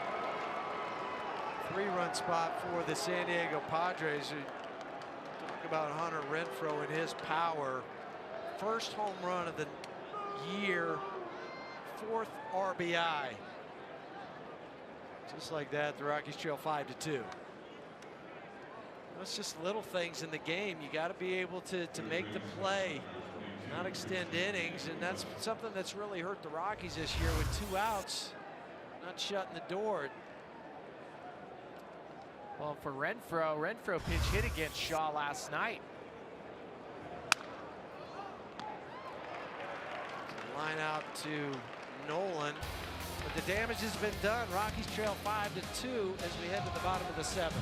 3-run spot for the San Diego Padres. Who talk about Hunter Renfroe and his power. First home run of the year. 4th RBI. Just like that, the Rockies trail 5-2. It's just little things in the game. You got to be able to make the play, not extend innings, and that's something that's really hurt the Rockies this year with 2 outs, not shutting the door. Well, for Renfroe pinch hit against Shaw last night. Line out to Nolan, but the damage has been done. Rockies trail 5-2 as we head to the bottom of the 7th.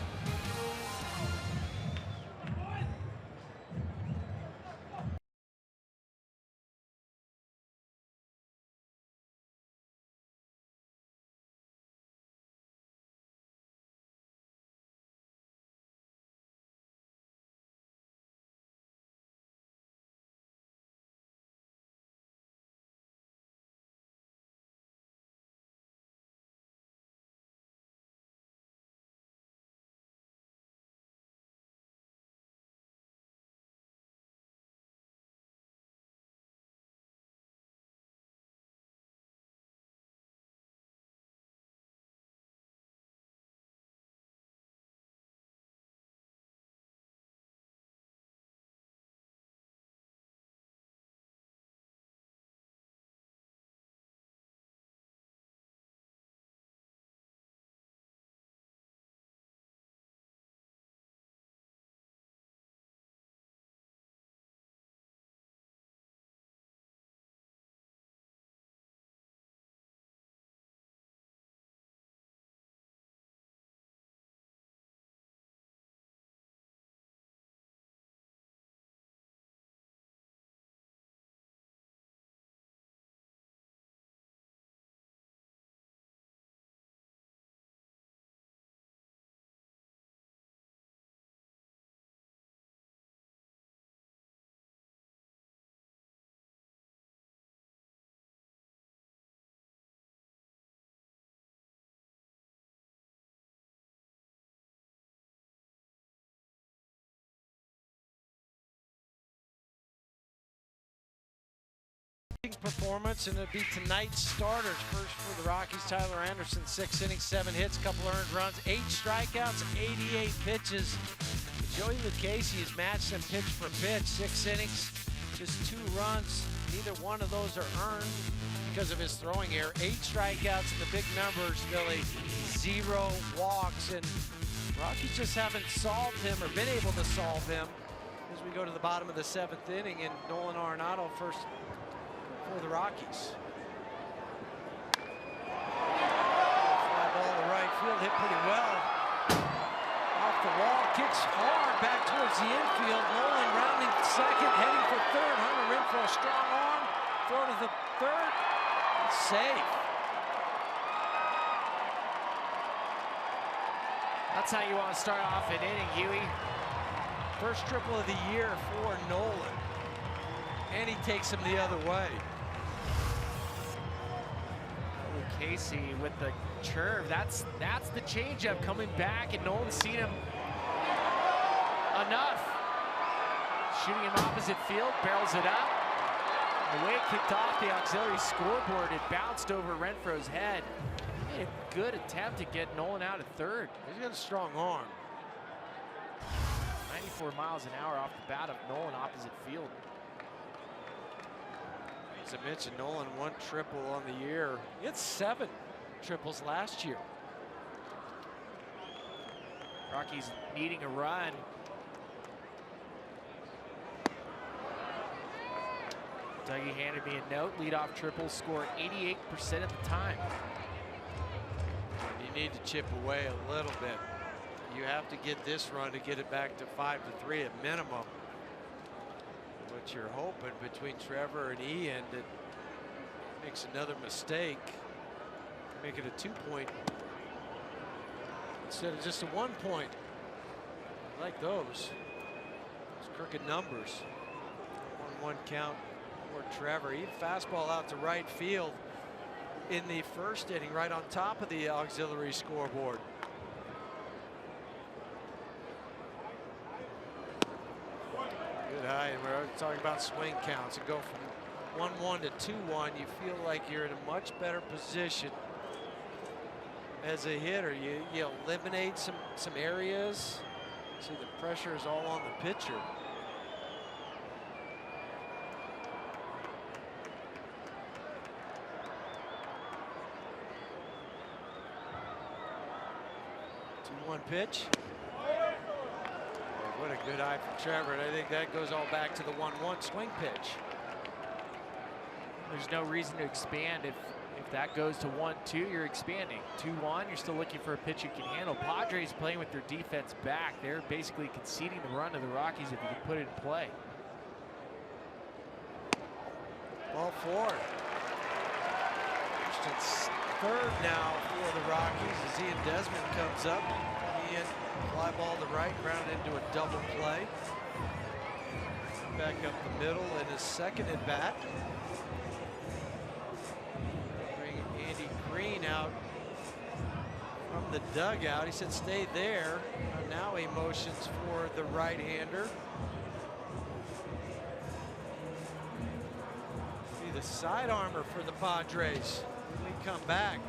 Performance, and it'll be tonight's starters. First for the Rockies, Tyler Anderson, 6 innings, 7 hits, couple earned runs, 8 strikeouts, 88 pitches. Joey Lucchesi has matched them pitch for pitch, 6 innings, just 2 runs. Neither one of those are earned because of his throwing error. 8 strikeouts, and the big numbers, Billy, 0 walks, and Rockies just haven't solved him or been able to solve him as we go to the bottom of the 7th inning, and Nolan Arenado first for the Rockies. Fly ball to right field, hit pretty well. Off the wall, kicks hard back towards the infield. Nolan rounding second, heading for third. Hunter in for a strong arm. Throw to the third. It's safe. That's how you want to start off an inning, Huey. First triple of the year for Nolan. And he takes him the other way. Casey with the curve. That's the changeup coming back, and Nolan's seen him enough. Shooting him opposite field, barrels it up. The way it kicked off the auxiliary scoreboard, it bounced over Renfroe's head. He made a good attempt to get Nolan out at third. He's got a strong arm. 94 miles an hour off the bat of Nolan opposite field. As I mentioned, Nolan 1 triple on the year. He had 7 triples last year. Rockies needing a run. Dougie handed me a note. Leadoff triple score 88% of the time. You need to chip away a little bit. You have to get this run to get it back to 5-3 at minimum. But you're hoping between Trevor and Ian that makes another mistake, make it a 2-point instead of just a 1-point. I like those crooked numbers. 1-1 count for Trevor. He fastball out to right field in the first inning, right on top of the auxiliary scoreboard. Good high, and we're talking about swing counts. And go from 1-1 to 2-1, you feel like you're in a much better position as a hitter. You eliminate some areas. See, the pressure is all on the pitcher. One pitch. What a good eye from Trevor, and I think that goes all back to the 1-1 swing pitch. There's no reason to expand. If that goes to 1-2, you're expanding. 2-1, you're still looking for a pitch you can handle. Padres playing with their defense back. They're basically conceding the run to the Rockies if you can put it in play. Ball 4. It's third now for the Rockies as Ian Desmond comes up. Ian fly ball to right, ground into a double play. Back up the middle in his second at bat. Bring Andy Green out from the dugout. He said stay there. Now he motions for the right-hander. Be the side armor for the Padres. We come back.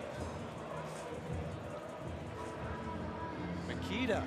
Makita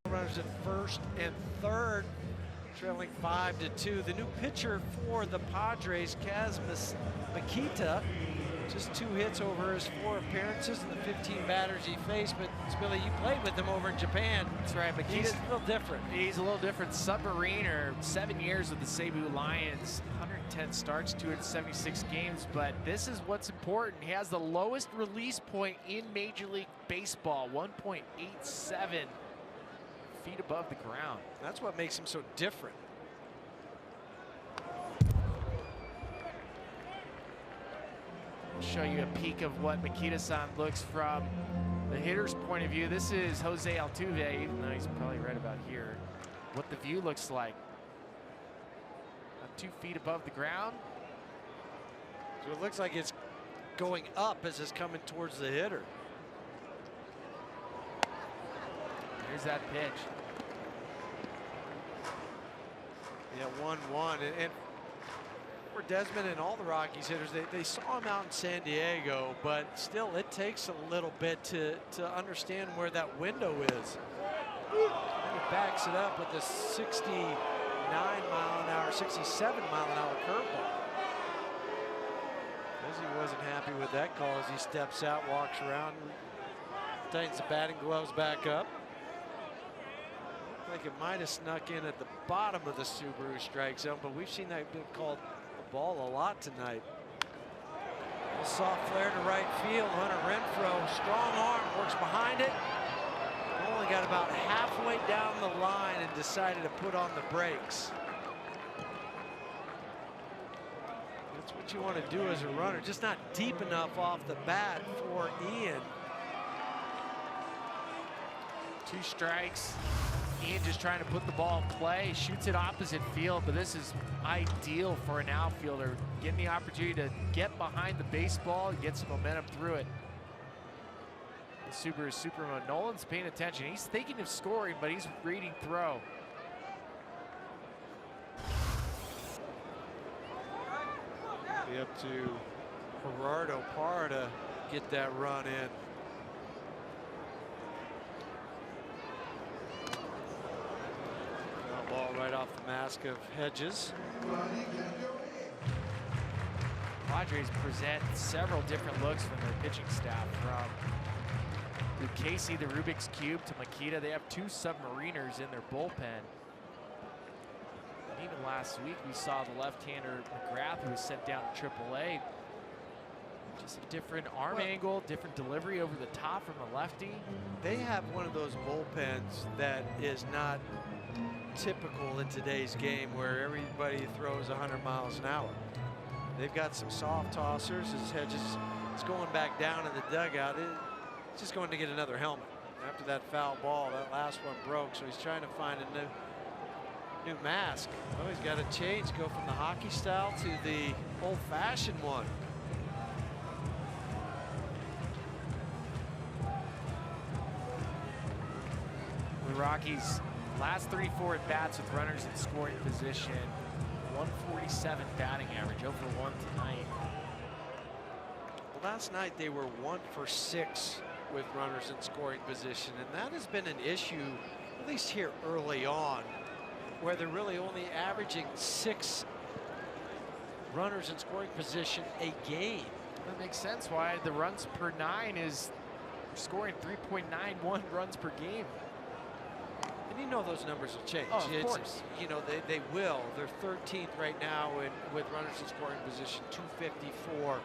Runners at first and third, trailing 5-2. The new pitcher for the Padres, Kaz Makita, just 2 hits over his 4 appearances and the 15 batters he faced. But Billy, you played with him over in Japan. That's right, but He's a little different. He's a little different. Submariner, 7 years with the Cebu Lions, 110 starts, 276 games. But this is what's important. He has the lowest release point in Major League Baseball, 1.87 feet above the ground. That's what makes him so different. I'll show you a peek of what Makita-san looks from the hitter's point of view. This is Jose Altuve, even though he's probably right about here. What the view looks like. 2 feet above the ground. So it looks like it's going up as it's coming towards the hitter. Here's that pitch. Yeah, 1-1. And for Desmond and all the Rockies hitters, they saw him out in San Diego, but still it takes a little bit to understand where that window is. And he backs it up with a 69-mile-an-hour, 67-mile-an-hour curveball. As he wasn't happy with that call as he steps out, walks around, tightens the batting gloves back up. Like it might have snuck in at the bottom of the Subaru strike zone, but we've seen that been called a ball a lot tonight. A soft flare to right field. Hunter Renfroe, strong arm, works behind it. Only got about halfway down the line and decided to put on the brakes. That's what you want to do as a runner, just not deep enough off the bat for Ian. 2 strikes. Ian just trying to put the ball in play, shoots it opposite field, but this is ideal for an outfielder, getting the opportunity to get behind the baseball, get some momentum through it. The Subaru Superman, Nolan's paying attention. He's thinking of scoring, but he's reading throw. Be up to Gerardo Parra to get that run in. Ball right off the mask of Hedges. Padres present several different looks from their pitching staff, from Casey, the Rubik's Cube, to Makita. They have 2 submariners in their bullpen. And even last week, we saw the left-hander McGrath, who was sent down to AAA. Just a different arm angle, different delivery over the top from the lefty. They have one of those bullpens that is not typical in today's game, where everybody throws 100 miles an hour. They've got some soft tossers as Hedges is going back down in the dugout. It's just going to get another helmet. After that foul ball, that last one broke, so he's trying to find a new mask. Oh, he's got to change, go from the hockey style to the old-fashioned one. The Rockies' last 34 at-bats with runners in scoring position, 147 batting average, 0 for 1 tonight. Well, last night they were 1 for 6 with runners in scoring position, and that has been an issue, at least here early on, where they're really only averaging 6 runners in scoring position a game. That makes sense why the runs per 9 is scoring 3.91 runs per game. And you know those numbers will change. Oh, of course. You know, they will. They're 13th right now with runners in scoring position, 254.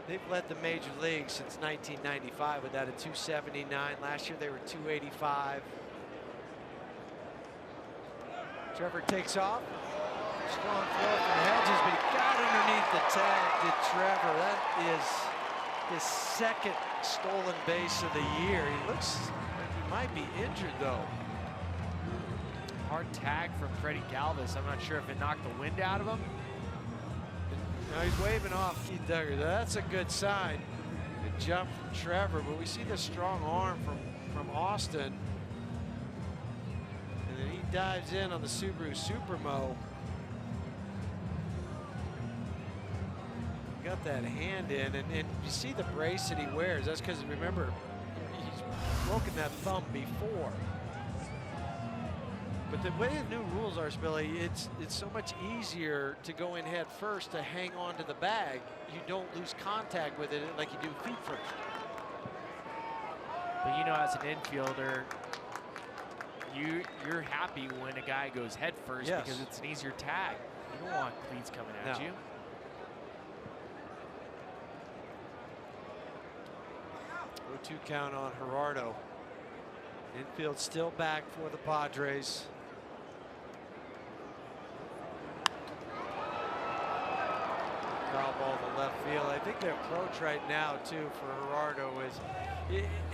They've led the major league since 1995 with that at 279. Last year they were 285. Trevor takes off. Strong throw from Hedges, but he got underneath the tag to Trevor. That is his 2nd stolen base of the year. He looks like he might be injured, though. Hard tag from Freddie Galvis. I'm not sure if it knocked the wind out of him. Now he's waving off Keith Duggar. That's a good sign. Good jump from Trevor, but we see the strong arm from Austin. And then he dives in on the Subaru Supermo. Got that hand in, and you see the brace that he wears. That's because, remember, he's broken that thumb before. But the way the new rules are, Spilly, it's so much easier to go in head first to hang on to the bag. You don't lose contact with it like you do feet first. But you know, as an infielder, you're happy when a guy goes head first because it's an easier tag. You don't want cleats coming at you. 0-2 count on Gerardo. Infield still back for the Padres. Foul ball to left field. I think the approach right now, too, for Gerardo is,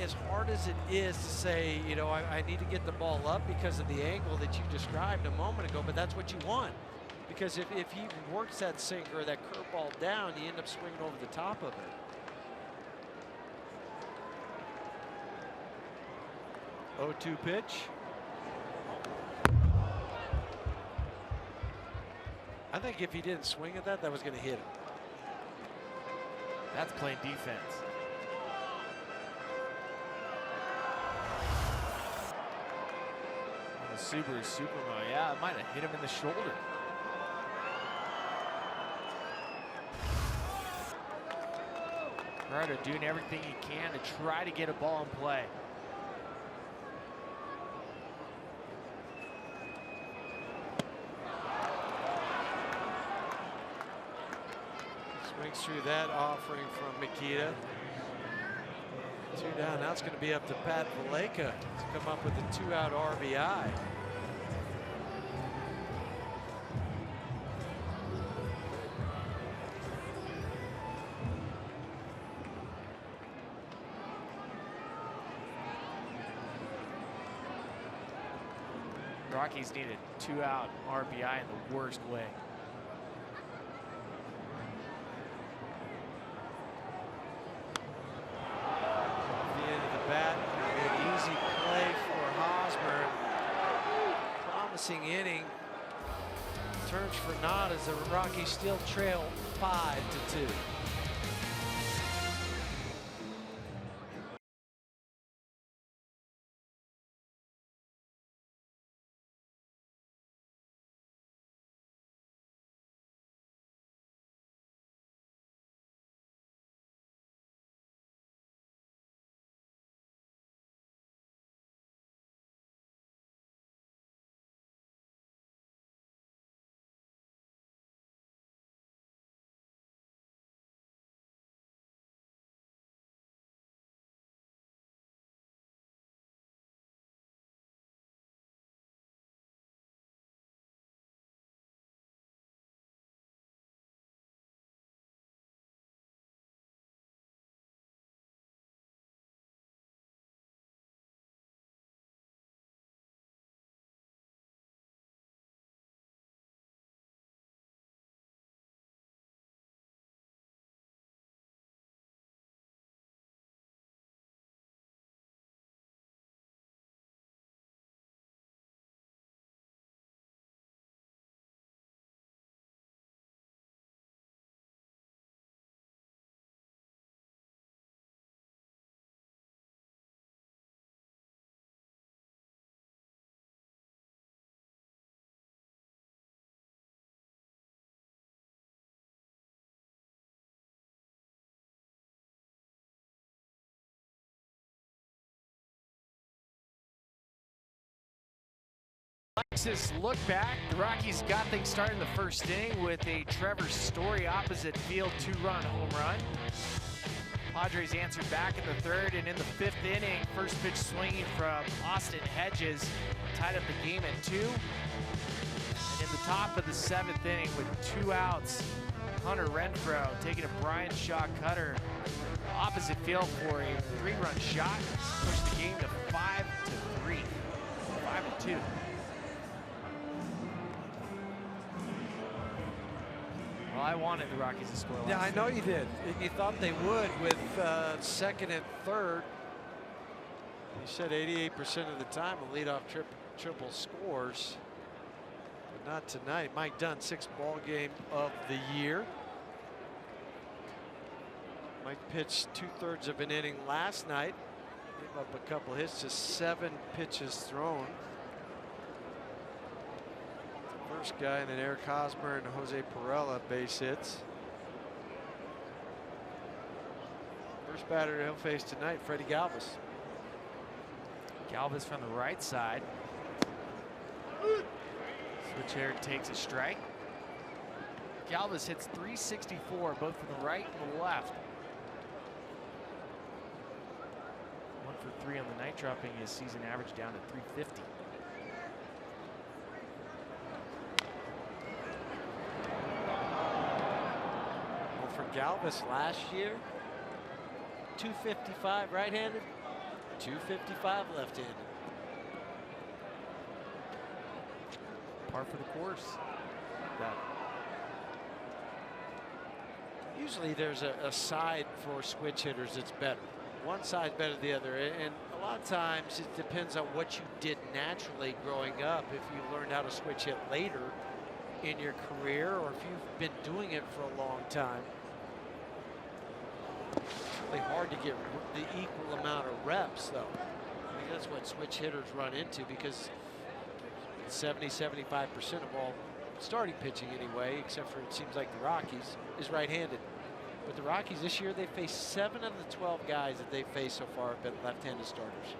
as hard as it is to say, you know, I need to get the ball up because of the angle that you described a moment ago, but that's what you want. Because if he works that sinker or that curveball down, you end up swinging over the top of it. 0-2 pitch. I think if he didn't swing at that, that was going to hit him. That's playing defense. The Subaru Supermo, yeah, it might have hit him in the shoulder. Gerardo doing everything he can to try to get a ball in play. Swings through that offering from Mikita. 2 down. Now it's going to be up to Pat Valleca to come up with a 2-out RBI. Rockies need a 2-out RBI in the worst way. The end of the bat, an easy play for Hosmer. Promising inning. Turns for naught as the Rockies still trail 5-2. Alexis look back. The Rockies got things started in the first inning with a Trevor Story opposite field 2-run home run. Padres answered back in the third, and in the 5th inning, first pitch swinging from Austin Hedges tied up the game at 2. And in the top of the 7th inning with 2 outs, Hunter Renfroe taking a Brian Shaw cutter opposite field for a 3-run shot, pushed the game to 5-3, 5-2. Well, I wanted the Rockies to score. Yeah, I know you did. You thought they would with 2nd and 3rd. You said 88% of the time a leadoff triple scores. But not tonight. Mike Dunn, 6th ball game of the year. Mike pitched 2/3 of an inning last night Gave up a couple hits, just 7 pitches thrown. First guy, and then Eric Hosmer and Jose Perella base hits. First batter he'll face tonight, Freddie Galvis. Galvis from the right side. Switch hitter takes a strike. Galvis hits .364, both from the right and the left. 1 for 3 on the night, dropping his season average down to .350. Well, for Galvis last year, 255 right-handed, 255 left-handed. Par for the course. That. Usually there's a side for switch hitters that's better. One side's better than the other, and a lot of times it depends on what you did naturally growing up. If you learned how to switch hit later in your career, or if you've been doing it for a long time. It's really hard to get the equal amount of reps, though. I think that's what switch hitters run into, because 70–75% of all starting pitching anyway, except for it seems like the Rockies, is right-handed. But the Rockies this year, they faced 7 of the 12 guys that they've faced so far have been left-handed starters.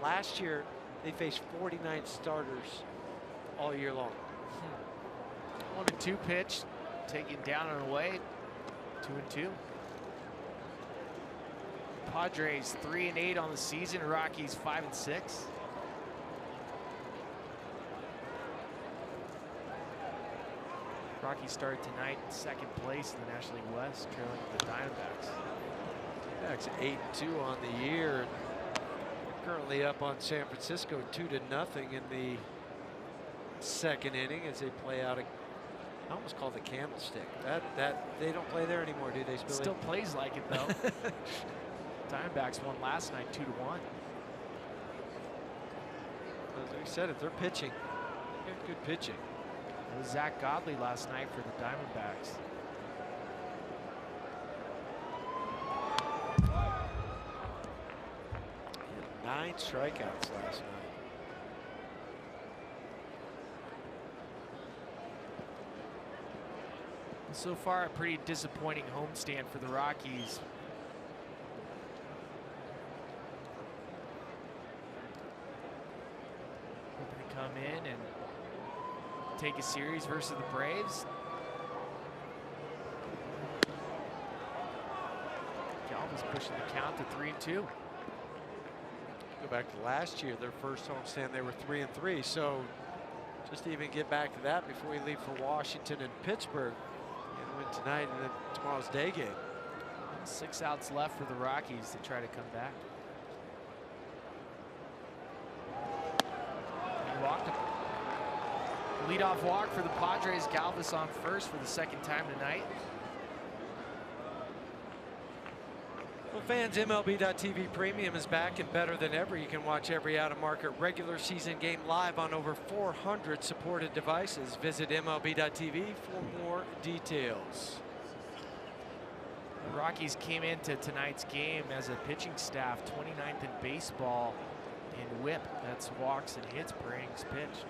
Last year, they faced 49 starters all year long. 1-2 pitch, taken down and away, 2-2. Padres 3-8 on the season, Rockies 5-6. Rockies started tonight in 2nd place in the National League West, trailing the Diamondbacks. Diamondbacks 8-2 on the year. They're currently up on San Francisco 2-0 in the 2nd inning as they play out a, I almost call it the Candlestick. That they don't play there anymore, do they? Still plays like it though. Diamondbacks won last night 2-1. As we said, if they're pitching, they got good pitching. It was Zach Godley last night for the Diamondbacks. He had 9 strikeouts last night. So far, a pretty disappointing homestand for the Rockies. Hoping to come in and take a series versus the Braves. Galvis pushing the count to 3-2. Go back to last year, their first homestand, they were 3-3. So just to even get back to that before we leave for Washington and Pittsburgh, and win tonight and then tomorrow's day game. 6 outs left for the Rockies to try to come back. He walked him. Leadoff walk for the Padres. Galvis on first for the 2nd time tonight. Well, fans, MLB.TV Premium is back and better than ever. You can watch every out-of-market regular season game live on over 400 supported devices. Visit MLB.TV for more details. The Rockies came into tonight's game as a pitching staff, 29th in baseball in WHIP. That's walks and hits per innings pitched.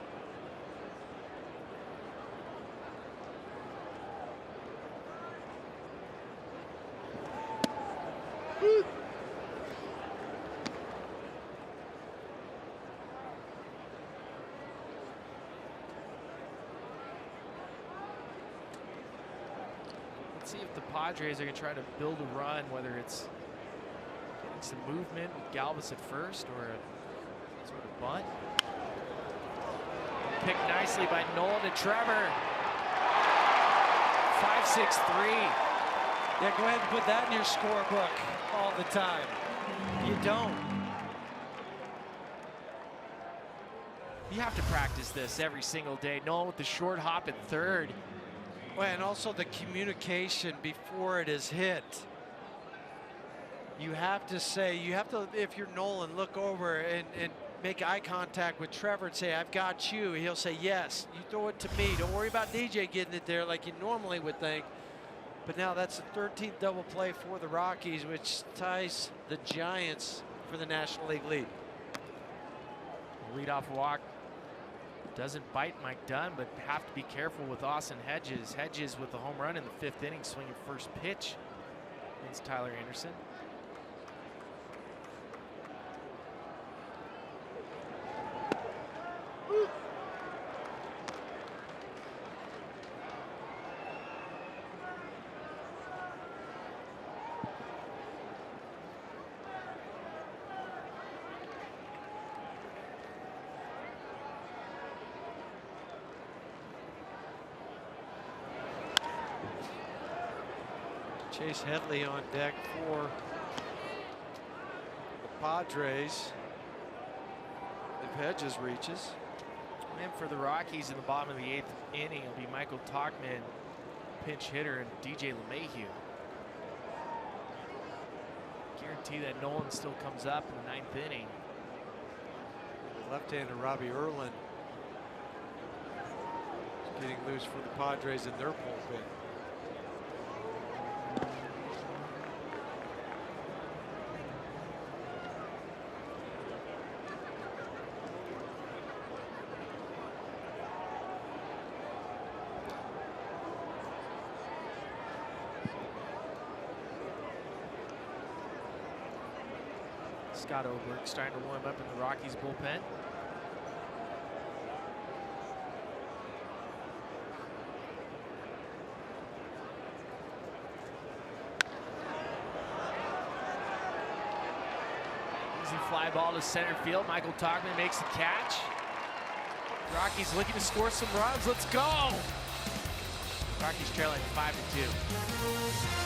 Let's see if the Padres are going to try to build a run, whether it's getting some movement with Galvis at first or a sort of bunt. Picked nicely by Nolan to Trevor. 5-6-3. Yeah, go ahead and put that in your scorebook all the time. You don't. You have to practice this every single day. Nolan with the short hop at 3rd. Well, and also the communication before it is hit. You have to say, if you're Nolan, look over and make eye contact with Trevor and say, I've got you. He'll say, yes, you throw it to me. Don't worry about DJ getting it there like you normally would think. But now that's the 13th double play for the Rockies, which ties the Giants for the National League lead. Leadoff walk doesn't bite Mike Dunn, but have to be careful with Austin Hedges. Hedges with the home run in the 5th inning, swinging first pitch against Tyler Anderson. Chase Headley on deck for the Padres. If Hedges reaches. And for the Rockies in the bottom of the 8th inning, it'll be Michael Tauchman, pinch hitter, and DJ LeMahieu. Guarantee that Nolan still comes up in the 9th inning. Left-hander Robbie Erlin is getting loose for the Padres in their bullpen. Scott Oberg starting to warm up in the Rockies bullpen. Easy fly ball to center field. Michael Tauchman makes the catch. Rockies looking to score some runs. Let's go! Rockies trailing 5-2.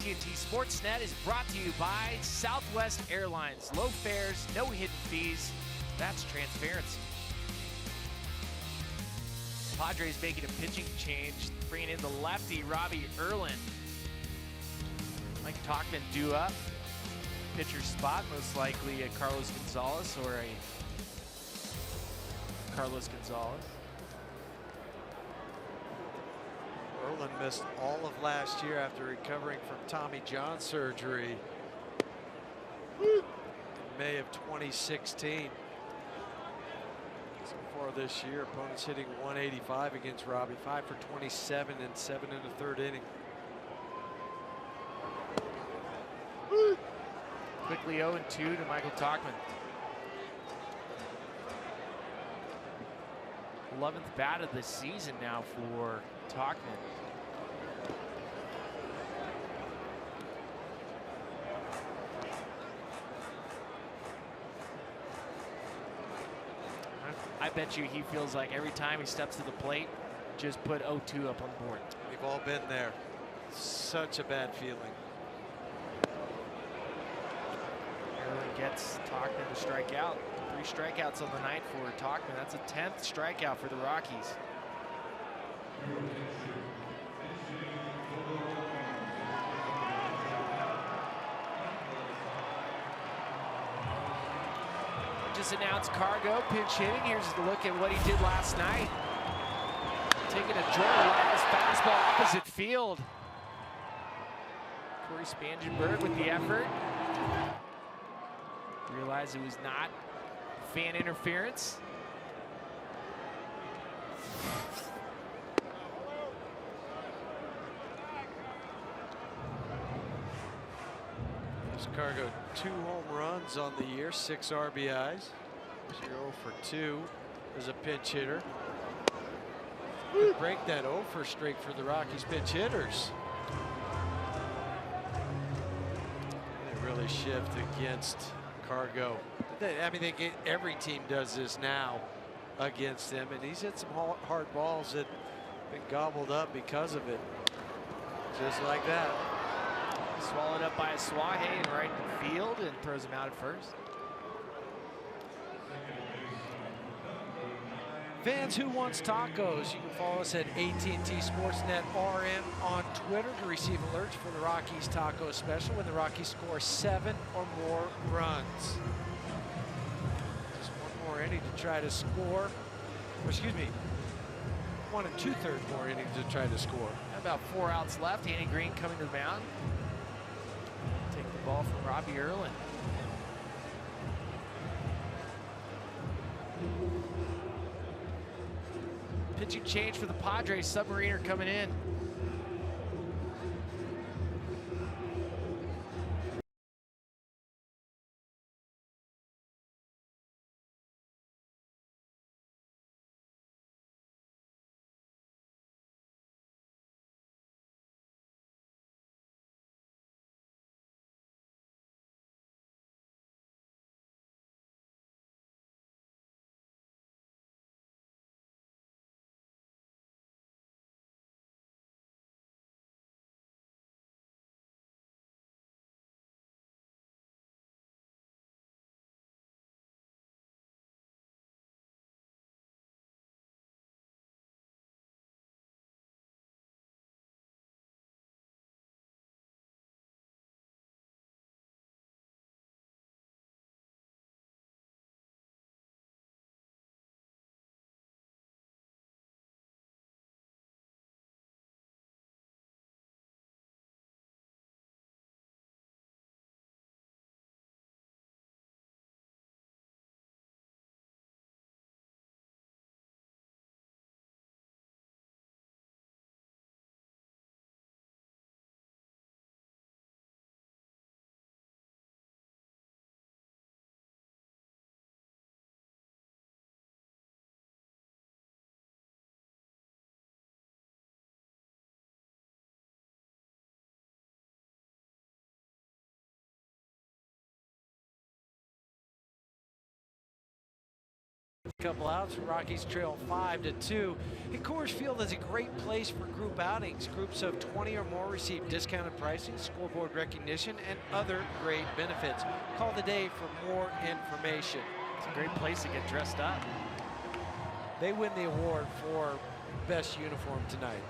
AT Sportsnet is brought to you by Southwest Airlines. Low fares, no hidden fees. That's transparency. Padres making a pitching change, bringing in the lefty Robbie Erlin. Mike Tauchman due up. Pitcher spot, most likely a Carlos Gonzalez or a Carlos Gonzalez. Erlin missed all of last year after recovering from Tommy John surgery in May of 2016. So far this year, opponents hitting 185 against Robbie, 5 for 27 and 7 in the 3rd inning. Quickly 0-2 to Michael Tauchman. 11th bat of the season now for Tauchman. I bet you he feels like every time he steps to the plate, just put 0-2 up on the board. We've all been there. Such a bad feeling. Erlen gets Tauchman to strike out. 3 strikeouts on the night for Tauchman. That's a 10th strikeout for the Rockies. Just announced Cargo pinch hitting. Here's a look at what he did last night. Taking a dribble at his fastball opposite field. Corey Spangenberg with the effort. Realized it was not fan interference. Cargo 2 home runs on the year, 6 RBIs. 0 for 2 as a pinch hitter. Could break that 0 for streak for the Rockies pinch hitters. They really shift against Cargo. I mean, every team does this now against him, and he's hit some hard balls that have been gobbled up because of it. Just like that. Swallowed up by a Swahe in right field and throws him out at first. Fans, who wants tacos? You can follow us at AT&T Sportsnet RM on Twitter to receive alerts for the Rockies taco special when the Rockies score 7 or more runs. Just one more inning to try to score. Or excuse me, 1 2/3 more innings to try to score. About 4 outs left. Andy Green coming to the mound. Take the ball from Robbie Erlen. Pitching change for the Padres. Submariner coming in. Couple outs, Rockies trail 5-2. And Coors Field is a great place for group outings. Groups of 20 or more receive discounted pricing, scoreboard recognition, and other great benefits. Call today for more information. It's a great place to get dressed up. They win the award for best uniform tonight.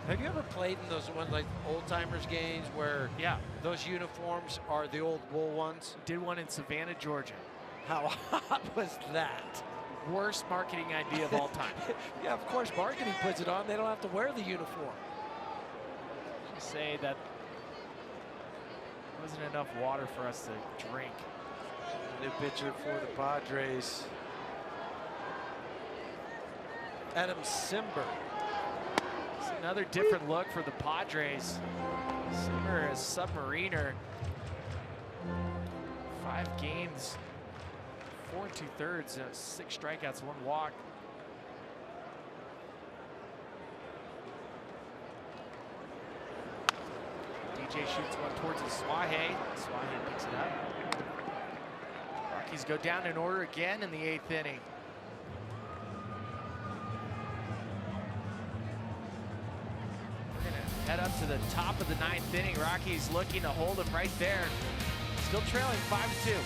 Have you ever played in those ones like old timers games where those uniforms are the old wool ones? Did one in Savannah, Georgia. How hot was that? Worst marketing idea of all time. Yeah, of course, marketing puts it on. They don't have to wear the uniform. Just say that wasn't enough water for us to drink. New pitcher for the Padres, Adam Simber. It's another different look for the Padres. Simmer is Submariner. 5 games. 4 2/3, 6 strikeouts, 1 walk. DJ shoots one towards the Swahe. Swahe picks it up. Rockies go down in order again in the 8th inning. We're gonna head up to the top of the 9th inning. Rockies looking to hold them right there. Still trailing 5-2.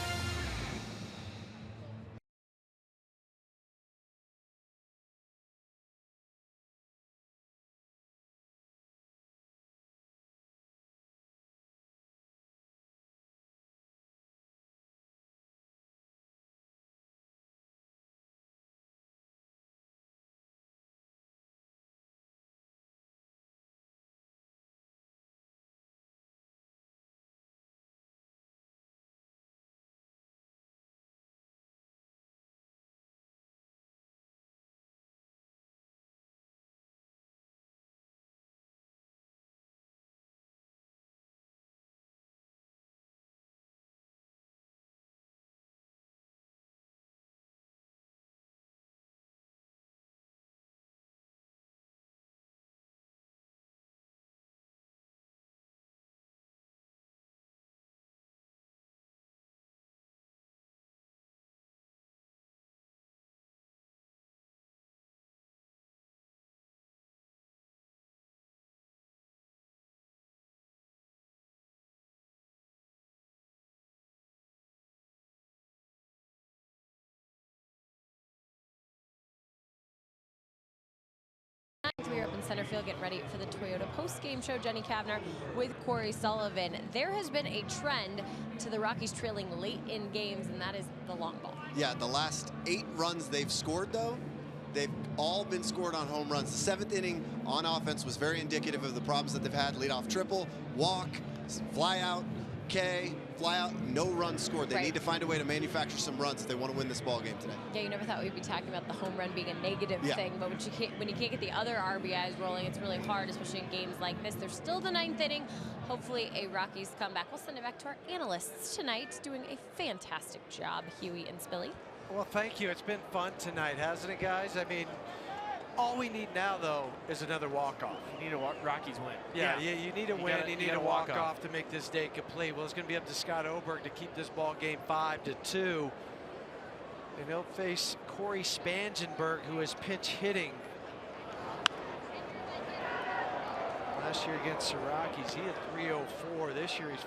We are up in center field getting ready for the Toyota post-game show. Jenny Kavner with Corey Sullivan. There has been a trend to the Rockies trailing late in games, and that is the long ball. Yeah, the last 8 runs they've scored, though, they've all been scored on home runs. The 7th inning on offense was very indicative of the problems that they've had. Leadoff triple, walk, fly out, K, fly out, no runs scored. They need to find a way to manufacture some runs if they want to win this ball game today. Yeah, you never thought we'd be talking about the home run being a negative thing, but when you can't get the other RBIs rolling, it's really hard, especially in games like this. There's still the 9th inning. Hopefully a Rockies comeback. We'll send it back to our analysts tonight, doing a fantastic job, Huey and Spilly. Well, thank you. It's been fun tonight, hasn't it, guys? I mean, all we need now, though, is another walk-off. You need a Rockies win. Yeah, you need a win. You need a walk-off to make this day complete. Well, it's going to be up to Scott Oberg to keep this ball game 5-2. And he'll face Corey Spangenberg, who is pinch hitting. Last year against the Rockies, he had 304. This year he's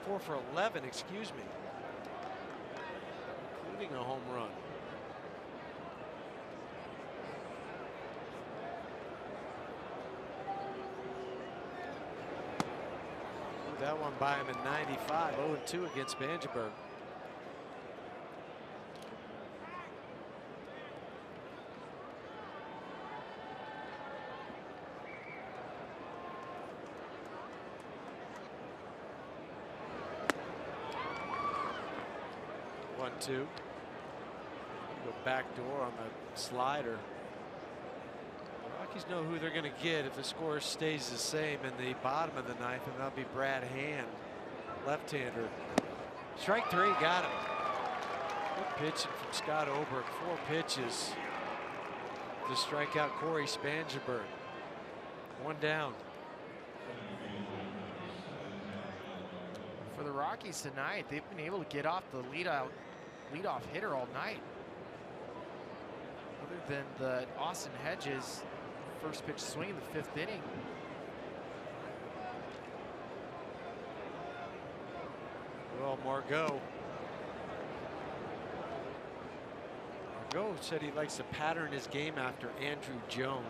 4 for 11, excuse me, including a home run. That one by him in 95, 0-2 against Spangenberg. One, two. Go back door on the slider. Rockies know who they're going to get if the score stays the same in the bottom of the 9th, and that'll be Brad Hand, left-hander. Strike 3, got him. Good pitching from Scott Oberg. 4 pitches to strike out Corey Spangenberg. 1 down. For the Rockies tonight, they've been able to get off the leadoff hitter all night. Other than the Austin Hedges first pitch swing in the 5th inning. Well, Margot said he likes to pattern his game after Adam Jones.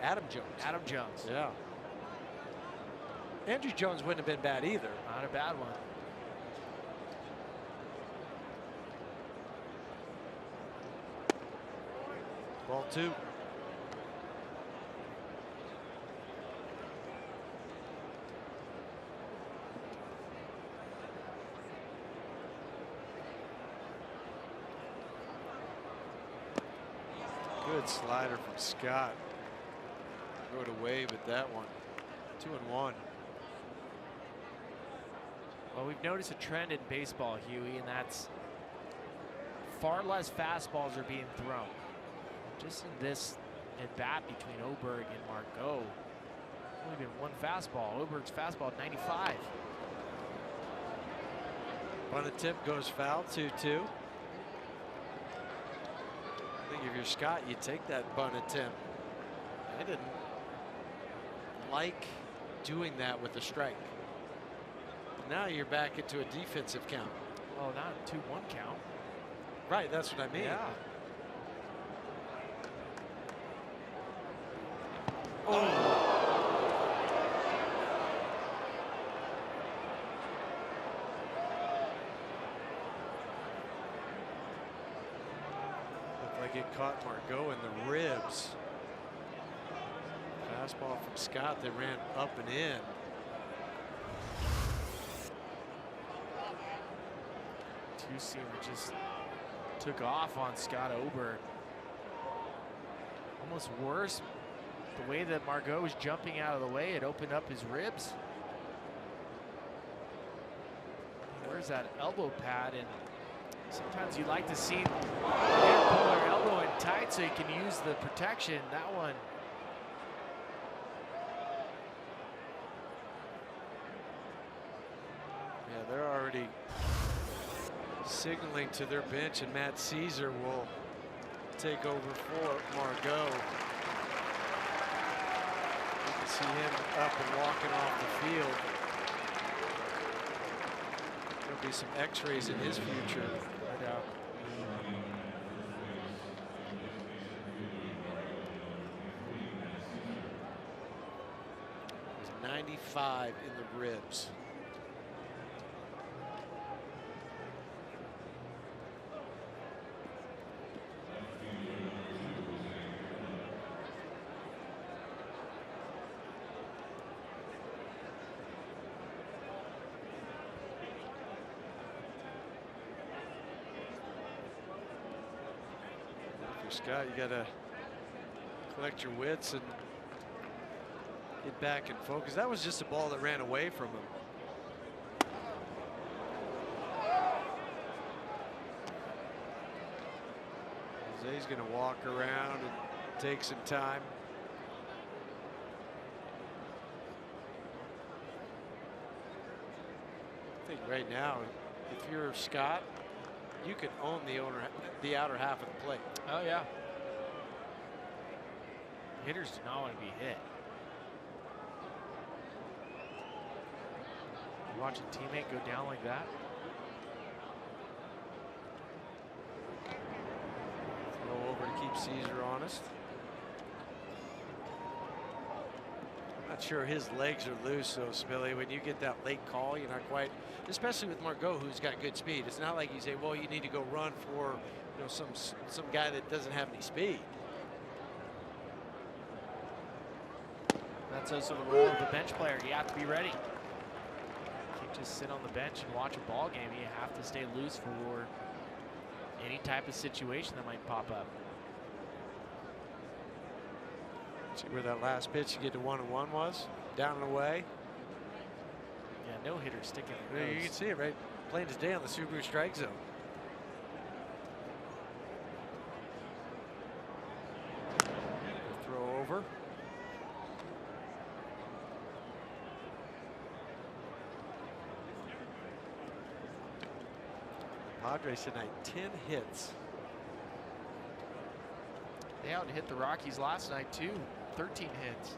Adam Jones. Yeah. Andrew Jones wouldn't have been bad either. Not a bad one. Ball 2. Good slider from Scott. Rode a wave at that one. 2-1. Well, we've noticed a trend in baseball, Huey, and that's far less fastballs are being thrown. Just in this at bat between Oberg and Margot, only been 1 fastball. Oberg's fastball at 95. Bunt attempt goes foul, 2-2. I think if you're Scott, you take that bunt attempt. I didn't. like doing that with a strike. Now you're back into a defensive count. Well, not a 2-1 count. Right, that's what I mean. Yeah. Looked like it caught Margot in the ribs. Fastball from Scott that ran up and in. Two-seamer just took off on Scott Ober. Almost worse. The way that Margot was jumping out of the way, it opened up his ribs. Where's that elbow pad? And sometimes you like to see him pull their elbow in tight so you can use the protection. That one. Yeah, they're already signaling to their bench, and Matt Caesar will take over for Margot. You can see him up and walking off the field. There'll be some x-rays in his future. No doubt. 95 in the ribs. Scott, you got to collect your wits and get back in focus. That was just a ball that ran away from him. Jose's going to walk around and take some time. I think right now, if you're Scott, you can own the outer half of the plate. Oh, yeah. Hitters do not want to be hit. You watch a teammate go down like that. Throw over to keep Caesar honest. I'm not sure his legs are loose, so Spilly, when you get that late call, you're not quite, especially with Margot, who's got good speed. It's not like you say, well, you need to go run for, you know, some guy that doesn't have any speed. That's also the role of the bench player. You have to be ready. You can't just sit on the bench and watch a ball game. You have to stay loose for any type of situation that might pop up. See where that last pitch to get to 1-1 was? Down and away. Yeah, no hitter sticking. Yeah, you can see it right plain as day on the Subaru strike zone. Throw over. Padres tonight, 10 hits. They out hit the Rockies last night too. 13 hits.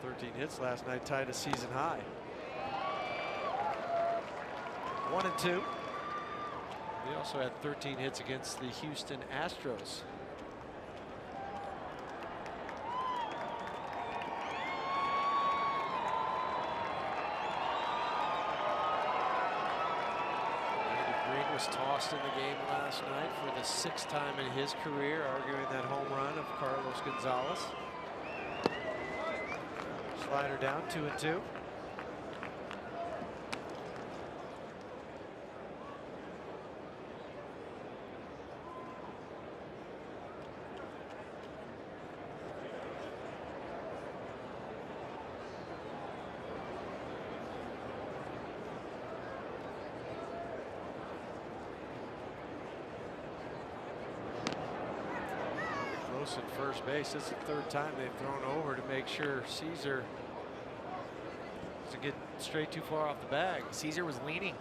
13 hits last night, tied a season high. 1-2. They also had 13 hits against the Houston Astros. Was tossed in the game last night for the 6th time in his career, arguing that home run of Carlos Gonzalez. Slider down, 2-2. At first base. It's the 3rd time they've thrown over to make sure Caesar doesn't get straight too far off the bag. Caesar was leaning.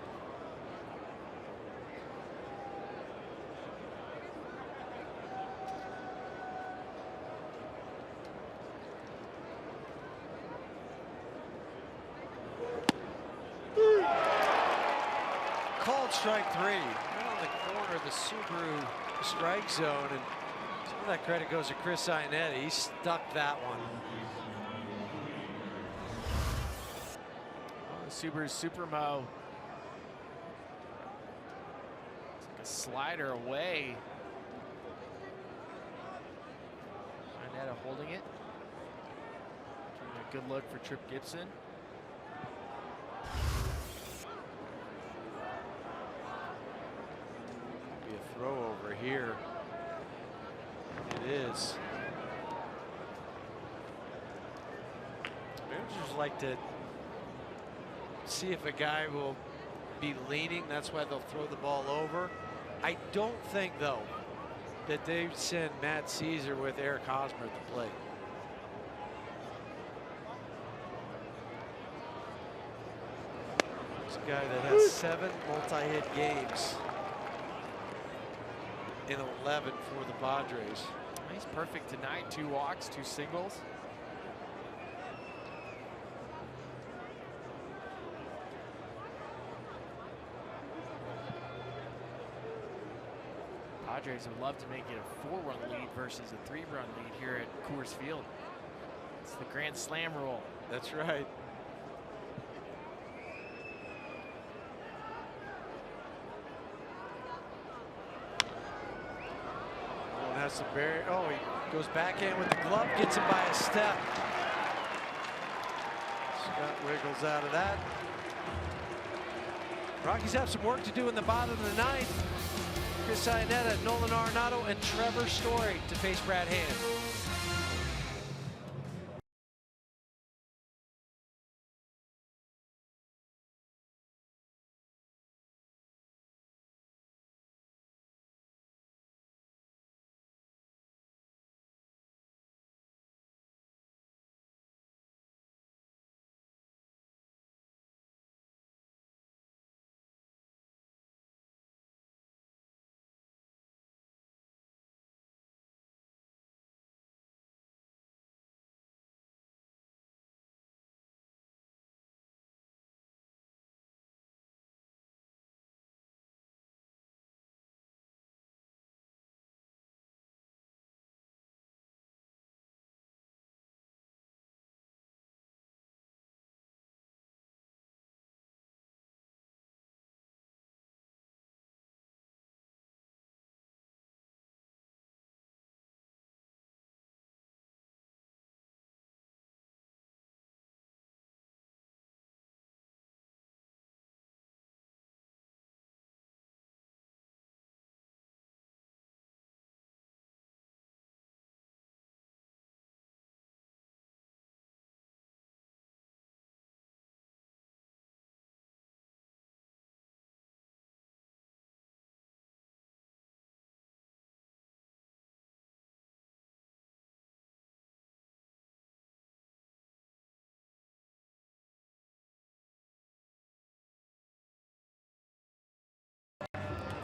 strike 3. Right on the corner of the Subaru strike zone, and some of that credit goes to Chris Ionetti. He stuck that one. Oh, Subaru Supermo. It's like a slider away. Ionetta holding it. Taking a good look for Trip Gibson. Be a throw over here. It is. Managers like to see if a guy will be leaning. That's why they'll throw the ball over. I don't think, though, that they send Matt Caesar with Eric Hosmer at the plate. It's a guy that has 7 multi-hit games in 11 for the Padres. He's perfect tonight. 2 walks, 2 singles. Padres would love to make it a 4-run lead versus a 3-run lead here at Coors Field. It's the Grand Slam rule. That's right. Oh, has to bury. Oh, he goes back in with the glove, gets him by a step. Scott wiggles out of that. Rockies have some work to do in the bottom of the 9th. Chris Ionetta, Nolan Arenado, and Trevor Story to face Brad Hand.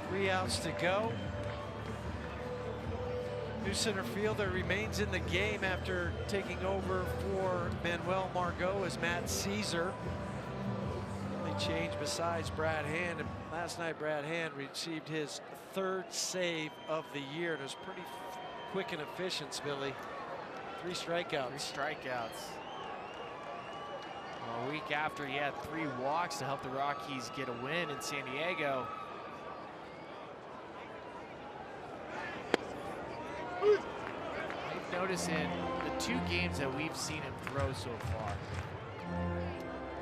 Three outs to go. New center fielder remains in the game after taking over for Manuel Margot as Matt Caesar. Only change besides Brad Hand. And last night Brad Hand received his 3rd save of the year. And it was pretty quick and efficient, Billy. 3 strikeouts. 3 strikeouts. Well, a week after he had 3 walks to help the Rockies get a win in San Diego. You've noticed in the 2 games that we've seen him throw so far,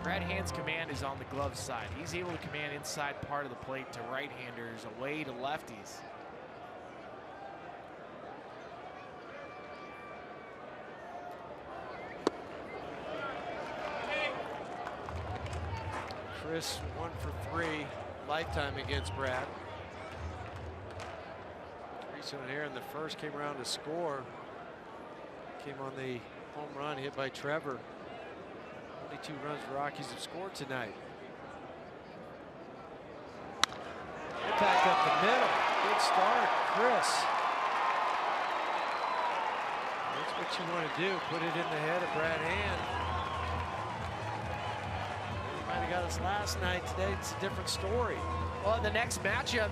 Brad Hand's command is on the glove side. He's able to command inside part of the plate to right-handers, away to lefties. Chris 1 for 3 lifetime against Brad. Recent here in the first, came around to score. Came on the home run hit by Trevor. Only 2 runs the Rockies have scored tonight. Impact up the middle. Good start, Chris. That's what you want to do. Put it in the head of Brad Hand. He might have got us last night. Today it's a different story. Well, the next matchup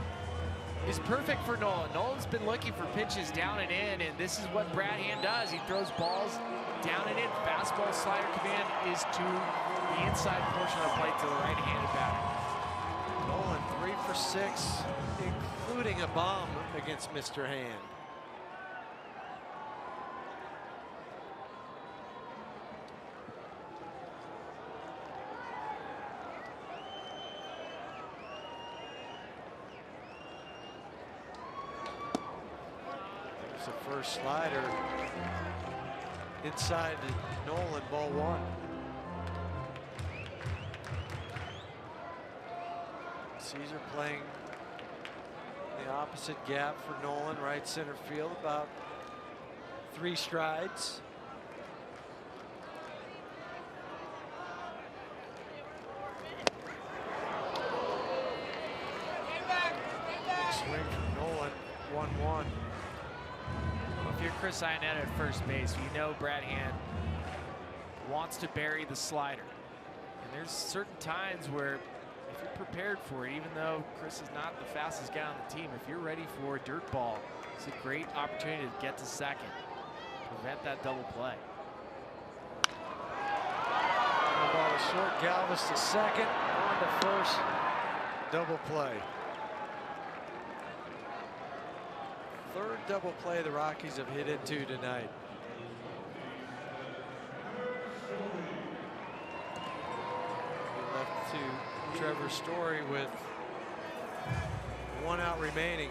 is perfect for Nolan. Nolan's been looking for pitches down and in, and this is what Brad Hand does. He throws balls down and in. Fastball slider command is to the inside portion of the plate to the right-handed batter. Nolan 3 for 6, including a bomb against Mr. Hand. There's the first slider inside Nolan, ball 1. Caesar playing the opposite gap for Nolan, right center field, about 3 strides. Swing from Nolan, 1-1. If you're Chris Ionetta at first base, you know Brad Hand wants to bury the slider. And there's certain times where if you're prepared for it, even though Chris is not the fastest guy on the team, if you're ready for a dirt ball, it's a great opportunity to get to second, prevent that double play. Ball to short, Galvis to second, on to first, double play. Third double play the Rockies have hit into tonight. Left to Trevor Story with 1 out remaining.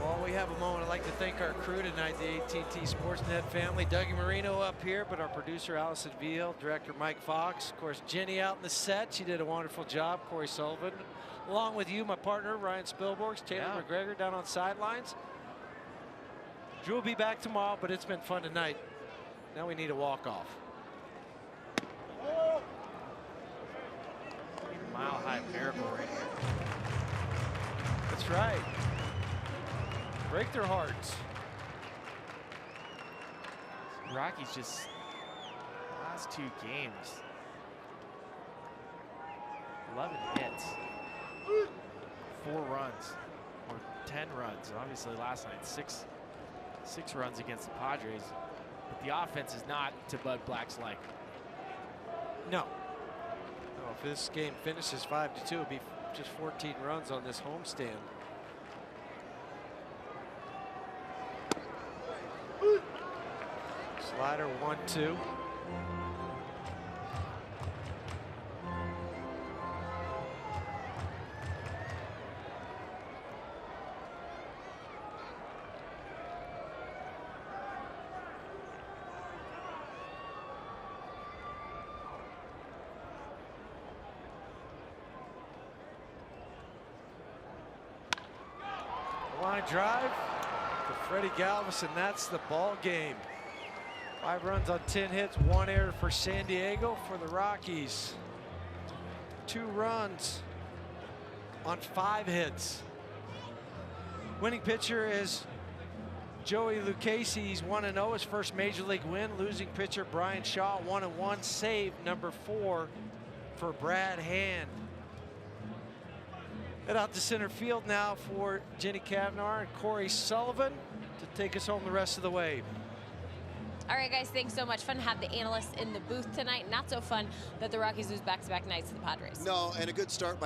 While we have a moment, I'd like to thank our crew tonight, the AT&T Sportsnet family. Dougie Marino up here, but our producer Allison Veal, director Mike Fox, of course Jenny out in the set. She did a wonderful job. Corey Sullivan, along with you, my partner Ryan Spilborgs, Taylor McGregor down on sidelines. Drew will be back tomorrow, but it's been fun tonight. Now we need a walk-off. Mile-high miracle right here. That's right. Break their hearts. Rockies just last 2 games, 11 hits, 4 runs, or 10 runs. Obviously last night, six runs against the Padres. But the offense is not to Bud Black's liking. No. No, if this game finishes 5-2, it'll be just 14 runs on this homestand. Slider 1-2. Line drive to Freddie Galvis, and that's the ball game. 5 runs on 10 hits, 1 error for San Diego. For the Rockies, 2 runs on 5 hits. Winning pitcher is Joey Lucchesi. He's 1-0, his first major league win. Losing pitcher Brian Shaw, 1-1. Save number 4 for Brad Hand. Head out to center field now for Jenny Cavnar and Corey Sullivan to take us home the rest of the way. All right, guys, thanks so much. Fun to have the analysts in the booth tonight. Not so fun that the Rockies lose back-to-back nights to the Padres. No, and a good start by